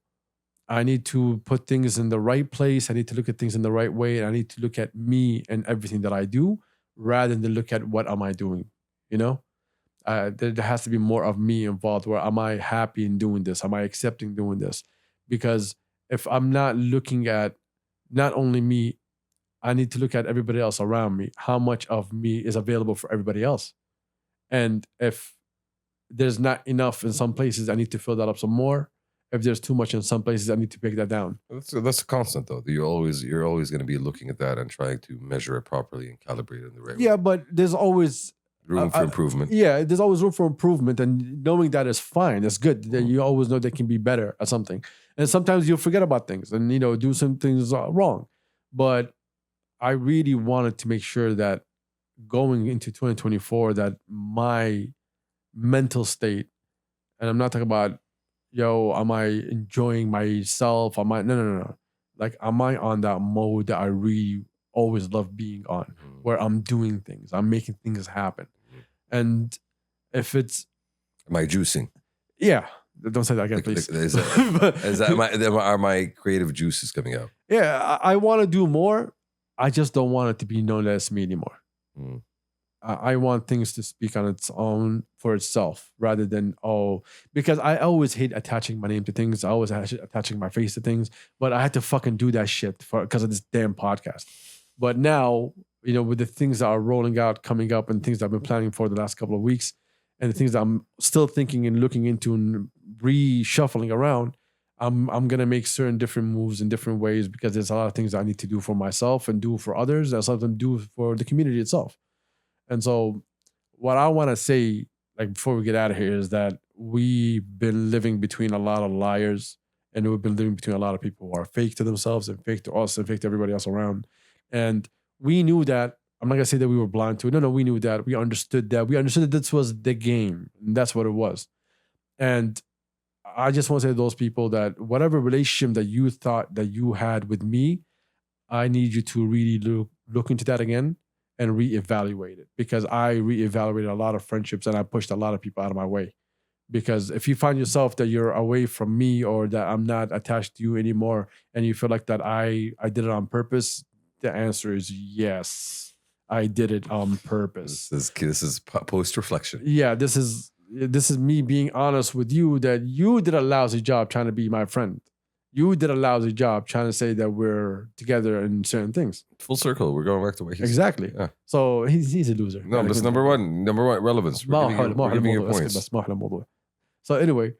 I need to put things in the right place. I need to look at things in the right way. And I need to look at me and everything that I do rather than look at what am I doing, There has to be more of me involved. Where am I happy in doing this? Am I accepting doing this? Because if I'm not looking at not only me, I need to look at everybody else around me. How much of me is available for everybody else? And if there's not enough in some places, I need to fill that up some more. If there's too much in some places, I need to pick that down. That's a constant, though. You're always going to be looking at that and trying to measure it properly and calibrate it in the right way. Yeah, but there's always room for improvement. Yeah, there's always room for improvement, and knowing that is fine. It's good. That you always know they can be better at something. And sometimes you'll forget about things and, do some things wrong. But I really wanted to make sure that going into 2024, that my mental state, and I'm not talking about, am I enjoying myself? No. Like, am I on that mode that I really always love being on, where I'm doing things, I'm making things happen. And if it's... Am I juicing? Yeah. Don't say that again, please. Are my creative juices coming out? Yeah, I want to do more. I just don't want it to be known as me anymore. I want things to speak on its own for itself rather than, because I always hate attaching my name to things. I always attaching my face to things, but I had to fucking do that shit because of this damn podcast. But now, with the things that are rolling out, coming up, and things that I've been planning for the last couple of weeks, and the things that I'm still thinking and looking into and reshuffling around, I'm going to make certain different moves in different ways because there's a lot of things I need to do for myself and do for others and something do for the community itself. And so what I want to say, like before we get out of here, is that we've been living between a lot of liars, and we've been living between a lot of people who are fake to themselves and fake to us and fake to everybody else around. And we knew that. I'm not going to say that we were blind to it. No, we knew that. We understood that. We understood that this was the game. And that's what it was. And I just want to say to those people that whatever relationship that you thought that you had with me, I need you to really look into that again and reevaluate it, because I reevaluated a lot of friendships and I pushed a lot of people out of my way. Because if you find yourself that you're away from me or that I'm not attached to you anymore and you feel like that I did it on purpose, the answer is yes, I did it on purpose. This is post-reflection. Yeah, this is me being honest with you that you did a lousy job trying to be my friend. You did a lousy job trying to say that we're together in certain things. Full circle. We're going back to what he's exactly. Yeah. So he's a loser. No, that's number one relevance. We're giving you points. So anyway,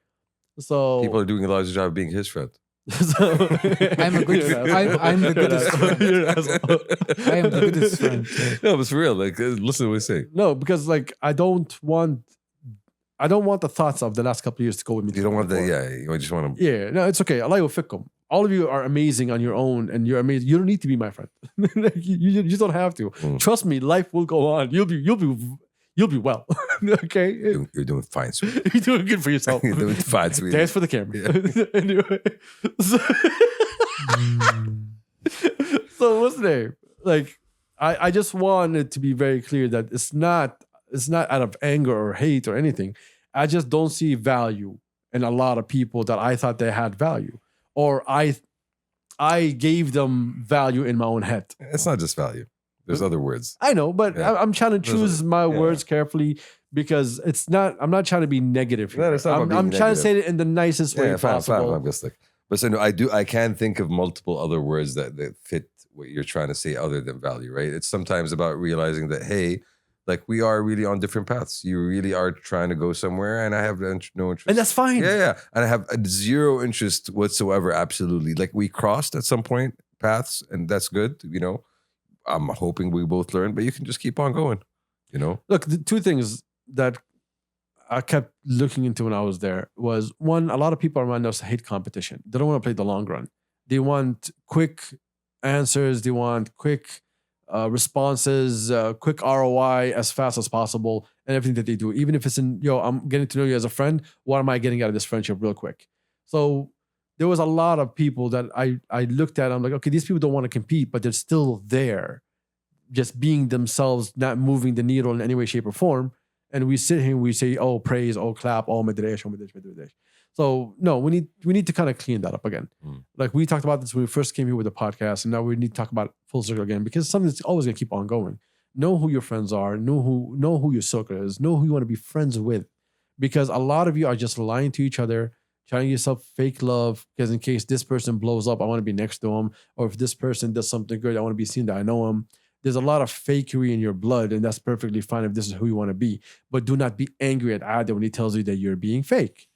people are doing a lousy job of being his friend. I'm a good friend. I'm the goodest friend. I am the goodest friend. No, but for real, like, listen to what I say. No, because like I don't want the thoughts of the last couple of years to go with me. You don't want that, you just want to. Yeah, no, it's okay. Allah yufikkum. All of you are amazing on your own, and you're amazing. You don't need to be my friend. you just don't have to. Trust me, life will go on. You'll be well. Okay, you're doing fine, sweet. You're doing good for yourself. You're doing fine, sweet. Dance for the camera. Yeah. Anyway, so what's the name? Like, I just wanted to be very clear that it's not out of anger or hate or anything. I just don't see value in a lot of people that I thought they had value, or I gave them value in my own head. It's not just value. There's other words. I know, but I'm trying to choose my words carefully because I'm not trying to be negative. No, I'm trying to say it in the nicest way possible. But so no, I can think of multiple other words that fit what you're trying to say other than value, right? It's sometimes about realizing that, hey, like we are really on different paths. You really are trying to go somewhere, and I have no interest. And that's fine. Yeah. And I have zero interest whatsoever, absolutely. Like we crossed at some point paths, and that's good, I'm hoping we both learn, but you can just keep on going, Look, the two things that I kept looking into when I was there was, one, a lot of people around us hate competition. They don't want to play the long run. They want quick answers. They want quick responses, quick ROI as fast as possible, and everything that they do. Even if it's I'm getting to know you as a friend, what am I getting out of this friendship real quick? So there was a lot of people that I looked at. I'm like, okay, these people don't want to compete, but they're still there, just being themselves, not moving the needle in any way, shape, or form. And we sit here and we say, oh, praise, oh, clap, oh, madresh, oh, madresh. So no, we need to kind of clean that up again. Like we talked about this when we first came here with the podcast, and now we need to talk about it full circle again, because something's always gonna keep on going. Know who your friends are, know who your circle is, know who you want to be friends with, because a lot of you are just lying to each other, trying to get yourself fake love, because in case this person blows up, I want to be next to him. Or if this person does something good, I want to be seen that I know him. There's a lot of fakery in your blood, and that's perfectly fine if this is who you want to be. But do not be angry at Adam when he tells you that you're being fake.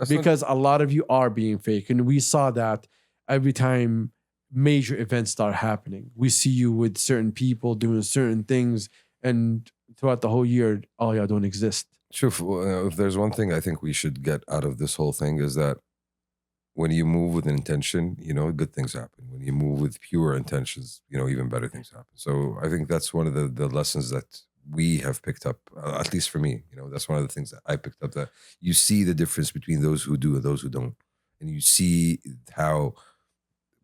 Because a lot of you are being fake. And we saw that every time major events start happening. We see you with certain people doing certain things, and throughout the whole year, all y'all don't exist. True. If there's one thing I think we should get out of this whole thing is that when you move with an intention, good things happen. When you move with pure intentions, even better things happen. So I think that's one of the lessons that we have picked up, at least for me. That's one of the things that I picked up, that you see the difference between those who do and those who don't. And you see how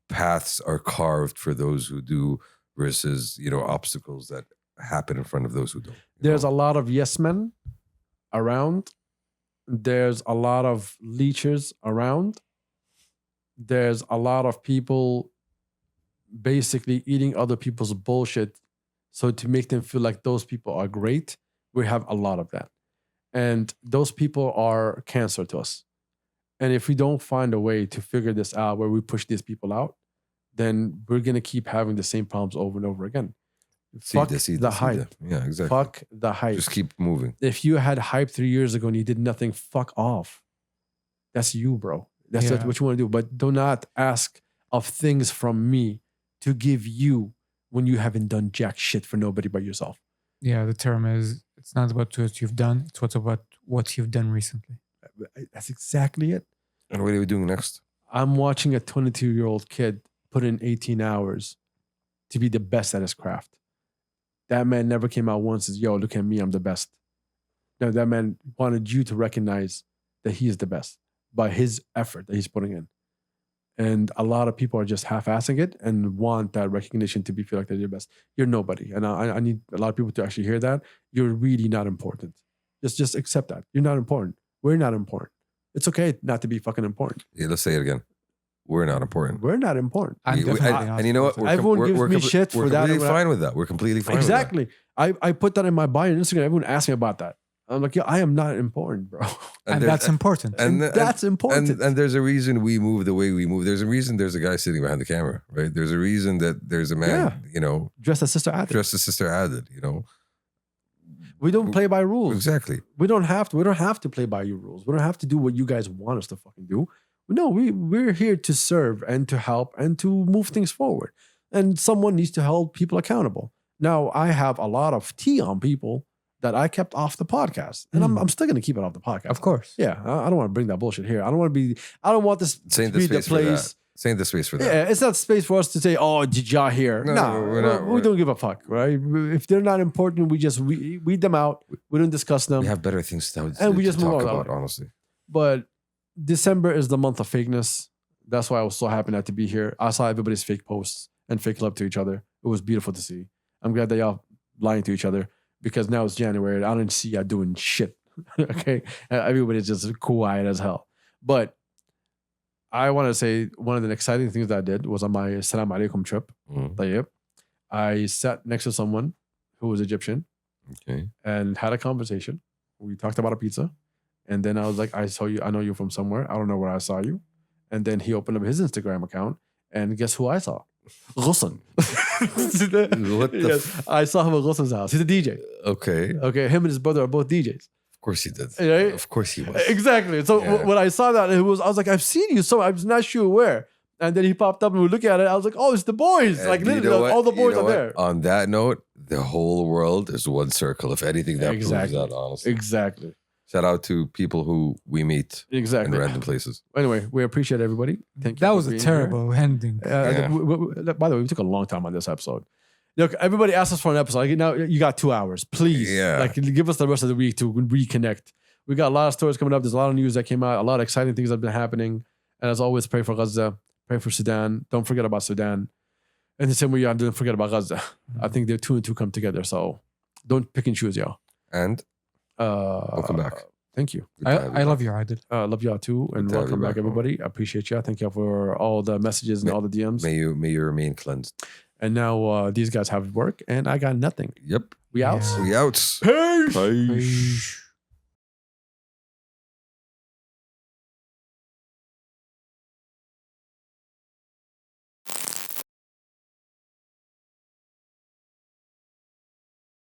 paths are carved for those who do versus, obstacles that happen in front of those who don't. There's a lot of yes men around there's a lot of leechers around. There's a lot of people basically eating other people's bullshit. So to make them feel like those people are great, we have a lot of that. And those people are cancer to us. And if we don't find a way to figure this out where we push these people out, then we're going to keep having the same problems over and over again. Fuck the hype. Yeah, exactly. Fuck the hype. Just keep moving. If you had hype 3 years ago and you did nothing, fuck off. That's you, bro. That's what you want to do. But do not ask of things from me to give you when you haven't done jack shit for nobody but yourself. Yeah, the term is, it's not about what you've done, it's what's about what you've done recently. That's exactly it. And what are we doing next? I'm watching a 22-year-old kid put in 18 hours to be the best at his craft. That man never came out once and says, yo, look at me, I'm the best. No, that man wanted you to recognize that he is the best by his effort that he's putting in. And a lot of people are just half-assing it and want that recognition to feel like they're the best. You're nobody. And I need a lot of people to actually hear that. You're really not important. Just accept that. You're not important. We're not important. It's okay not to be fucking important. Yeah, let's say it again. We're not important. We're not important. I'm definitely not. And you know what? Everyone gives me shit for that. We're completely fine with that. We're completely fine exactly. with that. I put that in my bio on Instagram. Everyone asks me about that. I'm like, yeah, I am not important, bro. And that's important. And that's important. And there's a reason we move the way we move. There's a reason there's a guy sitting behind the camera, right? There's a reason that there's a man, you know. Dressed as Sister Adid. You know. We don't play by rules. Exactly. We don't have to play by your rules. We don't have to do what you guys want us to fucking do. No, we're here to serve and to help and to move things forward. And someone needs to hold people accountable. Now, I have a lot of tea on people that I kept off the podcast. And I'm still going to keep it off the podcast. Of course. Yeah, I don't want to bring that bullshit here. I don't want this to be the place. Saying the space for that. Yeah, it's not space for us to say, oh, did y'all hear? No, we don't give a fuck, right? If they're not important, we just weed them out. We don't discuss them. We have better things to we just talk move on about, honestly. But December is the month of fakeness. That's why I was so happy not to be here. I saw everybody's fake posts and fake love to each other. It was beautiful to see. I'm glad that y'all lying to each other because now it's January. I didn't see y'all doing shit. Okay? Everybody's just quiet as hell. But I want to say one of the exciting things that I did was on my Salam Alaikum trip. I sat next to someone who was Egyptian and had a conversation. We talked about a pizza. And then I was like, I know you from somewhere. I don't know where I saw you. And then he opened up his Instagram account. And guess who I saw? Ghusl. I saw him at Ghusl's house. He's a DJ. Okay. Him and his brother are both DJs. Of course he did. Right? Of course he was. Exactly. So when I saw that, I was like, I've seen you so I was not sure where. And then he popped up and we look at it. I was like, oh, it's the boys. Like literally, all the boys are there. On that note, the whole world is one circle. If anything, that proves that, honestly. Exactly. Shout out to people who we meet in random places. Anyway, we appreciate everybody. Thank you. That was a terrible ending. By the way, we took a long time on this episode. Look, everybody asked us for an episode. Like, now you got 2 hours. Please. Yeah. Like, give us the rest of the week to reconnect. We got a lot of stories coming up. There's a lot of news that came out. A lot of exciting things that have been happening. And as always, pray for Gaza. Pray for Sudan. Don't forget about Sudan. And the same way, don't forget about Gaza. I think they're 2 and 2 come together. So don't pick and choose, y'all. And welcome back. Thank you. I love you, Adil. Love y'all too. And welcome back, everybody. I appreciate y'all. Thank y'all for all the messages and all the DMs. May you remain cleansed. And now these guys have work and I got nothing. Yep. We out. We out. Peace. Peace.